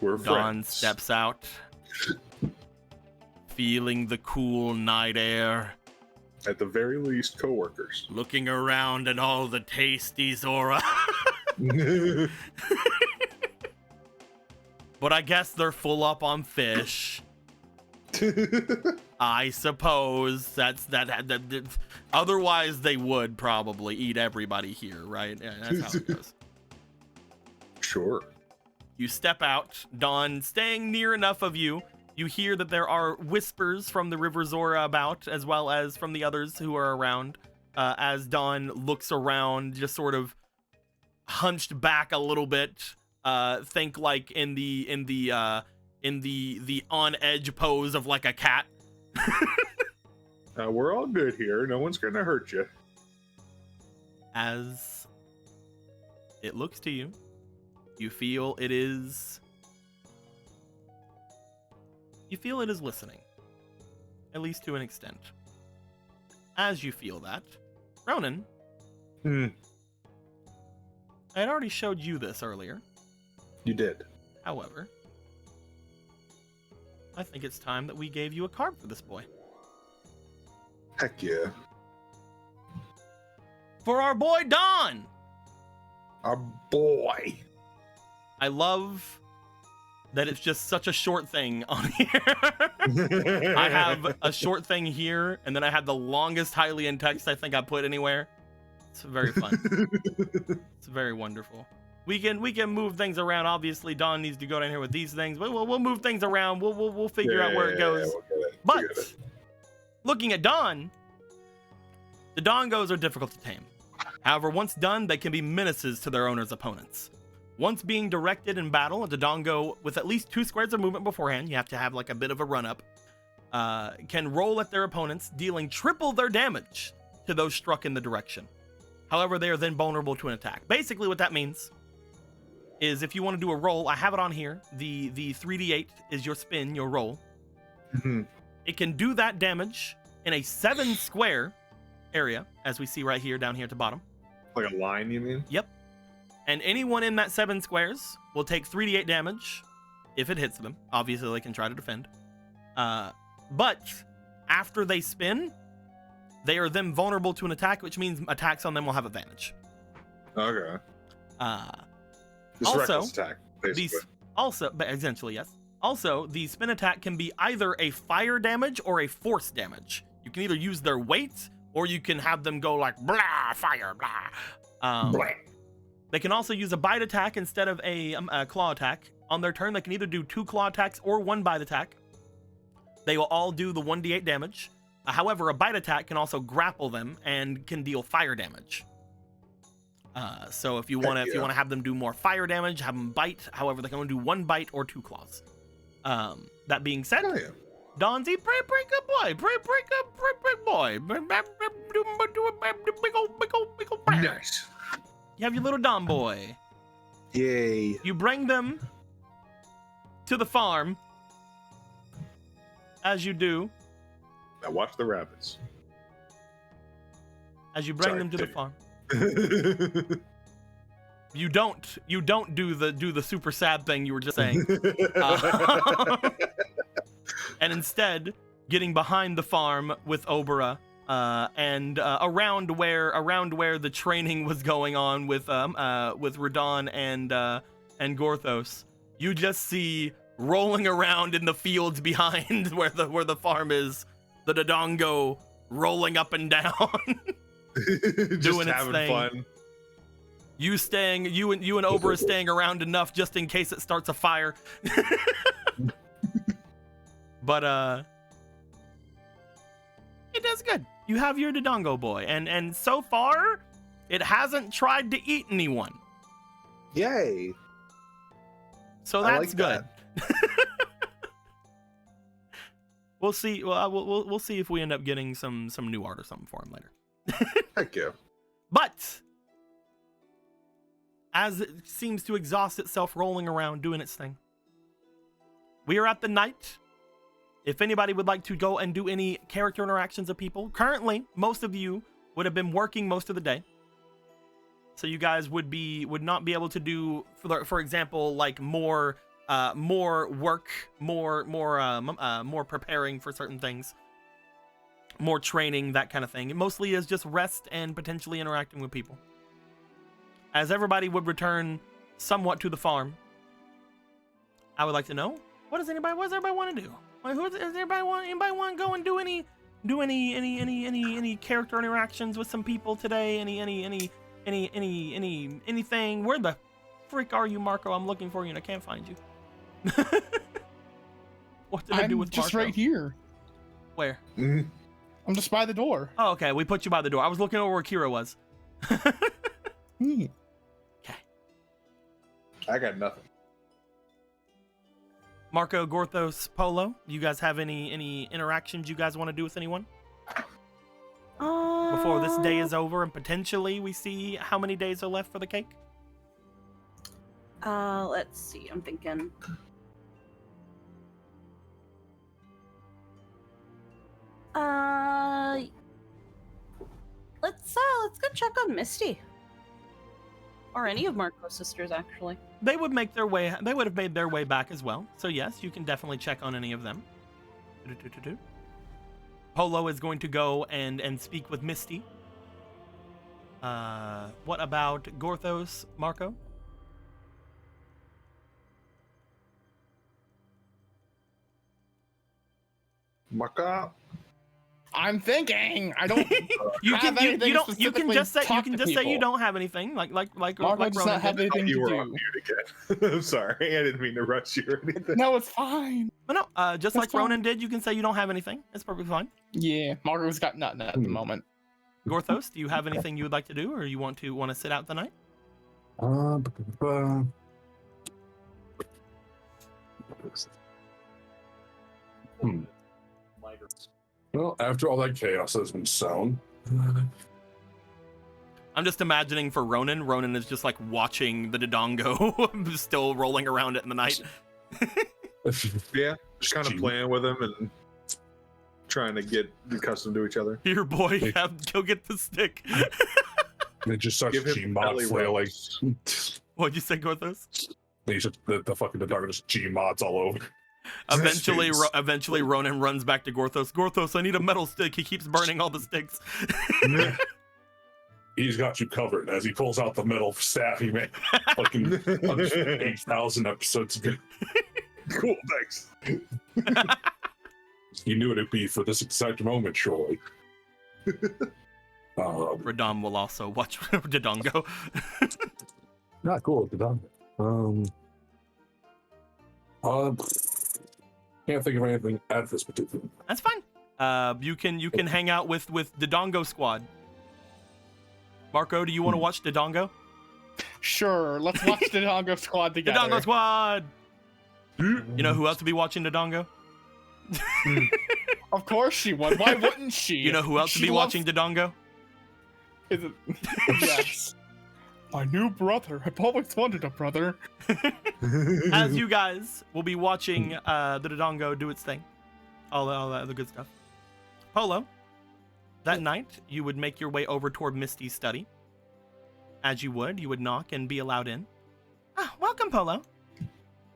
We're Dawn friends. steps out, feeling the cool night air, At the very least, coworkers. looking around at all the tasty Zora. But I guess they're full up on fish. I suppose that otherwise they would probably eat everybody here, right? Yeah, that's how it goes. Sure. You step out, Dawn staying near enough of you. You hear that there are whispers from the River Zora about, as well as from the others who are around, as Dawn looks around, just sort of hunched back a little bit. Think like in the on edge pose of like a cat. We're all good here. No one's gonna hurt you. As it looks to you, you feel it is listening, at least to an extent. As you feel that, Ronan, I had already showed you this earlier. You did. However, I think it's time that we gave you a card for this boy. Heck yeah. For our boy Don! Our boy. I love that it's just such a short thing on here. I have a short thing here, and then I have the longest Hylian text I think I put anywhere. It's very fun. It's very wonderful. We can move things around. Obviously, Don needs to go down here with these things, but we'll move things around. We'll figure out where it goes. But looking at Don, the Dongos are difficult to tame. However, once done, they can be menaces to their owner's opponents. Once being directed in battle, a Dodongo with at least 2 squares of movement beforehand, you have to have like a bit of a run-up, can roll at their opponents, dealing triple their damage to those struck in the direction. However, they are then vulnerable to an attack. Basically, what that means is if you want to do a roll, I have it on here. The 3d8 is your spin, your roll. Mm-hmm. It can do that damage in a 7 square area, as we see right here, down here at the bottom. Like a line, you mean? Yep. And anyone in that 7 squares will take 3d8 damage if it hits them. Obviously, they can try to defend. But after they spin, they are then vulnerable to an attack, which means attacks on them will have advantage. Okay. Also, reckless attack, basically. But essentially, yes. Also, the spin attack can be either a fire damage or a force damage. You can either use their weight, or you can have them go like, blah, fire, blah. Blah. They can also use a bite attack instead of a claw attack. On their turn, they can either do 2 claw attacks or 1 bite attack. They will all do the 1d8 damage. However, a bite attack can also grapple them and can deal fire damage. So if you want to have them do more fire damage, have them bite. However, they can only do 1 bite or 2 claws. That being said, Don's a pretty good boy. Pretty good boy. Big old. Nice. You have your little Don boy. Yay. You bring them to the farm, as you do. Now watch the rabbits. As you bring them to the farm, you don't do the super sad thing you were just saying, and instead getting behind the farm with Obera. And around where the training was going on with Radon and Gorthos, you just see rolling around in the fields behind where the farm is, the Dodongo rolling up and down, doing its thing. Fun. You and Obera staying around enough just in case it starts a fire. But it does good. You have your Dodongo boy, and so far, it hasn't tried to eat anyone. Yay! So that's good. That. We'll see. Well, we'll see if we end up getting some new art or something for him later. Thank you. But as it seems to exhaust itself rolling around doing its thing, we are at the night. if anybody would like to go and do any character interactions with people, currently most of you would have been working most of the day, so you guys would not be able to do, for example, like more work, more preparing for certain things, more training, that kind of thing. It mostly is just rest and potentially interacting with people, as everybody would return somewhat to the farm. I would like to know, what does everybody want to do? Anybody want to go and do any character interactions with some people today? Anything? Where the frick are you, Marco? I'm looking for you and I can't find you. What did I do with Marco? I'm just right here. Where? I'm just by the door. Oh, okay. We put you by the door. I was looking over where Kira was. Okay. I got nothing. Marco, Gorthos, Polo, you guys have any interactions you guys want to do with anyone before this day is over and potentially we see how many days are left for the cake? Let's see. I'm thinking. Let's go check on Misty. Or any of Marco's sisters, actually. They would have made their way back as well. So yes, you can definitely check on any of them. Polo is going to go and speak with Misty. What about Gorthos, Marco? Marco? I'm thinking. I don't. you can just say you don't have anything. Like Marco does not have anything to You were do. on mute again. I'm sorry. I didn't mean to rush you or anything. No, it's fine. But no, just That's like fine. Ronan did, you can say you don't have anything. It's perfectly fine. Yeah, Marco's got nothing at the moment. Gorthos, do you have anything you would like to do, or you want to sit out the night? Well, after all that chaos has been sown, I'm just imagining for Ronan. Ronan is just like watching the Dodongo still rolling around it in the night. Yeah, just kind of playing with him and trying to get accustomed to each other. Here, boy, go get the stick. it just starts Give him G-mod belly flailing. What'd you say, Gorthos? He's just the fucking dog just G-mods all over. Eventually, Ronan runs back to Gorthos. Gorthos, I need a metal stick. He keeps burning all the sticks. He's got you covered as he pulls out the metal staff he made fucking 8,000 episodes ago. Cool, thanks. You knew it'd be for this exact moment, surely. Radam will also watch Dodongo. Not cool, done. Can't think of anything at this particular. That's fine. You can hang out with Dodongo Squad. Marco, do you want to watch Dodongo? Sure, let's watch the Dodongo Squad together. Dodongo Squad! You know who else would be watching Dodongo? Of course she would. Why wouldn't she? You know who else would be watching Dodongo? Is it? Yes. My new brother. I've always wanted a brother. As you guys will be watching the Dodongo do its thing. All the good stuff. Polo, that night, you would make your way over toward Misty's study. As you would knock and be allowed in. Ah, welcome, Polo.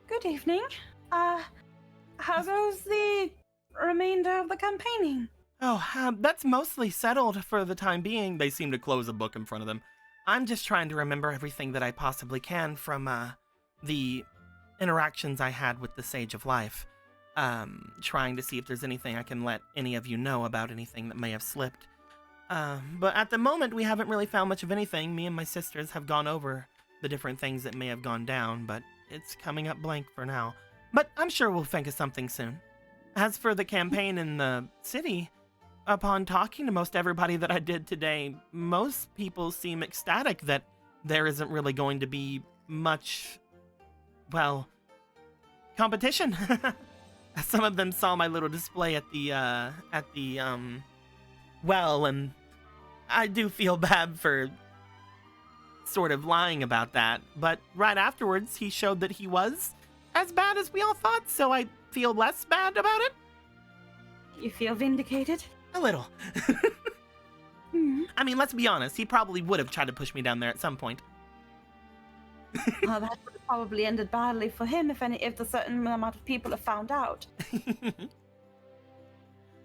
Good evening. How goes the remainder of the campaigning? Oh, that's mostly settled for the time being. They seem to close a book in front of them. I'm just trying to remember everything that I possibly can from the interactions I had with the Sage of Life. Trying to see if there's anything I can let any of you know about anything that may have slipped. But at the moment, we haven't really found much of anything. Me and my sisters have gone over the different things that may have gone down, but it's coming up blank for now. But I'm sure we'll think of something soon. As for the campaign in the city, upon talking to most everybody that I did today, most people seem ecstatic that there isn't really going to be much, well, competition. Some of them saw my little display at the well, and I do feel bad for sort of lying about that. But right afterwards, he showed that he was as bad as we all thought, so I feel less bad about it. You feel vindicated? A little. Hmm. I mean, let's be honest. He probably would have tried to push me down there at some point. Well, that would have probably ended badly for him if a certain amount of people have found out.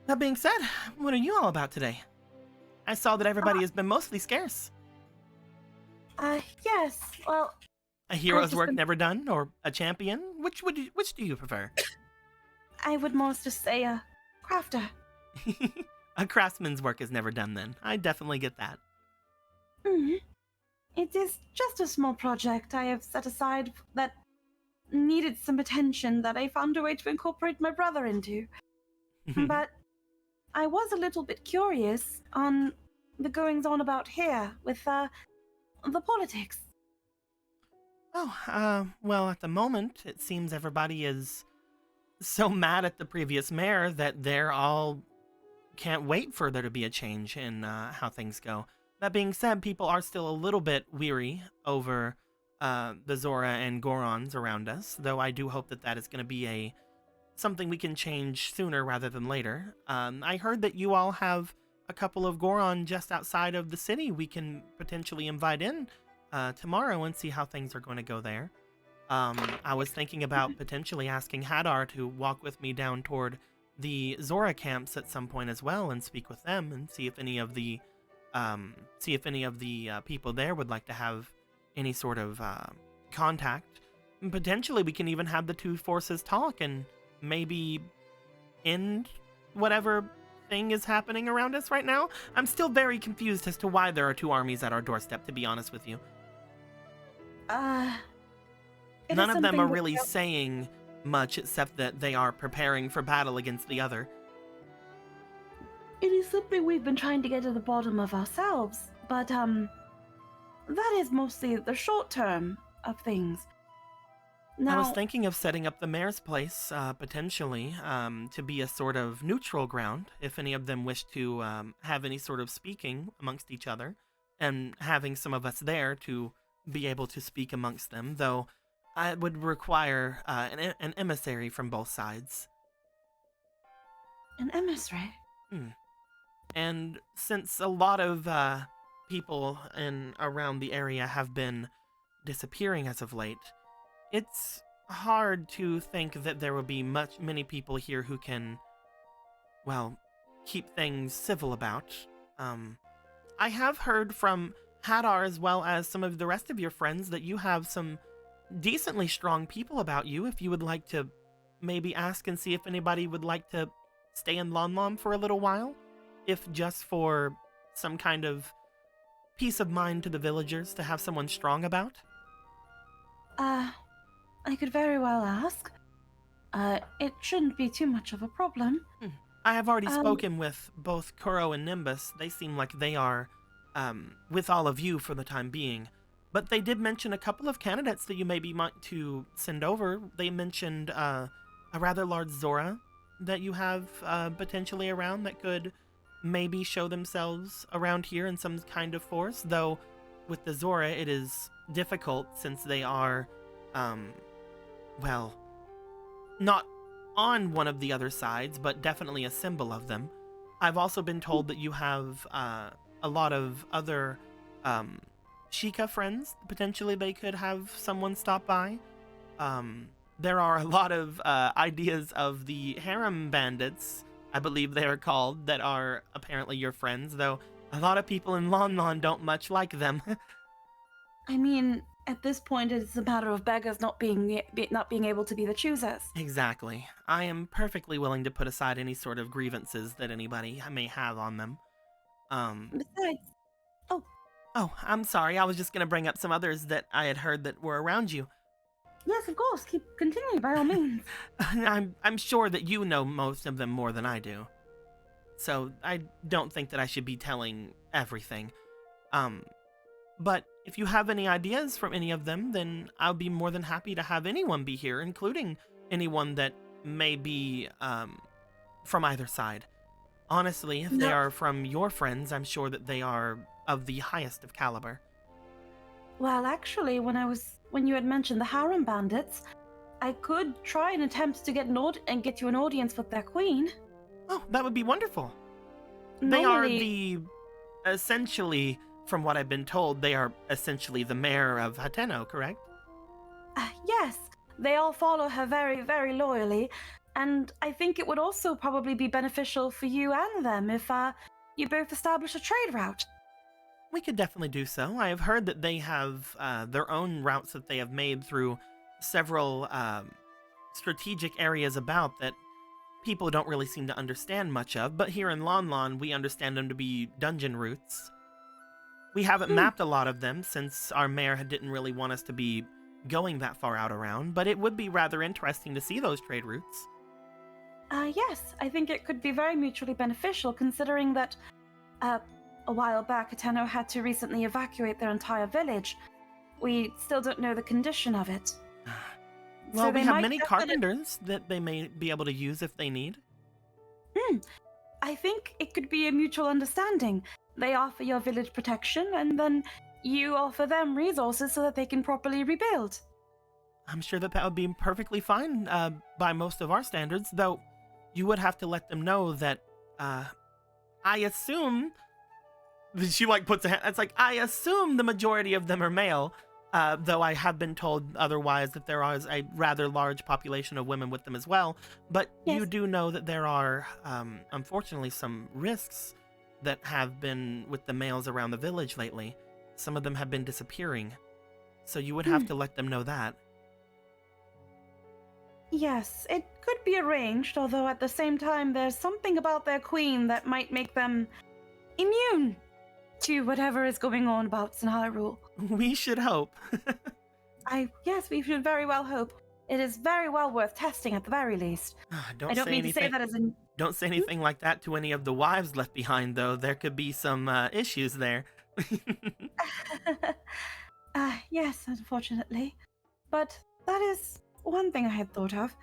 That being said, what are you all about today? I saw that everybody has been mostly scarce. Yes. Well, A hero's just work been- never done, or a champion? Which do you prefer? I would most just say a crafter. A craftsman's work is never done then. I definitely get that. Hmm. It is just a small project I have set aside that needed some attention that I found a way to incorporate my brother into. But I was a little bit curious on the goings on about here with the politics. Well, at the moment, it seems everybody is so mad at the previous mayor that they're all can't wait for there to be a change in how things go. That being said, people are still a little bit weary over the Zora and Gorons around us, though I do hope that that is going to be something we can change sooner rather than later. I heard that you all have a couple of Goron just outside of the city we can potentially invite in tomorrow and see how things are going to go there. I was thinking about potentially asking Hadar to walk with me down toward the Zora camps at some point as well and speak with them and see if any of the people there would like to have any sort of contact. And potentially we can even have the two forces talk and maybe end whatever thing is happening around us right now. I'm still very confused as to why there are two armies at our doorstep, to be honest with you. None of them are really saying much except that they are preparing for battle against the other. It is something we've been trying to get to the bottom of ourselves, but that is mostly the short term of things. Now, I was thinking of setting up the mayor's place, potentially, to be a sort of neutral ground, if any of them wish to have any sort of speaking amongst each other, and having some of us there to be able to speak amongst them, though I would require an emissary from both sides. an emissary. And since a lot of people in around the area have been disappearing as of late, it's hard to think that there will be many people here who can, well, keep things civil about. I have heard from Hadar as well as some of the rest of your friends that you have some decently strong people about you. If you would like to maybe ask and see if anybody would like to stay in Lon Lon for a little while, if just for some kind of peace of mind to the villagers to have someone strong about. I could very well ask. It shouldn't be too much of a problem. I have already spoken with both Kuro and Nimbus. They seem like they are with all of you for the time being. But they did mention a couple of candidates that you maybe might to send over. They mentioned a rather large Zora that you have potentially around that could maybe show themselves around here in some kind of force. Though with the Zora, it is difficult since they are, well, not on one of the other sides, but definitely a symbol of them. I've also been told that you have a lot of other Sheikah friends. Potentially they could have someone stop by. There are a lot of ideas of the harem bandits, I believe they are called, that are apparently your friends, though a lot of people in Lon Lon don't much like them. I mean, at this point, it's a matter of beggars not being able to be the choosers. Exactly. I am perfectly willing to put aside any sort of grievances that anybody may have on them. Besides, Oh, I'm sorry. I was just going to bring up some others that I had heard that were around you. yes, of course, continue by all means. I'm sure that you know most of them more than I do. So I don't think that I should be telling everything. But if you have any ideas from any of them, then I'll be more than happy to have anyone be here, including anyone that may be from either side. Honestly, if they are from your friends, I'm sure that they are of the highest of caliber. Well, actually, when you had mentioned the harem bandits, I could try and attempt to get get you an audience with their queen. Oh, that would be wonderful. They are Normally, essentially, from what I've been told, they are essentially the mayor of Hateno, correct? yes, they all follow her very, very loyally, and I think it would also probably be beneficial for you and them if you both establish a trade route. We could definitely do so. I have heard that they have their own routes that they have made through several strategic areas about that people don't really seem to understand much of, but here in Lon Lon, we understand them to be dungeon routes. We haven't mapped a lot of them since our mayor didn't really want us to be going that far out around, but it would be rather interesting to see those trade routes. Yes, I think it could be very mutually beneficial considering that a while back, Ateno had to recently evacuate their entire village. We still don't know the condition of it. Well, So we they have might many definitely- carpenters that they may be able to use if they need. I think it could be a mutual understanding. They offer your village protection, and then you offer them resources so that they can properly rebuild. I'm sure that would be perfectly fine by most of our standards, though you would have to let them know that I assume she puts a hand, it's like, I assume the majority of them are male, though I have been told otherwise that there is a rather large population of women with them as well. But you Yes. do know that there are, unfortunately, some risks that have been with the males around the village lately. Some of them have been disappearing, so you would have to let them know that. Yes, it could be arranged, although at the same time, there's something about their queen that might make them immune to whatever is going on about Hyrule. We should hope. Yes, we should very well hope. It is very well worth testing at the very least. Don't I don't say mean anything. to say that as in. Don't say anything like that to any of the wives left behind, though. There could be some issues there. Yes, unfortunately. But that is one thing I had thought of.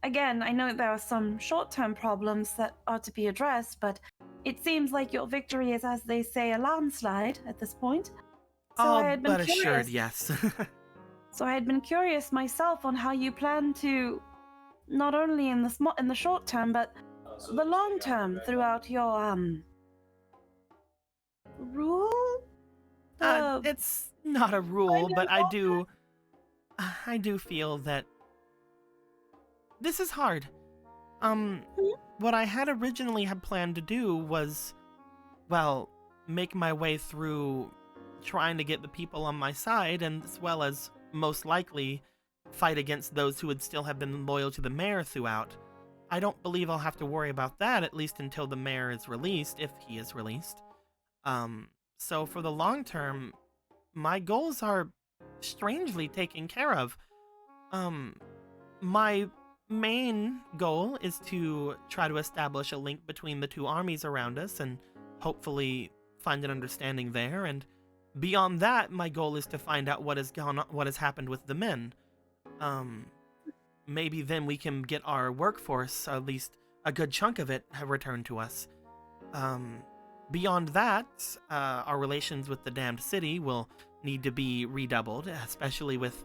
Again, I know there are some short term problems that are to be addressed, but it seems like your victory is, as they say, a landslide at this point. So I All had been but assured, curious. yes. So I had been curious myself on how you plan to, not only in the short term, but the long term throughout your rule. It's not a rule, but I do feel that this is hard. What I had originally planned to do was, well, make my way through trying to get the people on my side, and as well as most likely fight against those who would still have been loyal to the mayor throughout. I don't believe I'll have to worry about that, at least until the mayor is released, if he is released. So for the long term, my goals are strangely taken care of. My main goal is to try to establish a link between the two armies around us and hopefully find an understanding there, and beyond that, my goal is to find out what has happened with the men. Maybe then we can get our workforce, at least a good chunk of it, returned to us. Beyond that, our relations with the damned city will need to be redoubled, especially with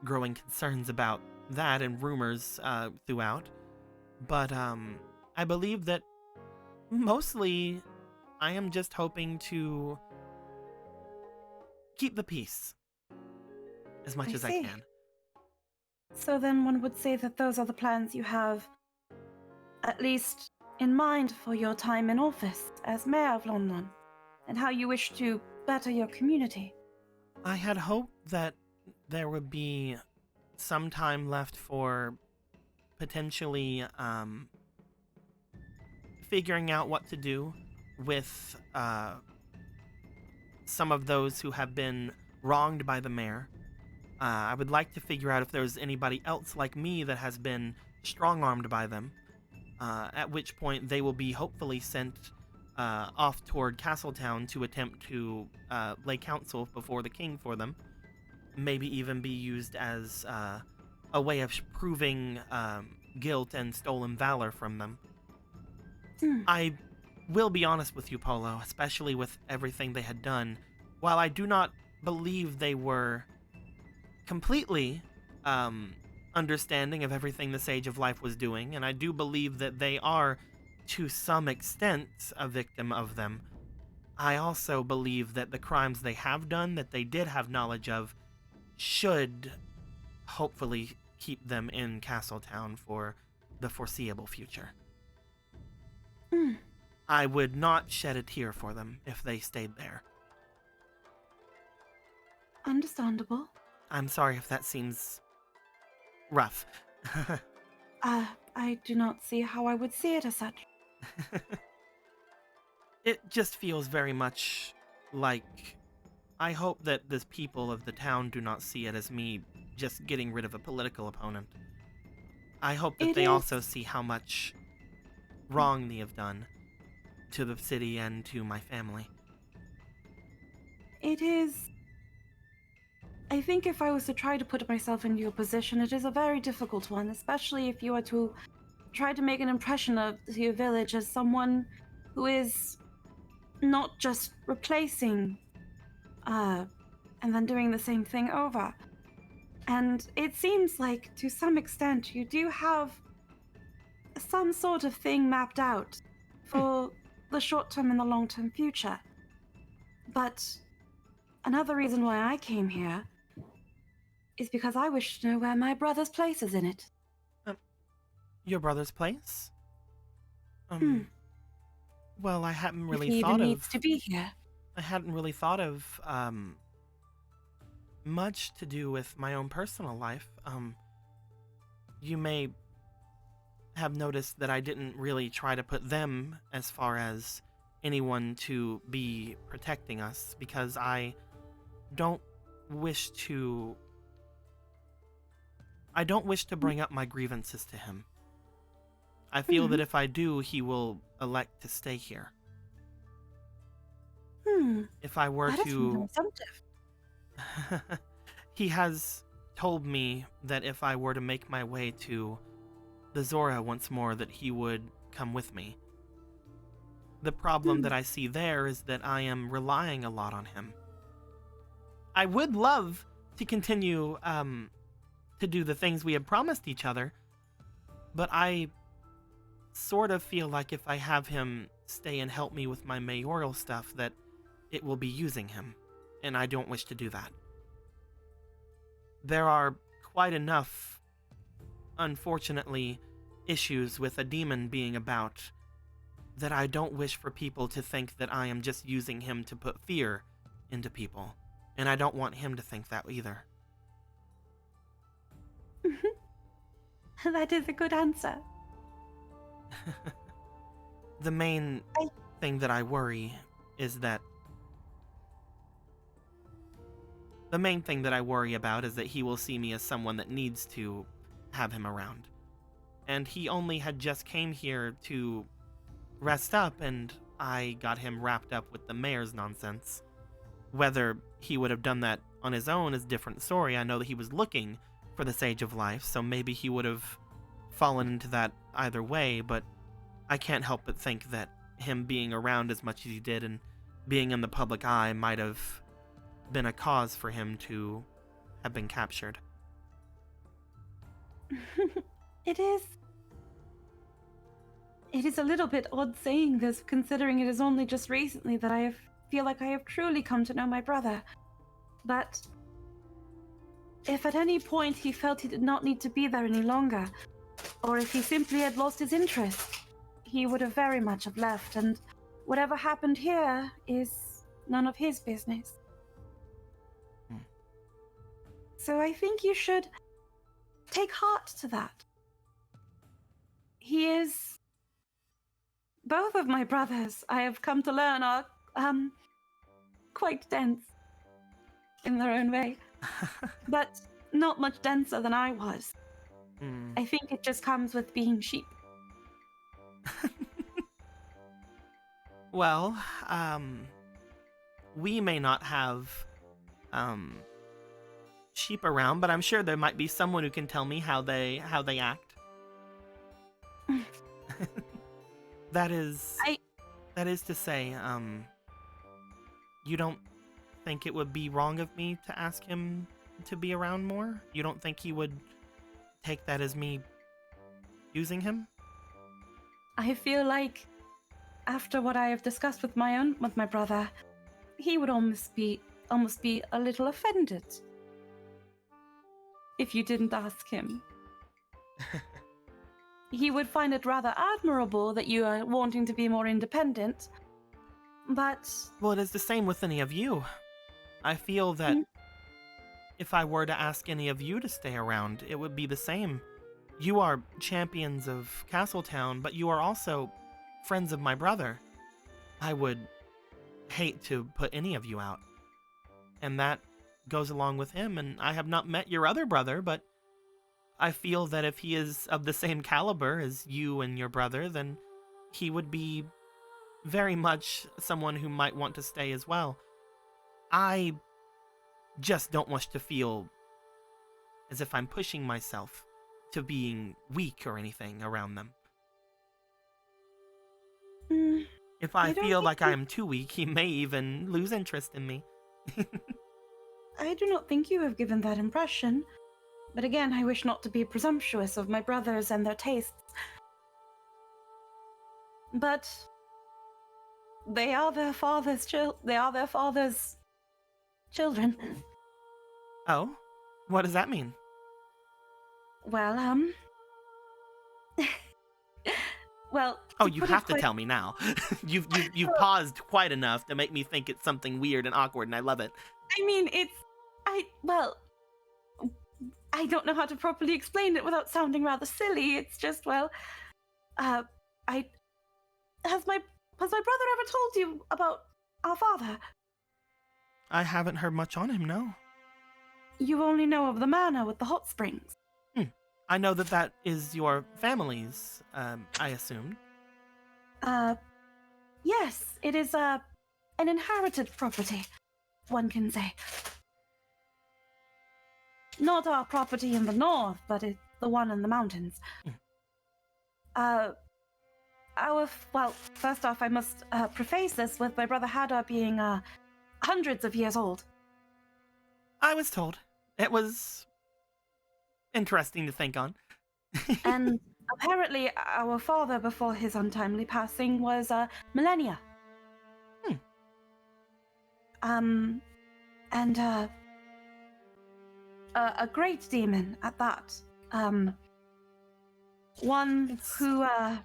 growing concerns about that and rumors throughout. But I believe that mostly I am just hoping to keep the peace as much as I see. can. So then one would say that those are the plans you have, at least in mind, for your time in office as mayor of London, and how you wish to better your community. I had hoped that there would be some time left for potentially figuring out what to do with some of those who have been wronged by the mayor. I would like to figure out if there's anybody else like me that has been strong-armed by them, at which point they will be hopefully sent off toward Castletown to attempt to lay counsel before the king for them. Maybe even be used as a way of proving guilt and stolen valor from them. I will be honest with you, Polo, especially with everything they had done. While I do not believe they were completely understanding of everything the Sage of Life was doing, and I do believe that they are to some extent a victim of them, I also believe that the crimes they have done, that they did have knowledge of, should hopefully keep them in Castletown for the foreseeable future. Hmm. I would not shed a tear for them if they stayed there. Understandable. I'm sorry if that seems rough. I do not see how I would see it as such. It just feels very much like I hope that the people of the town do not see it as me just getting rid of a political opponent. I hope that they also see how much wrong they have done to the city and to my family. It is... I think if I was to try to put myself into your position, it is a very difficult one, especially if you are to try to make an impression of your village as someone who is not just replacing, and then doing the same thing over. And it seems like, to some extent, you do have some sort of thing mapped out for the short-term and the long-term future. But another reason why I came here is because I wish to know where my brother's place is in it. Your brother's place? Hmm. Well, I hadn't really if he thought even of... needs to be here. I hadn't really thought of, much to do with my own personal life. You may have noticed that I didn't really try to put them as far as anyone to be protecting us, because I don't wish to bring up my grievances to him. I feel that if I do, he will elect to stay here. If I were that is to... assumptive. He has told me that if I were to make my way to the Zora once more, that he would come with me. The problem that I see there is that I am relying a lot on him. I would love to continue to do the things we have promised each other, but I sort of feel like if I have him stay and help me with my mayoral stuff, that it will be using him, and I don't wish to do that. There are quite enough, unfortunately, issues with a demon being about that I don't wish for people to think that I am just using him to put fear into people, and I don't want him to think that either. That is a good answer. The main thing that I worry is that he will see me as someone that needs to have him around. And he only had just came here to rest up, and I got him wrapped up with the mayor's nonsense. Whether he would have done that on his own is a different story. I know that he was looking for the Sage of Life, so maybe he would have fallen into that either way, but I can't help but think that him being around as much as he did and being in the public eye might have been a cause for him to have been captured. It is a little bit odd saying this, considering it is only just recently that I feel like I have truly come to know my brother. But if at any point he felt he did not need to be there any longer, or if he simply had lost his interest, he would have very much have left, and whatever happened here is none of his business. So I think you should take heart to that. He is... Both of my brothers, I have come to learn, are, quite dense in their own way. But not much denser than I was. I think it just comes with being sheep. Well, we may not have, sheep around, but I'm sure there might be someone who can tell me how they act. That is to say, you don't think it would be wrong of me to ask him to be around more? You don't think he would take that as me using him? I feel like after what I have discussed with my brother, he would almost be a little offended if you didn't ask him. He would find it rather admirable that you are wanting to be more independent, but... Well, it is the same with any of you. I feel that if I were to ask any of you to stay around, it would be the same. You are champions of Castletown, but you are also friends of my brother. I would hate to put any of you out. And that goes along with him, and I have not met your other brother, but I feel that if he is of the same caliber as you and your brother, then he would be very much someone who might want to stay as well. I just don't wish to feel as if I'm pushing myself to being weak or anything around them. If I feel like I am too weak, he may even lose interest in me. I do not think you have given that impression. But again, I wish not to be presumptuous of my brothers and their tastes. But they are their father's children. Oh? What does that mean? Well, well... Oh, you have to tell me now. You've paused quite enough to make me think it's something weird and awkward, and I love it. I mean, I don't know how to properly explain it without sounding rather silly. It's just, well, has my brother ever told you about our father? I haven't heard much on him, no. You only know of the manor with the hot springs. I know that is your family's, I assume. Yes, it is, an inherited property, one can say. Not our property in the north, but it's the one in the mountains. Well, first off, I must preface this with my brother Hadar being hundreds of years old. I was told. It was interesting to think on. And apparently our father, before his untimely passing, was millennia. And a great demon at that. One who, I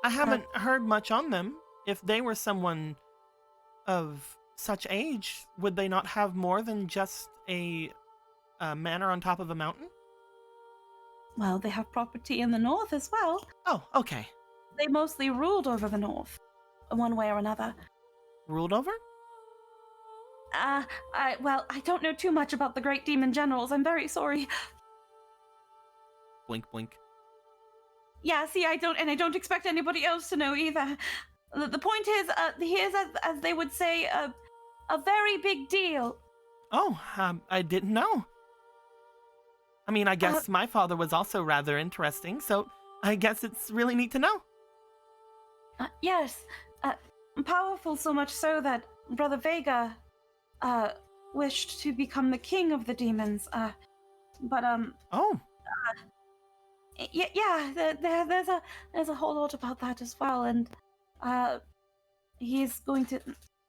haven't heard much on them. If they were someone of such age, would they not have more than just a manor on top of a mountain? Well, they have property in the north as well. Oh, okay. They mostly ruled over the north, one way or another. Ruled over? I don't know too much about the great demon generals. I'm very sorry. Blink, blink. Yeah, see, I don't expect anybody else to know either. The point is, he is, as they would say, a very big deal. Oh, I didn't know. I mean, I guess my father was also rather interesting, so I guess it's really neat to know. Yes, powerful so much so that Brother Vega wished to become the king of the demons. There's a whole lot about that as well, and he's going to.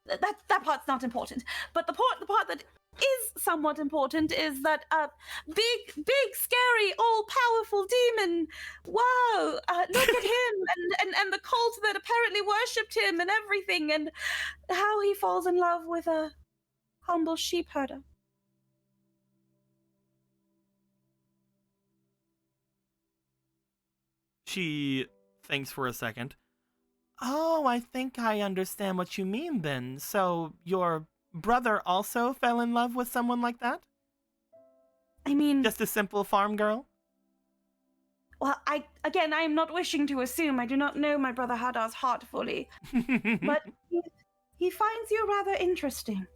That part's not important, but the part that is somewhat important is that big, scary, all-powerful demon. Wow! Look at him and the cult that apparently worshipped him and everything, and how he falls in love with a humble sheep herder. She thinks for a second. Oh, I think I understand what you mean then. So your brother also fell in love with someone like that? I mean... Just a simple farm girl? Well, I am not wishing to assume. I do not know my brother Hadar's heart fully. But he finds you rather interesting.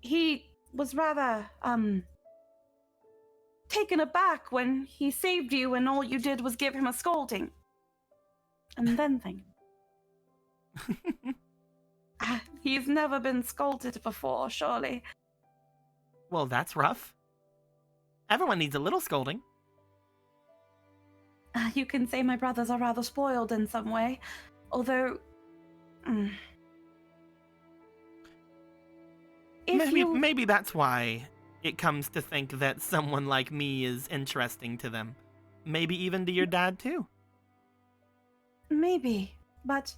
He was rather, taken aback when he saved you and all you did was give him a scolding. And then thing. He's never been scolded before, surely. Well, that's rough. Everyone needs a little scolding. You can say my brothers are rather spoiled in some way, although... Maybe that's why it comes to think that someone like me is interesting to them. Maybe even to your dad, too. Maybe, but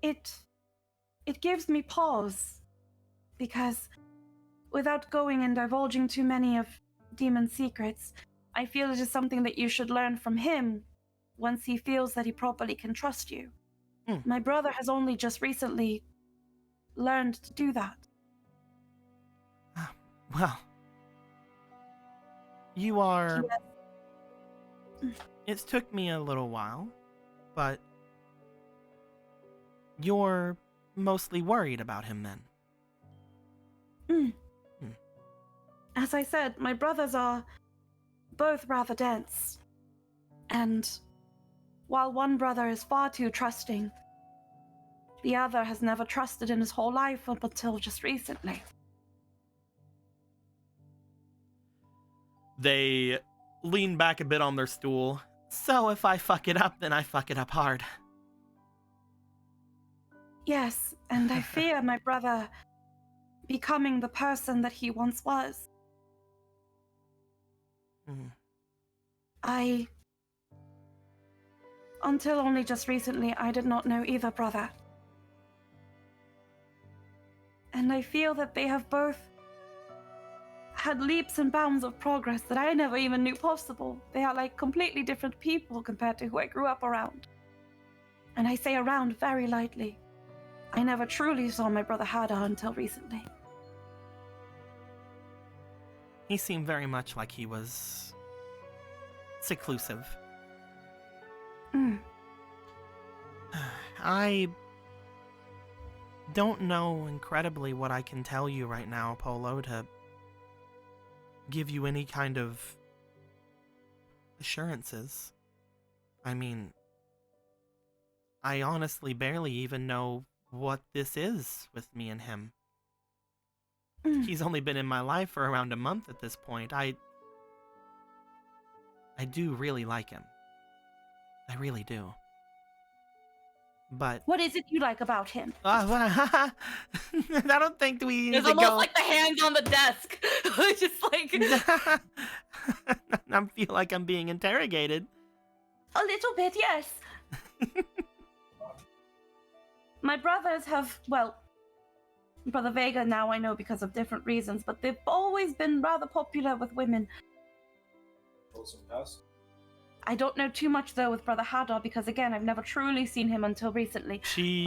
it gives me pause, because without going and divulging too many of Demon's secrets, I feel it is something that you should learn from him once he feels that he properly can trust you. My brother has only just recently learned to do that. Well, you are... It's took me a little while, but you're mostly worried about him then. As I said, my brothers are both rather dense. And while one brother is far too trusting, the other has never trusted in his whole life up until just recently. They lean back a bit on their stool. So if I fuck it up, then I fuck it up hard. Yes, and I fear my brother becoming the person that he once was. Until only just recently, I did not know either brother. And I feel that they have both had leaps and bounds of progress that I never even knew possible. They are like completely different people compared to who I grew up around. And I say around very lightly. I never truly saw my brother Hadar until recently. He seemed very much like he was seclusive. I don't know incredibly what I can tell you right now, Polo, to give you any kind of assurances. I mean, I honestly barely even know what this is with me and him. He's only been in my life for around a month at this point. I do really like him. I really do. But what is it you like about him? I don't think we need it's to almost go... like the hands on the desk. Just like I feel like I'm being interrogated. A little bit, yes. My brothers have, well, Brother Vega now I know because of different reasons, but they've always been rather popular with women. I don't know too much though with Brother Hadar because again, I've never truly seen him until recently. She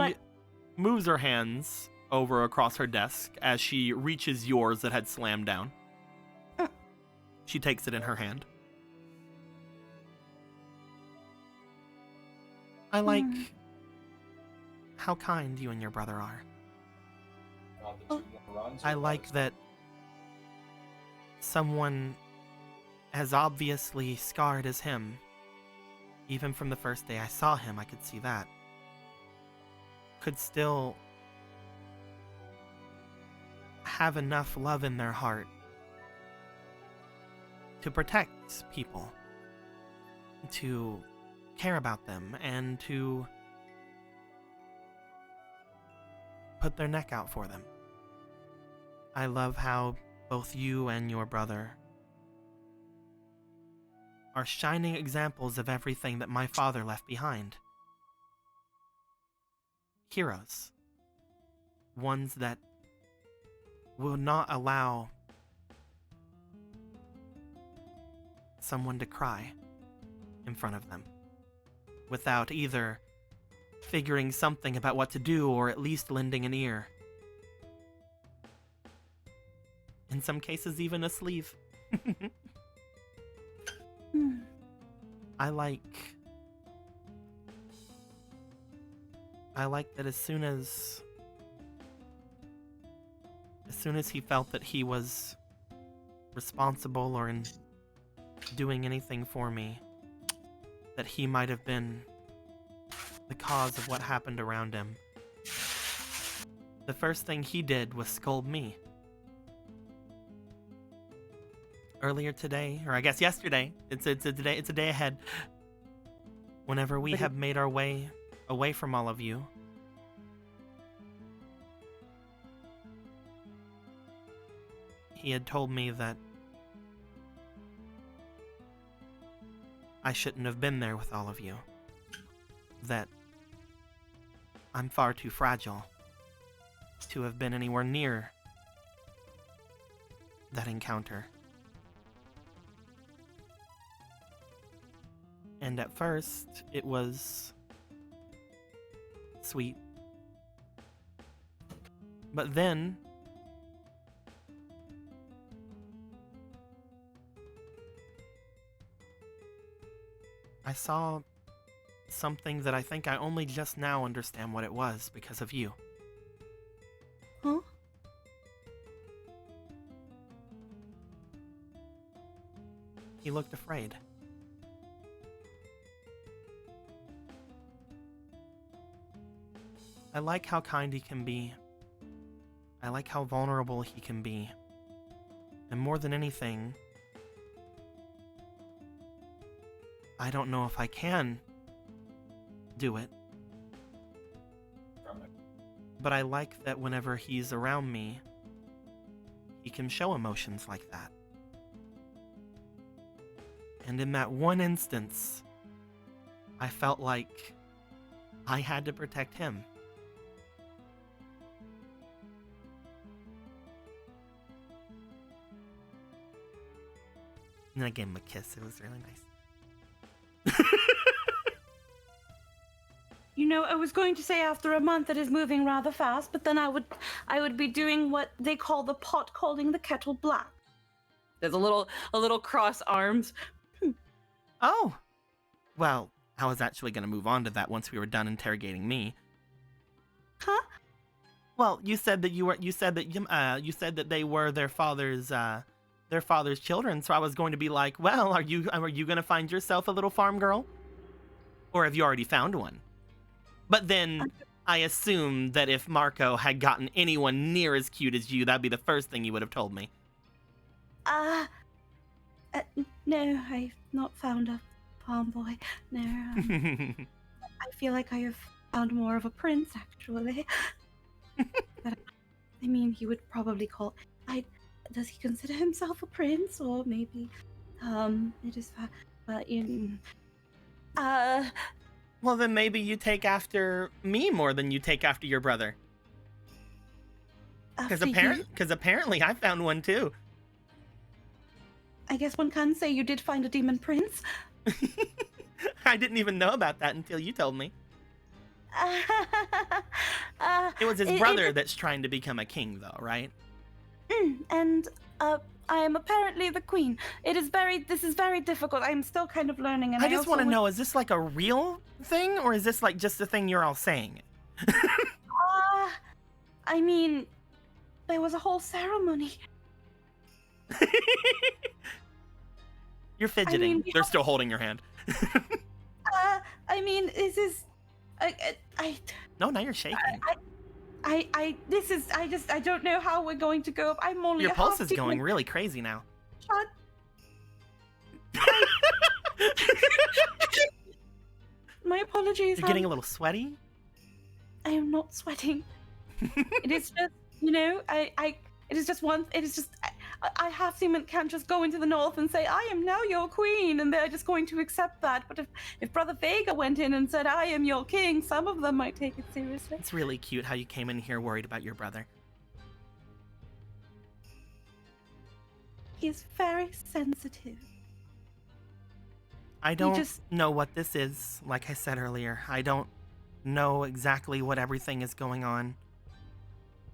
moves her hands over across her desk as she reaches yours that had slammed down. She takes it in her hand. I like how kind you and your brother are. I like that someone as obviously scarred as him, even from the first day I saw him, I could see that, could still have enough love in their heart to protect people, to care about them, and to put their neck out for them. I love how both you and your brother are shining examples of everything that my father left behind. Heroes. Ones that will not allow someone to cry in front of them without either figuring something about what to do or at least lending an ear. In some cases, even a sleeve. I like that as soon as he felt that he was responsible or in doing anything for me, that he might have been the cause of what happened around him, the first thing he did was scold me. Earlier today, or I guess yesterday, it's a day ahead. Whenever we But have made our way away from all of you, he had told me that I shouldn't have been there with all of you. That I'm far too fragile to have been anywhere near that encounter. And at first, it was sweet. But then, I saw something that I think I only just now understand what it was because of you. Huh? He looked afraid. I like how kind he can be. I like how vulnerable he can be. And more than anything, I don't know if I can do it. But I like that whenever he's around me, he can show emotions like that. And in that one instance, I felt like I had to protect him. And I gave him a kiss. It was really nice. You know, I was going to say after a month it is moving rather fast, but then I would be doing what they call the pot calling the kettle black. There's a little cross arms. Oh! Well, I was actually going to move on to that once we were done interrogating me. Huh? Well, you said that they were their father's children, so I was going to be like, well, are you going to find yourself a little farm girl? Or have you already found one? But then I assumed that if Marco had gotten anyone near as cute as you, that'd be the first thing you would have told me. No, I've not found a farm boy. No, I feel like I have found more of a prince, actually. But, I mean, he would probably call... Does he consider himself a prince? Or maybe, it is... Well, then maybe you take after me more than you take after your brother. Because apparently I found one too. I guess one can say you did find a demon prince. I didn't even know about that until you told me. It was his brother that's trying to become a king, though, right? And I am apparently the queen. This is very difficult. I'm still kind of learning. And I just want to know, is this like a real thing, or is this like just a thing you're all saying? I mean, there was a whole ceremony. You're fidgeting. They're still holding your hand. I mean, this is... No, now you're shaking. I don't know how we're going to go. I'm only Your a pulse half is going demon. really crazy now. Shut. My apologies. You're getting a little sweaty? I am not sweating. It is just, it is just one, it is just, I half demon can't just go into the north and say, I am now your queen, and they're just going to accept that. But if Brother Vega went in and said, I am your king, some of them might take it seriously. It's really cute how you came in here worried about your brother. He is very sensitive. I don't know what this is, like I said earlier. I don't know exactly what everything is going on.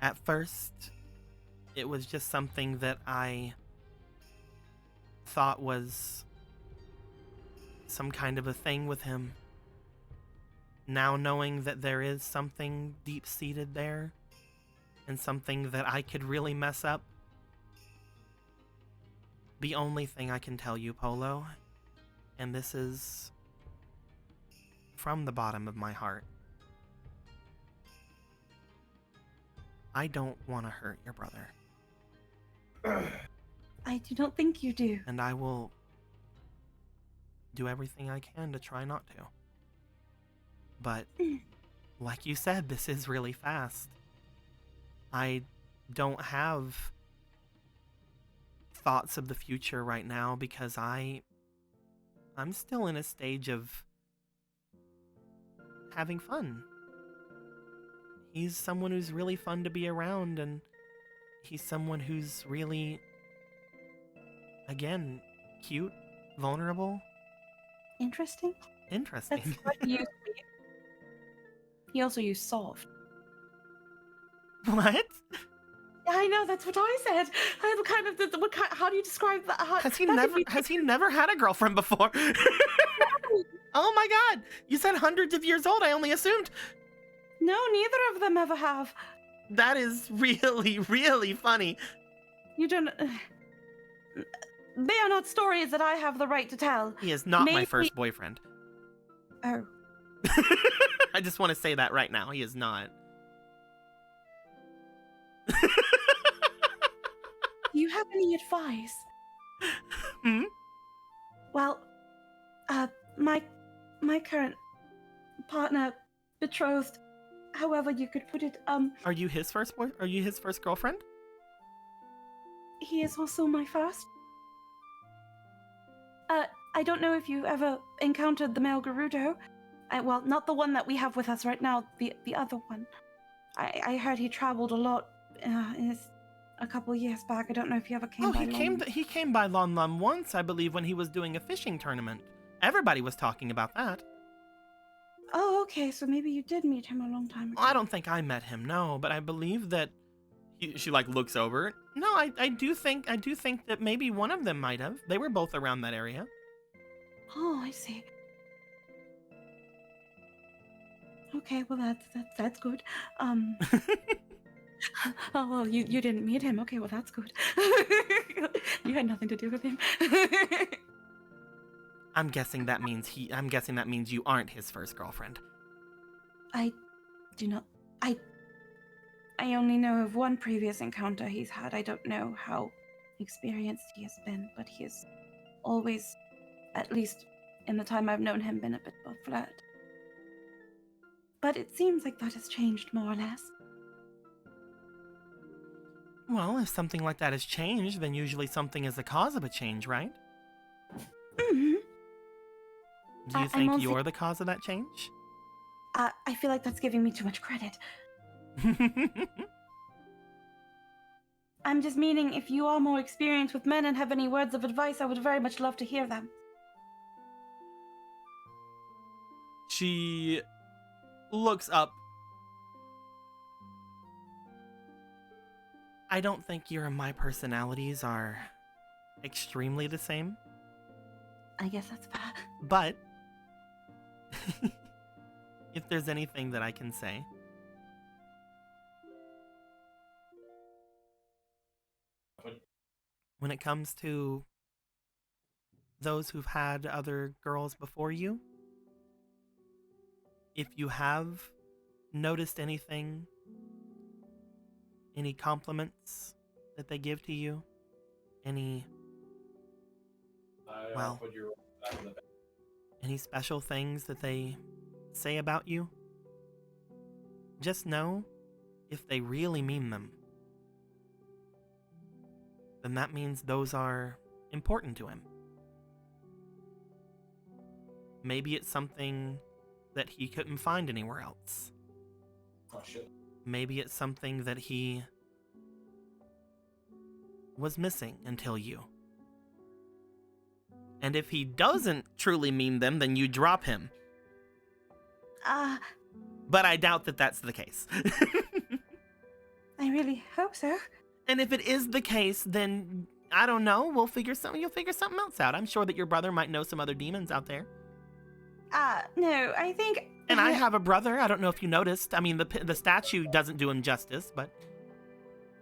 At first, it was just something that I thought was some kind of a thing with him. Now knowing that there is something deep-seated there, and something that I could really mess up, the only thing I can tell you, Polo, and this is from the bottom of my heart, I don't want to hurt your brother. I do not think you do. And I will do everything I can to try not to. But like you said, this is really fast. I don't have thoughts of the future right now because I'm still in a stage of having fun. He's someone who's really fun to be around, and he's someone who's really, again, cute, vulnerable. Interesting. Interesting. That's what he used to be. He also used soft. What? I know, that's what I said. How do you describe that? Has he never had a girlfriend before? Oh my god! You said hundreds of years old. I only assumed. No, neither of them ever have. That is really, really funny. You don't. They are not stories that I have the right to tell. He is not my first boyfriend. Oh. I just want to say that right now. He is not. Do you have any advice? Hmm? Well, my current partner, betrothed, however you could put it, Are you his first boy? Are you his first girlfriend? he is also my first. I don't know if you ever encountered the male Gerudo. Well, not the one that we have with us right now, the other one. I heard he traveled a lot a couple years back. I don't know if he ever came by he came by Lon Lon once, I believe, when he was doing a fishing tournament. Everybody was talking about that. Oh, okay, so maybe you did meet him a long time ago. Well, I don't think I met him, no, but I believe that she like looks over. No, I do think that maybe one of them might have. They were both around that area. Oh, I see. Okay, well that's good. Oh well, you didn't meet him. Okay, well that's good. You had nothing to do with him. I'm guessing that means you aren't his first girlfriend. I do not. I only know of one previous encounter he's had. I don't know how experienced he has been, but he has always, at least in the time I've known him, been a bit of a flirt. But it seems like that has changed more or less. Well, if something like that has changed, then usually something is the cause of a change, right? Mm-hmm. Do you think you're the cause of that change? I feel like that's giving me too much credit. I'm just meaning, if you are more experienced with men and have any words of advice, I would very much love to hear them. She looks up. I don't think your and my personalities are extremely the same. I guess that's fair. But if there's anything that I can say, when it comes to those who've had other girls before you, if you have noticed anything, any compliments that they give to you, any special things that they say about you, just know if they really mean them, then that means those are important to him. Maybe it's something that he couldn't find anywhere else. Oh shit. Maybe it's something that he was missing until you. And if he doesn't truly mean them, then you drop him. But I doubt that that's the case. I really hope so. And if it is the case, then I don't know. You'll figure something else out. I'm sure that your brother might know some other demons out there. No, I think. And I have a brother. I don't know if you noticed. I mean, the statue doesn't do him justice, but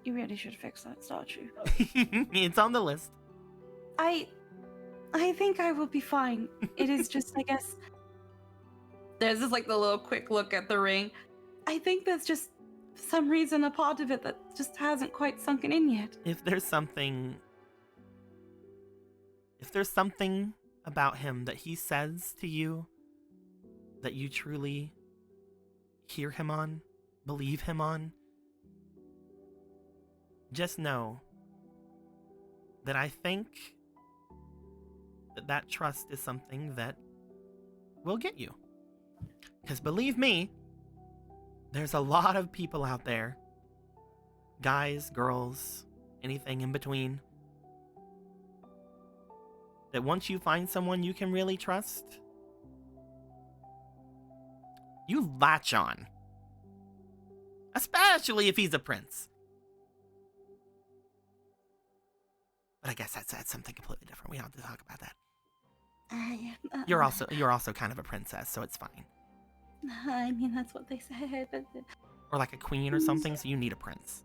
You really should fix that statue. it's on the list. I think I will be fine. It is just, I guess. There's just like the little quick look at the ring. I think there's just for some reason a part of it that just hasn't quite sunken in yet. If there's something about him that he says to you that you truly hear him on, believe him on, just know that I think that trust is something that will get you. Because believe me, there's a lot of people out there, guys, girls, anything in between, that once you find someone you can really trust, you latch on. Especially if he's a prince. But I guess that's something completely different. We don't have to talk about that. You're also kind of a princess, so it's fine. I mean, that's what they say, but... Or like a queen or something, so you need a prince.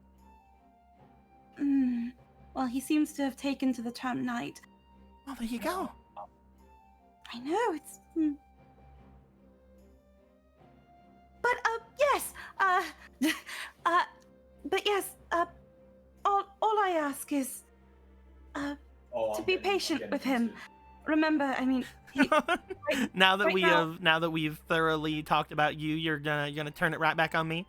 Well, he seems to have taken to the term knight. Well, there you go. I know, it's... But, yes, but yes, all I ask is, to be patient with him. Remember, I mean, now that we've thoroughly talked about you, you're gonna turn it right back on me?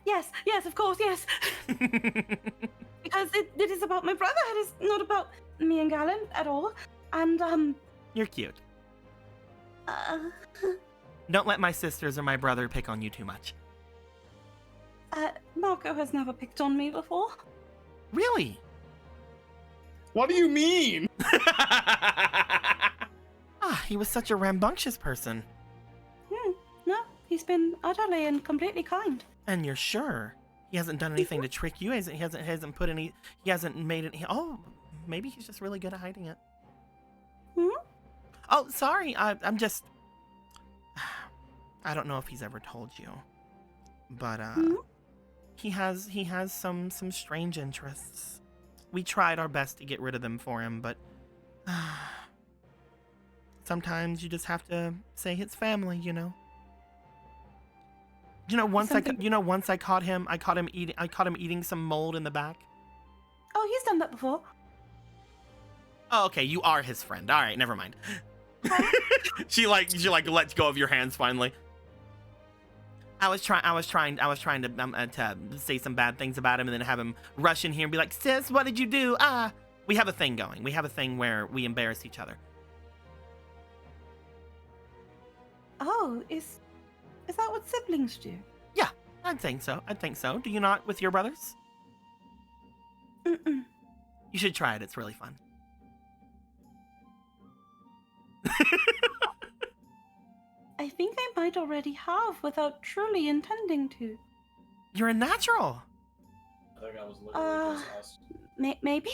Yes, of course, yes. Because it is about my brother, it is not about me and Galen at all. And, You're cute. Don't let my sisters or my brother pick on you too much. Marco has never picked on me before. Really? What do you mean? He was such a rambunctious person. No, he's been utterly and completely kind. And you're sure he hasn't done anything to trick you? He hasn't put any. He hasn't made it. Oh, maybe he's just really good at hiding it. Oh, sorry. I'm just. I don't know if he's ever told you, but he has some strange interests. We tried our best to get rid of them for him, but sometimes you just have to say it's family, you know. Once I caught him eating some mold in the back. Oh, he's done that before. Oh, okay, you are his friend. All right, never mind. She lets go of your hands finally. I was trying to say some bad things about him and then have him rush in here and be like, "Sis, what did you do?" We have a thing going. We have a thing where we embarrass each other. Oh, is that what siblings do? Yeah, I'd think so. Do you not with your brothers? Mm-mm. You should try it. It's really fun. I think I might already have without truly intending to. You're a natural. I think I was literally just asked. Maybe?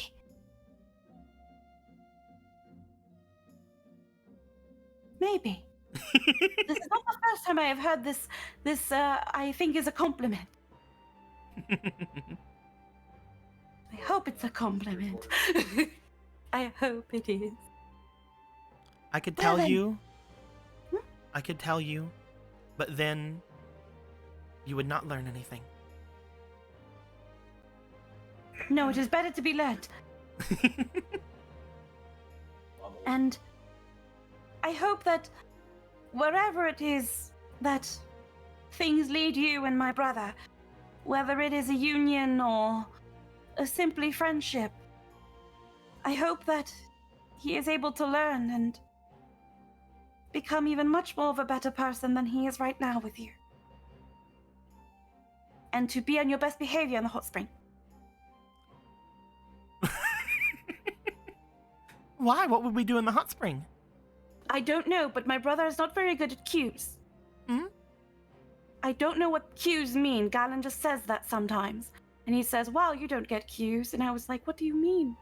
Maybe. This is not the first time I have heard this, I think is a compliment. I hope it's a compliment. I hope it is. I could Well, tell then- you. I could tell you, but then you would not learn anything. No, it is better to be learned. And I hope that wherever it is that things lead you and my brother, whether it is a union or a simply friendship, I hope that he is able to learn and become even much more of a better person than he is right now with you. And to be on your best behavior in the hot spring. Why? What would we do in the hot spring? I don't know, but my brother is not very good at cues. I don't know what cues mean. Galen just says that sometimes. And he says, "Well, you don't get cues." And I was like, "What do you mean?"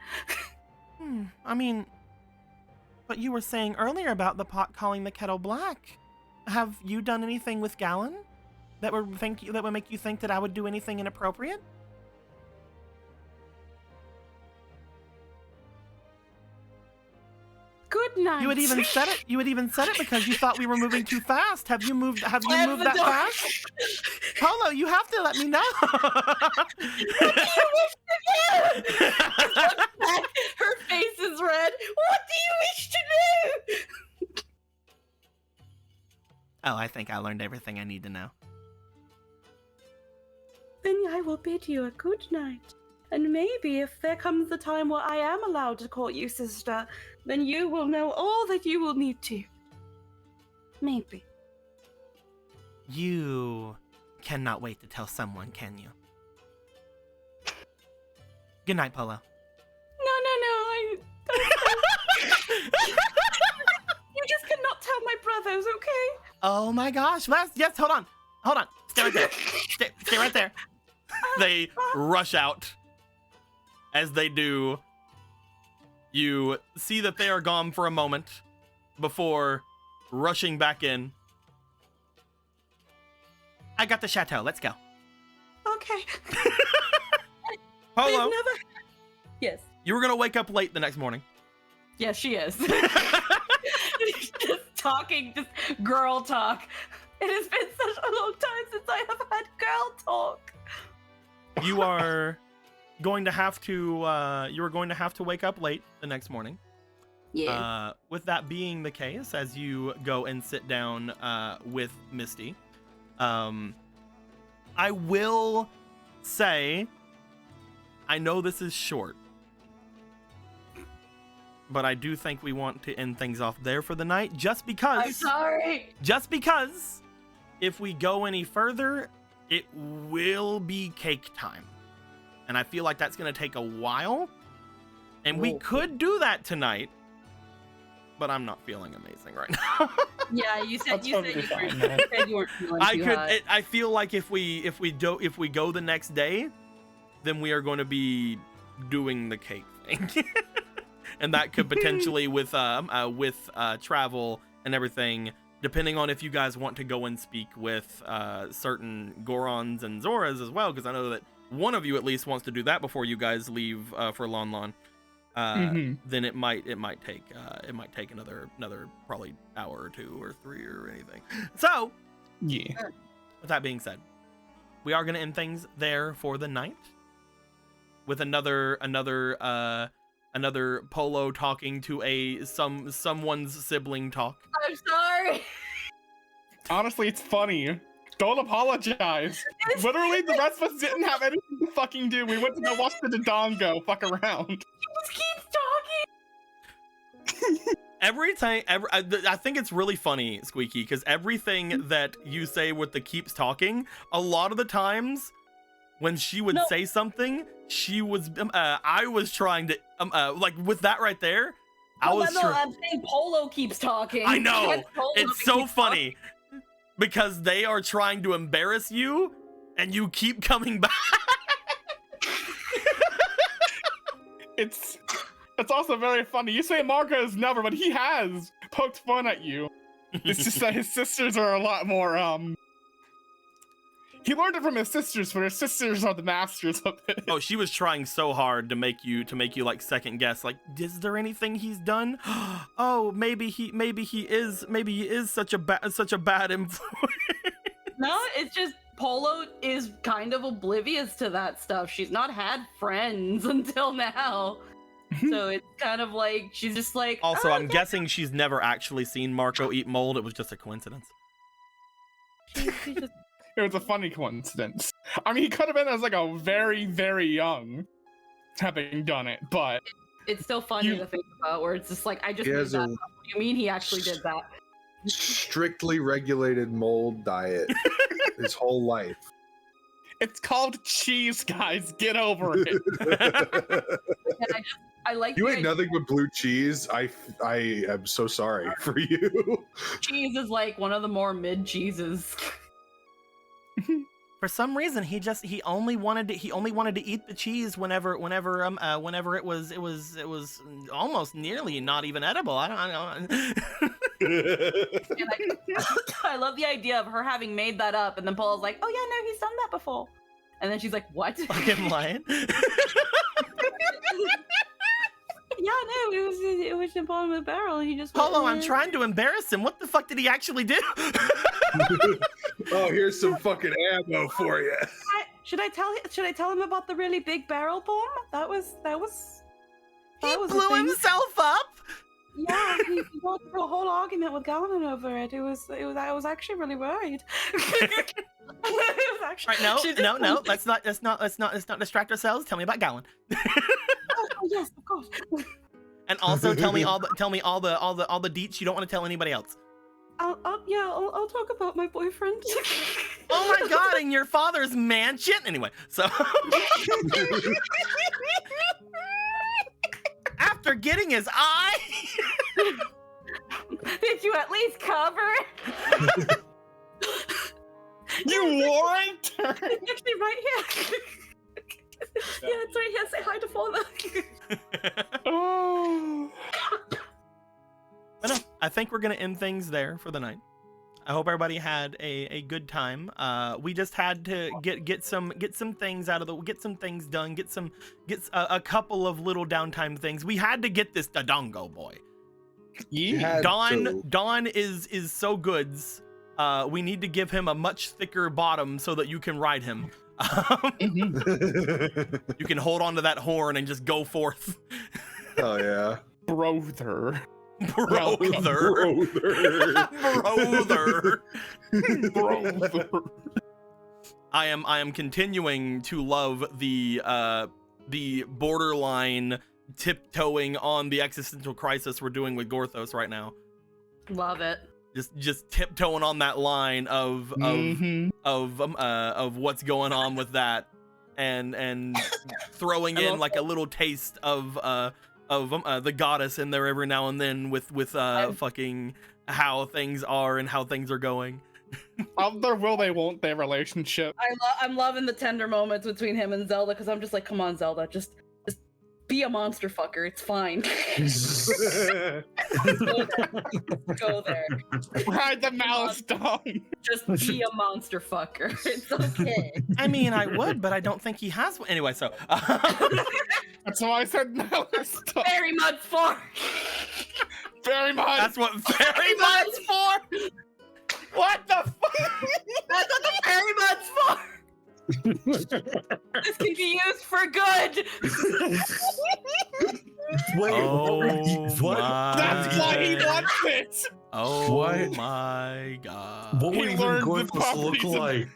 I mean, but you were saying earlier about the pot calling the kettle black. Have you done anything with Galen that would make you think that I would do anything inappropriate? Good night. You had even said it. You had even said it because you thought we were moving too fast. Have you moved that fast? Polo, you have to let me know. What do you wish to do? Her face is red. What do you wish to do? Oh, I think I learned everything I need to know. then I will bid you a good night. And maybe if there comes a time where I am allowed to call you sister, then you will know all that you will need to. Maybe. You cannot wait to tell someone, can you? Good night, Polo. No. You just cannot tell my brothers, okay? Oh my gosh. Yes, hold on. Stay right there. Stay right there. They rush out. As they do, you see that they are gone for a moment before rushing back in. I got the chateau. Let's go. Okay. Polo, Yes. you were going to wake up late the next morning. Yes, she is. Just talking, just girl talk. It has been such a long time since I have had girl talk. You are going to have to wake up late the next morning. Yeah. With that being the case, as you go and sit down with Misty, I will say, I know this is short, but I do think we want to end things off there for the night, just because. I'm sorry. Just because, if we go any further, it will be cake time. And I feel like that's going to take a while. And we could do that tonight. But I'm not feeling amazing right now. Yeah, you said That's you totally said fine, you man. weren't feeling too hot. I feel like if we go the next day, then we are going to be doing the cake thing. And that could potentially with travel and everything, depending on if you guys want to go and speak with certain Gorons and Zoras as well, because I know that one of you at least wants to do that before you guys leave for Lon Lon. Then it might take another probably hour or 2 or 3 or anything. So Yeah. with that being said, we are gonna end things there for the night with another Polo talking to someone's sibling talk. I'm sorry. Honestly, it's funny. Don't apologize. Literally, the rest of us didn't have anything to fucking do. We went to go watch the Dodongo fuck around. Just keeps talking. I think it's really funny, Squeaky, because everything that you say with the keeps talking, a lot of the times when she would say something, I was trying to like with that right there. I'm saying Polo keeps talking. I know. It's so funny because they are trying to embarrass you, and you keep coming back. It's also very funny. You say Marco has never, but he has poked fun at you. It's just that his sisters are a lot more he learned it from his sisters, but his sisters are the masters of it. Oh, she was trying so hard to make you like second guess. Like, is there anything he's done? Oh, maybe he is such a bad influence. No, it's just Polo is kind of oblivious to that stuff. She's not had friends until now. So it's kind of like she's just like. Also, I'm guessing she's never actually seen Marco eat mold. It was just a coincidence. She just. It was a funny coincidence. I mean, he could have been as like a very, very young having done it, but It's still funny to think about where it's just like, I just He made has that a- up. What do you mean he actually did that? Strictly regulated mold diet his whole life. it's called cheese, guys. Get over it. And I like You the ate idea nothing but blue cheese. I am so sorry for you. cheese is like one of the more mid cheeses. For some reason, he only wanted to eat the cheese whenever it was almost nearly not even edible. I don't know. And I love the idea of her having made that up, and then Paul's like, "Oh yeah, no, he's done that before," and then she's like, "What?" Fucking lying. Yeah, no, it was the bottom of the barrel. And he just. Polo, I'm trying to embarrass him. What the fuck did he actually do? Oh, here's some fucking ammo for you. Should I tell him about the really big barrel bomb? That was. He a blew thing. himself up. Yeah, he got through a whole argument with Gavin over it. I was actually really worried. I was actually. Right, She did no. one thing. Let's not distract ourselves. Tell me about Gowan. Oh, yes, of course. And also tell me all the deets you don't want to tell anybody else. I'll talk about my boyfriend. Oh my god, in your father's mansion. Anyway, so after getting his eye. Did you at least cover it? You wore it? It's actually right here. Yeah, it's right here. Say hi to father. Oh. But no, I think we're gonna end things there for the night. I hope everybody had a good time. We just had to get some things out of the get some things done, get a couple of little downtime things. We had to get this Dodongo boy. Yeah. Don is so goods. We need to give him a much thicker bottom so that you can ride him. You can hold on to that horn and just go forth. Oh yeah. Brother. Brother. I am continuing to love the borderline tiptoeing on the existential crisis we're doing with Gorthos right now. Love it. Just tiptoeing on that line of what's going on with that, and throwing in like a little taste of the goddess in there every now and then with fucking how things are and how things are going. Of their will they won't they relationship. I'm loving the tender moments between him and Zelda because I'm just like, come on, Zelda, just be a monster fucker. It's fine. Go there. Ride the mouse down. Just be a monster fucker. It's okay. I mean, I would, but I don't think he has one. Anyway, so That's why I said mouse down. Fairy mud's for. Very much. that's what fairy mud's for. What the fuck? That's what the fairy mud's for. This can be used for good. Wait, Oh That's why he my- wants it. Oh What? my god. what would He even learned the Gorthos look properties of- like?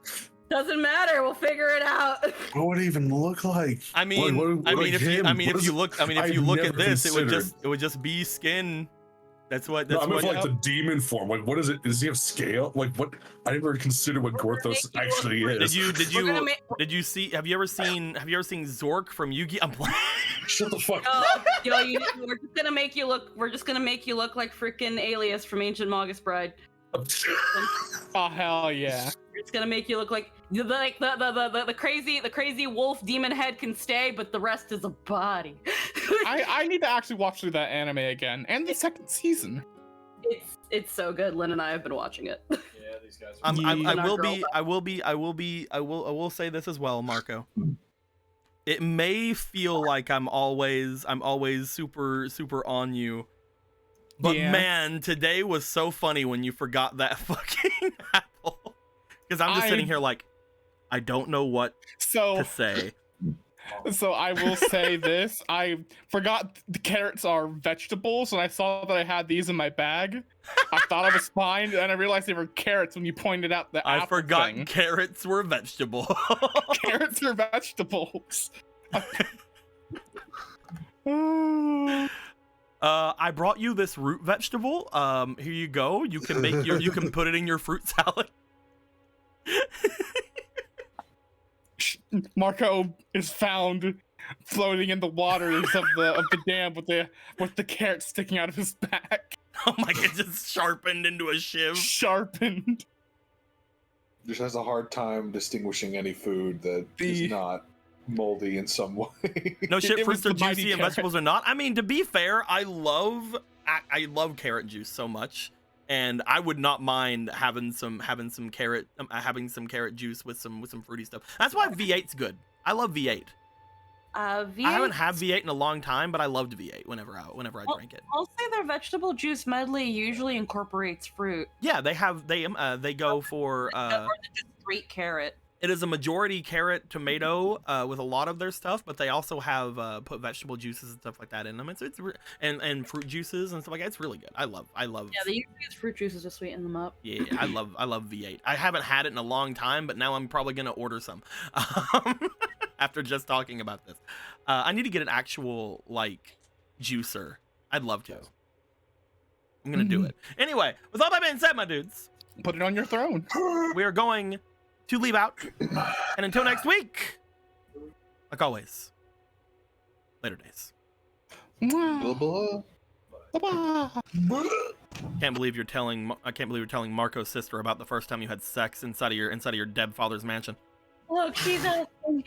Doesn't matter. We'll figure it out. What would it even look like? I mean, if you look at never this, it considered. would just be skin. That's what. No, That's I mean, what. for, like the demon form. Like, what is it? Does he have scale? Like, what? I never considered what We're gonna Gorthos make you actually look- is. Did We're gonna you make- did you see? Have you ever seen Zork from Yu-Gi? I'm playing. Shut the fuck No, up. we're just gonna make you look. We're just gonna make you look like freaking Alias from Ancient Magus Bride. Oh hell yeah. We're just gonna make you look like the crazy wolf demon head can stay, but the rest is a body. I need to actually watch through that anime again and the second season. It's so good. Lynn and I have been watching it. Yeah, these guys. I Yeah. will say this as well, Marco. It may feel like I'm always super on you. But Yeah. man, today was so funny when you forgot that fucking apple. Because I'm just sitting here like, I don't know what So to say. So I will say this: I forgot the carrots are vegetables, and I saw that I had these in my bag. I thought I was fine, and I realized they were carrots when you pointed out the I apple forgot thing. carrots were vegetable. Carrots are vegetables. I brought you this root vegetable. Here you go. You can put it in your fruit salad. Marco is found floating in the waters of the dam with the carrot sticking out of his back, Oh my god, just sharpened into a shiv. sharpened. Just has a hard time distinguishing any food that is not moldy in some way. No shit, It was fruits are the mighty juicy and carrot. vegetables are not. I mean, to be fair, I love carrot juice so much, and I would not mind having some carrot juice with some fruity stuff. That's why V8's good. I love V8. V8, I haven't had V8 in a long time, but I loved V8 whenever I drank it. I'll say their vegetable juice medley usually incorporates fruit. Yeah, they go for or just straight carrot. It is a majority carrot tomato with a lot of their stuff, but they also have put vegetable juices and stuff like that in them. And fruit juices and stuff like that. It's really good. I love. Yeah, they usually use fruit juices to sweeten them up. Yeah, I love V8. I haven't had it in a long time, but now I'm probably gonna order some after just talking about this. I need to get an actual like juicer. I'd love to. I'm gonna do it. Anyway, with all that being said, my dudes, Put it on your throne. we are going to leave out. And until next week, like always, later days. Blah, blah. I can't believe you're telling Marco's sister about the first time you had sex inside of your dead father's mansion. Look, she's asking,